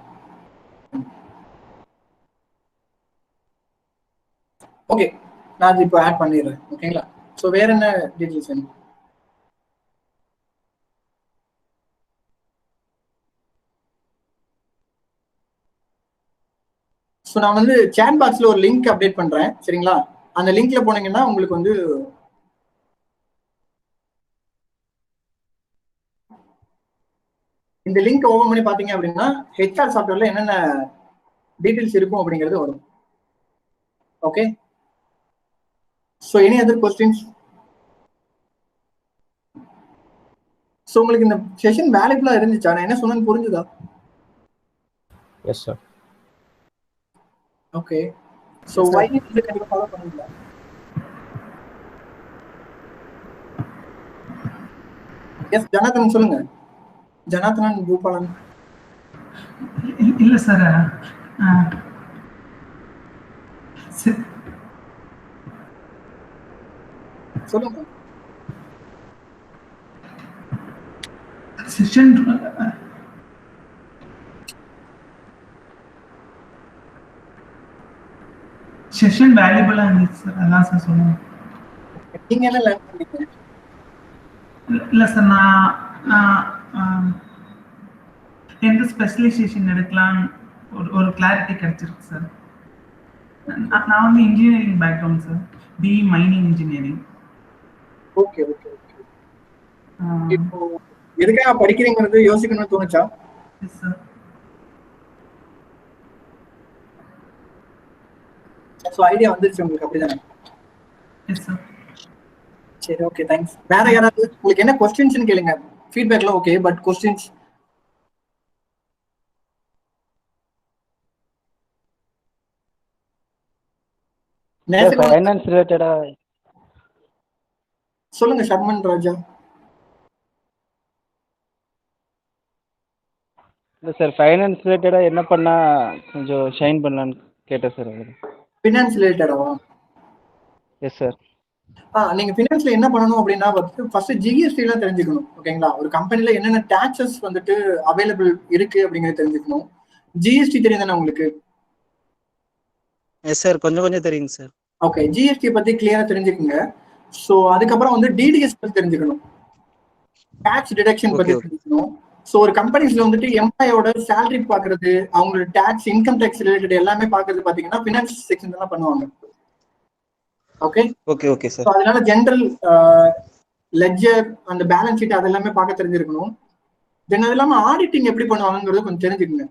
Okay, நான் இப்போ ஆட் பண்ணிடுறேன். ஓகேங்களா? ஸோ வேற என்ன டீட்டெயில்ஸ் வேணும்? ஸோ நான் வந்து சேட் பாக்ஸ்ல ஒரு லிங்க் அப்டேட் பண்றேன், சரிங்களா? அந்த லிங்க்ல போனீங்கன்னா உங்களுக்கு வந்து இந்த லிங்க் ஓபன் பண்ணி பாத்தீங்க அப்படின்னா ஹெச்ஆர் சாஃப்ட்வேர்ல என்னென்ன டீடைல்ஸ் இருக்கும் அப்படிங்கிறது வரும். Okay, so any other questions? So உங்களுக்கு இந்த செஷன் வேல்யூபிளா இருந்துச்சா? நான் என்ன சொன்னேன்னு புரிஞ்சுதா? Yes sir. Okay, so why இது கண்டிப்பாக ஃபாலோ பண்ணுவீங்களா? எஸ் ஜனார்தனன் சொல்லுங்க. ஜனார்தனன் பூபாலன். இல்ல சார், சொல்லுங்க. செஷன் வேல்யூபிளா இருந்துச்சு சார், அதான் சார் சொல்லுங்க. நீங்க என்ன லேர்ன் பண்ணீங்க? இல்ல சார், நான் எந்த ஸ்பெஷலைசேஷன் எடுக்கலாம் ஒரு கிளாரிட்டி கிடைச்சிருக்கு சார். நான் வந்து engineering background sir, BE mining engineering. Okay okay okay. இப்போ எதுக்காக படிக்கிறீங்கிறது யோசிக்கணும்னு தோணுச்சா? Yes sir. ஸோ ஐடியா வந்துருச்சு உங்களுக்கு, அப்படிதானே? Yes sir. சரி, ஓகே, தேங்க்ஸ். வேற யாராவது உங்களுக்கு என்ன கொஸ்டின்ஸ்னு கேளுங்க. ஃபீட்பேக்ல ஓகே, பட் கொஸ்டின்ஸ்? ஃபைனான்ஸ் ரிலேட்டடா சொல்லுங்க ஷர்மன் ராஜா. இல்லை சார், ஃபைனான்ஸ் ரிலேட்டடா என்ன பண்ணா கொஞ்சம் ஷைன் பண்ணலான்னு கேட்டேன் சார். ஃபினான்ஸ் ரிலேட்டடாவா? Yes sir. நீங்க ஃபினான்ஸ்ல என்ன பண்ணணும் அப்படின்னா ஃபர்ஸ்ட் ஜிஎஸ்டி எல்லாம் தெரிஞ்சுக்கணும். ஓகேங்களா? ஒரு கம்பெனில என்னென்ன டாக்ஸஸ் வந்துட்டு அவைலபிள் இருக்கு அப்படிங்கறது தெரிஞ்சுக்கணும். ஜிஎஸ்டி தெரியுதானே உங்களுக்கு? எஸ் சார், கொஞ்சம் கொஞ்சம் தெரியுங்க சார். ஓகே, ஜிஎஸ்டி பத்தி கிளியரா தெரிஞ்சுக்கோங்க. ஸோ அதுக்கப்புறம் வந்து டிடிஎஸ் பத்தி தெரிஞ்சுக்கணும், டாக்ஸ் டிடக்ஷன் பத்தி தெரிஞ்சுக்கணும். ஸோ ஒரு கம்பெனிஸ்ல வந்துட்டு எம்ப்ளாயோட சேலரி பாக்குறது, அவங்களோட டாக்ஸ், இன்கம் டாக்ஸ் ரிலேட்டட் எல்லாமே பாக்குறது பாத்தீங்கன்னா ஃபினான்ஸ் செக்ஷன் தான் பண்ணுவாங்க. Okay okay okay sir. அதனால ஜெனரல் லெட்ஜர் அந்த பேலன்ஸ் ஷீட் அதெல்லாமே பார்க்க தெரிஞ்சிருக்கணும். தென் அது இல்லாம ஆடிட்டிங் எப்படி பண்ணுவாங்கிறது கொஞ்சம் தெரிஞ்சுக்கங்க.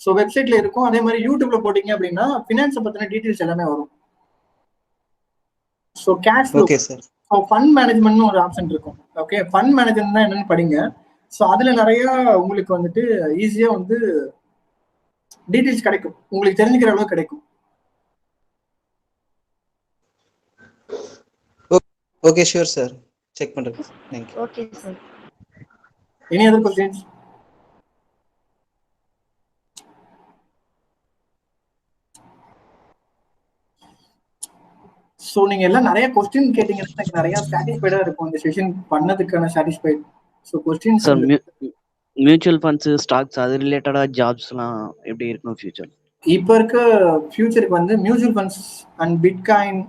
ஸோ வெப்சைட்ல இருக்கும், அதே மாதிரி யூடியூப்ல போட்டீங்க அப்படின்னா ஃபினான்ஸை பத்தின டீடைல்ஸ் எல்லாமே வரும். So cash flow, so fund மேனேஜ்மெண்ட்னு ஒரு ஆப்ஷன் இருக்கும். ஓகே, ஃபண்ட் மேனேஜ்மெண்ட்னா என்னன்னு படிங்க. ஸோ அதுல நிறைய உங்களுக்கு வந்துட்டு ஈஸியா வந்து டீடைல்ஸ் கிடைக்கும், உங்களுக்கு தெரிஞ்சுக்கிற அளவுக்கு கிடைக்கும். ஓகே ஷூர் சார், செக் பண்றேன். Thank you. Okay sir. Any other questions? So நீங்க எல்லாம் நிறைய கொஸ்டின் கேட்டீங்கன்னா எனக்கு நிறைய சாட்டிஸ்ஃபைடா இருக்கும் இந்த செஷன் பண்ணதுக்கான satisfied. So question sir mutual funds, stocks அது ரிலேட்டடா ஜாப்ஸ்லாம் எப்படி இருக்கும் ஃபியூச்சர்? இப்போ இருக்க ஃபியூச்சருக்கு வந்து mutual funds and bitcoin,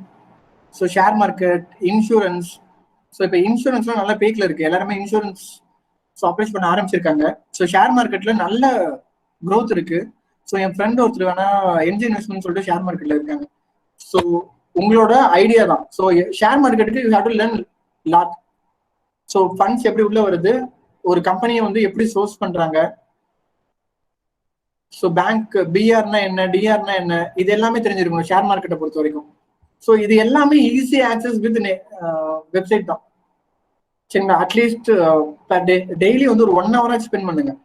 so share market, insurance. So இப்போ இன்சூரன்ஸ்லாம் நல்ல பீக்ல இருக்கு, எல்லாருமே இன்சூரன்ஸ் அப்ரோச் பண்ண ஆரம்பிச்சிருக்காங்க. ஸோ ஷேர் மார்க்கெட்ல நல்ல க்ரோத் இருக்கு. ஸோ என் ஃப்ரெண்ட் ஒருத்தர் வேணா என்ஜி இன்வெஸ்ட்மெண்ட் சொல்லிட்டு ஷேர் மார்க்கெட்ல இருக்காங்க. ஸோ உங்களோட ஐடியா தான். ஸோ ஷேர் மார்க்கெட்டுக்கு you have to learn lot. So funds எப்படி உள்ள வருது, ஒரு கம்பெனியை வந்து எப்படி சோர்ஸ் பண்றாங்க, ஸோ பேங்க் பிஆர்னா என்ன, டிஆர்னா என்ன, இது எல்லாமே தெரிஞ்சிருக்கணும் ஷேர் மார்க்கெட்டை பொறுத்த வரைக்கும். ஸோ இது எல்லாமே ஈஸி ஆக்சஸ் வித் வெப்சைட் தான், சரிங்களா? அட்லீஸ்ட் டெய்லி வந்து ஒரு 1 hour ஸ்பெண்ட் பண்ணுங்க.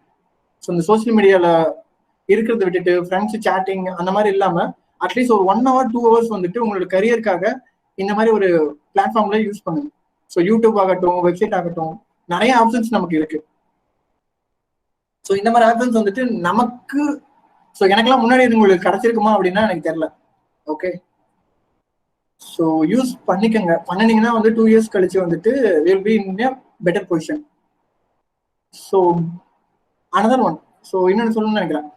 ஸோ இந்த சோசியல் மீடியால இருக்கிறத விட்டுட்டு ஃப்ரெண்ட்ஸ் சேட்டிங் அந்த மாதிரி இல்லாம அட்லீஸ்ட் ஒரு 1 hour 2 hours வந்துட்டு உங்களோட கரியருக்காக இந்த மாதிரி ஒரு பிளாட்ஃபார்ம்ல யூஸ் பண்ணுங்க. ஸோ யூடியூப் ஆகட்டும், வெப்சைட் ஆகட்டும், நிறைய ஆப்ஷன்ஸ் நமக்கு இருக்கு. ஸோ இந்த மாதிரி ஆப்ஷன்ஸ் வந்துட்டு நமக்கு, ஸோ எனக்கெல்லாம் முன்னாடி இது உங்களுக்கு கிடைச்சிருக்குமா அப்படின்னா எனக்கு தெரியல. ஓகே, ஸோ யூஸ் பண்ணிக்கங்க. பண்ணினீங்கன்னா வந்து 2 years கழிச்சு வந்துட்டு will be in a better position. So another one, so இன்னொன்று சொல்லணும்னு நினைக்கிறேன்.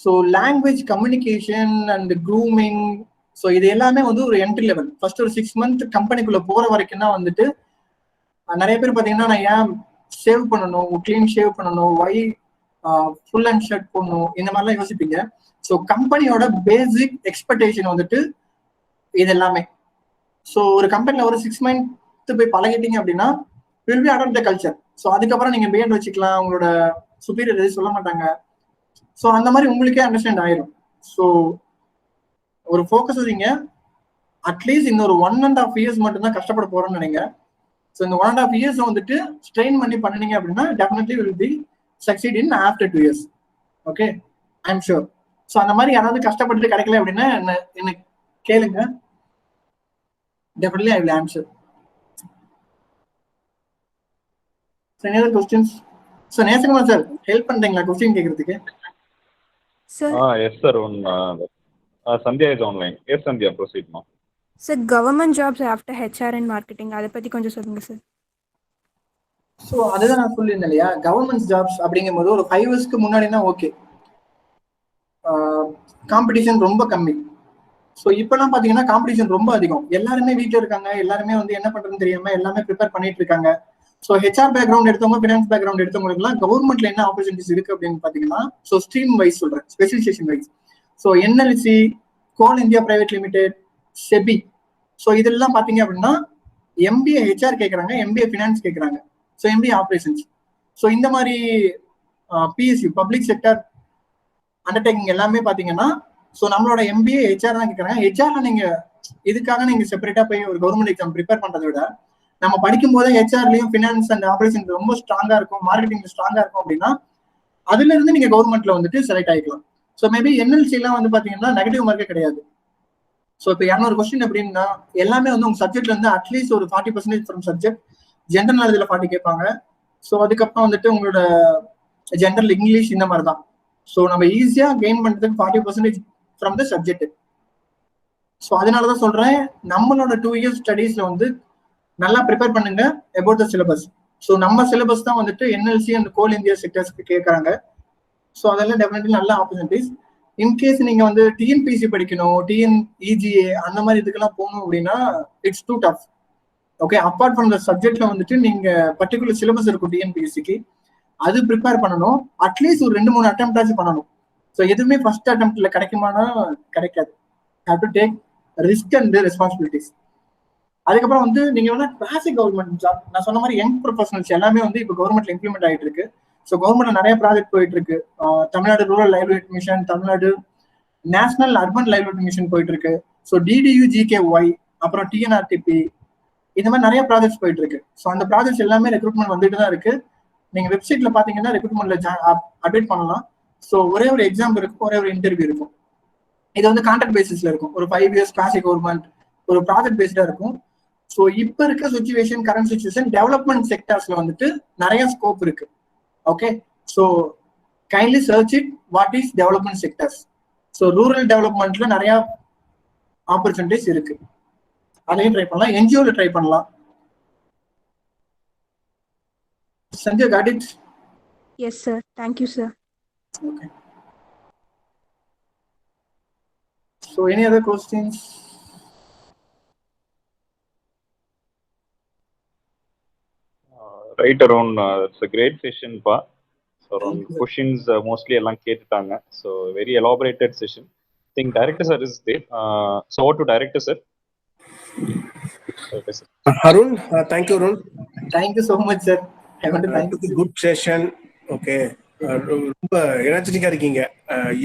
So language communication and grooming, so இது எல்லாமே வந்து ஒரு என்ட்ரி லெவல். ஃபர்ஸ்ட் ஒரு 6 month கம்பெனிக்குள்ள போற வரைக்கும் தான் வந்துட்டு நிறைய பேர் பார்த்தீங்கன்னா நான் ஏன் சேவ் பண்ணணும், க்ளீன் ஷேவ் பண்ணணும், வை ஃபுல் அண்ட் ஷர்ட் போடணும், இந்த மாதிரிலாம் யோசிப்பீங்க. ஸோ கம்பெனியோட பேசிக் எக்ஸ்பெக்டேஷன் வந்துட்டு இது எல்லாமே. ஸோ ஒரு கம்பெனியில் ஒரு 6 month போய் பழகிட்டீங்க அப்படின்னா will be adapt the culture. So அதுக்கப்புறம் நீங்க பிஎட் வச்சுக்கலாம், உங்களோட சுப்பீரியர் எதுவும் சொல்ல மாட்டாங்க. ஸோ அந்த மாதிரி உங்களுக்கே அண்டர்ஸ்டாண்ட் ஆயிடும். ஸோ ஒரு ஃபோக்கஸ் வைங்க. அட்லீஸ்ட் இன்னொரு 1.5 years மட்டும்தான் கஷ்டப்பட போறோம்னு நினைங்க. ஸோ இந்த 1.5 years வந்துட்டு ஸ்ட்ரெயின் பண்ணி பண்ணினீங்க அப்படின்னா definitely will be succeed in after 2 years. Okay, I am sure. So அந்த மாதிரி யாராவது கஷ்டப்பட்டு கிடைக்கல அப்படின்னா என்ன கேளுங்க, definitely I will answer. So any other questions? So Nesakumar sir help பண்றீங்களா கொஸ்டின் கேட்கறதுக்கு? Yes sir. Sandhya is online. Yes Sandhya, proceed மா. Sir government jobs after HR and marketing, அதை பத்தி கொஞ்சம் சொல்லுங்க சார். ஸோ அதுதான் நான் சொல்லியிருந்தேன் இல்லையா, கவர்மெண்ட் ஜாப்ஸ் அப்படிங்கும் போது ஒரு 5 yearsக்கு முன்னாடினா ஓகே, காம்படிஷன் ரொம்ப கம்மி. ஸோ இப்பெல்லாம் பாத்தீங்கன்னா காம்படிஷன் ரொம்ப அதிகம். எல்லாருமே வீட்டில் இருக்காங்க, எல்லாருமே வந்து என்ன பண்றதுன்னு தெரியாம எல்லாமே ப்ரிப்பேர் பண்ணிட்டு இருக்காங்க. ஸோ ஹெச்ஆர் பேக்ரவுண்ட் எடுத்தவங்க, ஃபினான்ஸ் பேக்ரவுண்ட் எடுத்தவங்களுக்குலாம் கவர்மெண்ட்ல என்ன ஆப்பர்ச்சுனிட்டிஸ் இருக்கு அப்படின்னு பாத்தீங்கன்னா, ஸோ ஸ்ட்ரீம் வைஸ் சொல்றேன், specialisation wise. So NLC, coal India private limited, SEBI, so இதெல்லாம் பாத்தீங்க அப்படின்னா எம்பிஏ ஹெச்ஆர் கேட்கறாங்க, எம்பிஏ ஃபினான்ஸ் கேட்கறாங்க, ஸோ எம்பிஏ ஆப்ரேஷன்ஸ். ஸோ இந்த மாதிரி பிஎஸ்யூ பப்ளிக் செக்டர் அண்டர்டேக்கிங் எல்லாமே பாத்தீங்கன்னா ஸோ நம்மளோட எம்பிஏ ஹெச்ஆர் தான் கேட்கறாங்க. ஹெச்ஆர்ல நீங்க இதுக்காக நீங்க செப்பரேட்டா போய் ஒரு கவர்மெண்ட் எக்ஸாம் ப்ரிப்பேர் பண்றதை விட நம்ம படிக்கும் போதே ஹெச்ஆர்லயும் ஃபினான்ஸ் அண்ட் ஆப்ரேஷன் ரொம்ப ஸ்ட்ராங்கா இருக்கும், மார்க்கெட்டிங் ஸ்ட்ராங்கா இருக்கும் அப்படின்னா அதுல இருந்து நீங்க கவர்மெண்ட்ல வந்துட்டு செலக்ட் ஆகிக்கலாம். ஸோ மேபி என்எல்சி எல்லாம் வந்து பாத்தீங்கன்னா நெகட்டிவ் மார்க்கே கிடையாது. ஸோ இப்போ 200 கொஸ்டின் அப்படின்னா எல்லாமே வந்து உங்க சப்ஜெக்ட்ல இருந்து அட்லீஸ்ட் ஒரு 40% ஃப்ரம் சப்ஜெக்ட். ஜென்ரல் நாலேஜ்ல 40 கேட்பாங்க. ஸோ அதுக்கப்புறம் வந்துட்டு உங்களோட ஜென்ரல் இங்கிலீஷ் இந்த மாதிரி தான். ஸோ நம்ம ஈஸியா கெயின் பண்றதுக்கு 40% ஃப்ரம் த சப்ஜெக்ட். ஸோ அதனாலதான் சொல்றேன், நம்மளோட 2 years ஸ்டடீஸ்ல வந்து நல்லா ப்ரிப்பேர் பண்ணுங்க அபவுட் த சிலபஸ். ஸோ நம்ம சிலபஸ் தான் வந்துட்டு என்எல்சி அண்ட் கோல் இந்தியா செக்டர்ஸ்க்கு கேட்கறாங்க. ஸோ அதெல்லாம் டெஃபினெட்லி நல்ல ஆப்பர்ச்சுனிட்டிஸ். இன்கேஸ் நீங்க வந்து டிஎன்பிசி படிக்கணும், டிஎன்இஜிஏ அந்த மாதிரி இதுக்கெல்லாம் போகணும் அப்படின்னா it's too tough. Okay, apart from the சப்ஜெக்ட்ல வந்துட்டு நீங்க பர்டிகுலர் சிலபஸ் இருக்கும் டிஎன்பிஎஸ்சிக்கு, அது ப்ரிப்பேர் பண்ணணும். அட்லீஸ்ட் ஒரு 2-3 அட்டெம்ப்ட் ஆச்சு பண்ணணும். ஸோ எதுவுமே ஃபர்ஸ்ட் அட்டெம்ப்ட்ல கிடைக்குமானா கிடைக்காது. Have to take risk and responsibilities. அதுக்கப்புறம் வந்து நீங்க வந்து கிளாசிக் கவர்மெண்ட் ஜாப், நான் சொன்ன மாதிரி யங் ப்ரொஃபஷனல்ஸ் எல்லாமே வந்து இப்போ கவர்மெண்ட்ல இம்ப்ளிமெண்ட் ஆகிட்டு இருக்கு. ஸோ கவர்மெண்ட்ல நிறைய ப்ராஜெக்ட் போயிட்டு இருக்கு. Tamil Nadu rural livelihood mission, Tamil Nadu national urban livelihood mission போயிட்டு இருக்கு. ஸோ டிடியூ ஜிகேஒய், அப்புறம் டிஎன்ஆர்டிபி, இந்த மாதிரி நிறைய ப்ராஜெக்ட்ஸ் போயிட்டு இருக்கு. ஸோ அந்த ப்ராஜெக்ட்ஸ் எல்லாமே ரெக்ரூட்மெண்ட் வந்துட்டு தான் இருக்கு. நீங்க வெப்சைட்ல பாத்தீங்கன்னா ரெக்ரூட்மெண்ட்ல அப்டேட் பண்ணலாம். ஸோ ஒரே ஒரு எக்ஸாம் இருக்கும், ஒரே ஒரு இன்டர்வியூ இருக்கும். இது வந்து கான்ட்ராக்ட் பேசிஸ்ல இருக்கும். ஒரு 5 years கிளாசிக் கவர்மெண்ட் ஒரு ப்ராஜெக்ட் பேஸ்டா இருக்கும். ஸோ இப்ப இருக்க சுச்சுவேஷன், கரண்ட் சுச்சுவேஷன், டெவலப்மெண்ட் செக்டர்ஸ்ல வந்துட்டு நிறைய ஸ்கோப் இருக்கு. Okay, so kindly search it what is development sectors. So rural டெவலப்மெண்ட்ல நிறைய ஆப்பர்ச்சுனிட்டிஸ் இருக்கு. அதையும் ட்ரை பண்ணலாம், என்ஜிஓல ட்ரை பண்ணலாம். Sanjay, got it? Yes, sir. Thank you, sir. Okay. So any other questions? Right around, it's a great session, pa. So around questions mostly along கேட்டுட்டாங்க. So very elaborated session. I think director sir is there. So over to director sir. Okay, sir. Arun, thank you, Arun. Thank you so much, sir. I want to thank you. Good session. Okay. ரொம்ப எனர்ஜெட்டிக்கா இருக்கீங்க.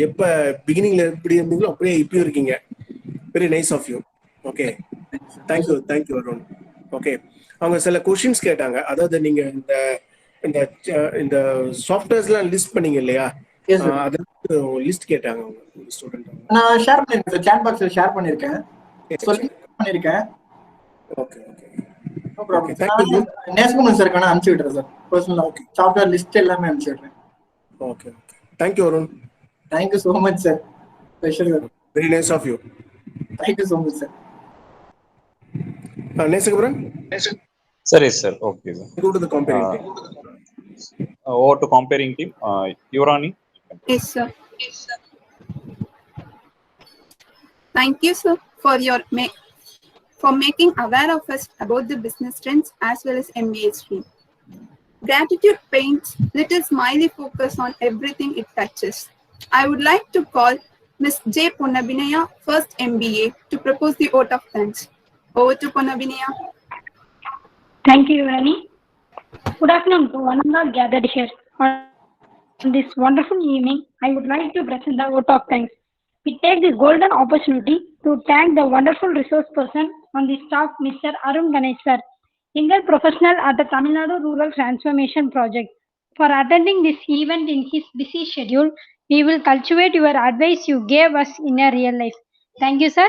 எப்ப பிகினிங்ல எப்படி இருந்தீங்களோ அப்படியே இப்பயும் இருக்கீங்க. Very nice of you. Okay, thank you Arun. Okay, அவங்க சில questions கேட்டாங்க. அதாவது நீங்க இந்த சாஃப்ட்வேர்ஸ்லாம் லிஸ்ட் பண்ணீங்க இல்லையா, அது லிஸ்ட் கேட்டாங்க உங்க ஸ்டூடெண்ட். நான் ஷேர் பண்ணிருக்கேன், சாட் பாக்ஸ்ல ஷேர் பண்ணிருக்கேன். பண்ணிருக்கேன். Okay okay, no problem. Thank you. Nesakumar sir கான அனுப்பிச்சு விடுறேன் சார். பர்சனலா சாஃப்ட்வேர் லிஸ்ட் எல்லாமே அனுப்பிச்சு விடுறேன். Okay okay, thank you Arun. Thank you so much sir. Pleasure. Very nice of you. Thank you so much sir. Nesagaran? Sir, yes sir. Okay sir. Go to the comparing team. Over to comparing team. Yorani? Yes sir. Thank you sir for making aware of us about the business trends as well as MBA stream. Gratitude paints little smiley focus on everything it touches. I would like to call Ms. J. Ponnabinaya, first MBA, to propose the vote of thanks. Over to Ponnabinaya. Thank you, Rani. Good afternoon to one and all gathered here. On this wonderful evening, I would like to present the vote of thanks. We take this golden opportunity to thank the wonderful resource person on the staff, Mr. Arun Ganesh sir, Single professional at the Tamil Nadu Rural Transformation Project, for attending this event in his busy schedule. We will cultivate your advice you gave us in a real life. Thank you, sir.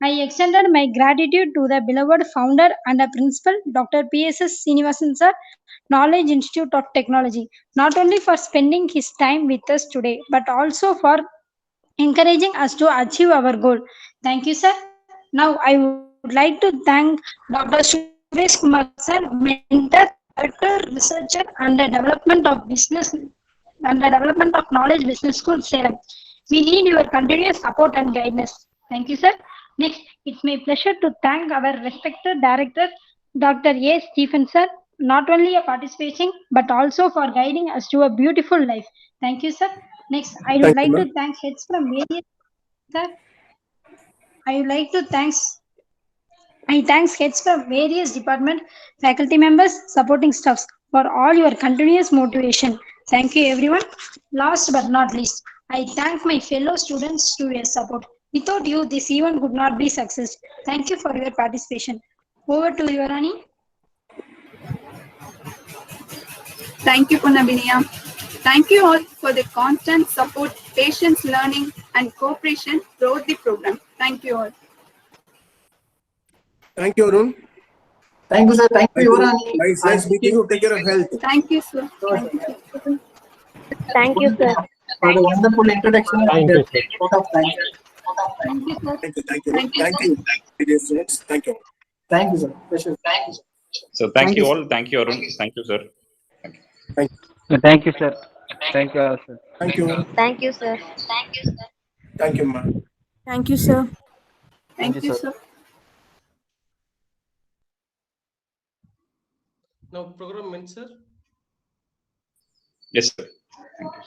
I extended my gratitude to the beloved founder and the principal, Dr. P.S.S. Srinivasan sir, Knowledge Institute of Technology, not only for spending his time with us today, but also for encouraging us to achieve our goal. Thank you, sir. Now, I would like to thank Dr. Suresh Kumar sir, mentor, director, researcher, and the development of knowledge business school, Salem. We need your continuous support and guidance. Thank you, sir. Next, it's my pleasure to thank our respected director, Dr. A. Stephen sir, not only for participating but also for guiding us to a beautiful life. Thank you, sir. Next, I would like to thank heads from various sir. I thanks heads from various department, faculty members, supporting staffs for all your continuous motivation. Thank you, everyone. Last but not least, I thank my fellow students to your support. Without you, this event would not be success. Thank you for your participation. Over to you, Rani. Thank you, Ponnabinaya. Thank you all for the constant support, patience, learning, and cooperation throughout the program. Thank you all. Thank you, Arun. Thank you, sir. Thank you, Yorani. Nice meeting you. Take care of health. Thank you, sir. Thank you, sir. For the wonderful introduction. Thank you, sir. Vote of thanks. Thank you, sir. Thank you. Dear students, thank you. Thank you, sir. Pleasure. Thank you, sir. So thank you all. Thank you, Arun. Thank you, sir. Thank you. Thank you, sir. Thank you, sir. Thank you. Thank you, sir. Thank you, sir. Thank you, ma'am. Thank you, sir. Thank you, sir. Now program ends, sir. Yes, sir. Thank you.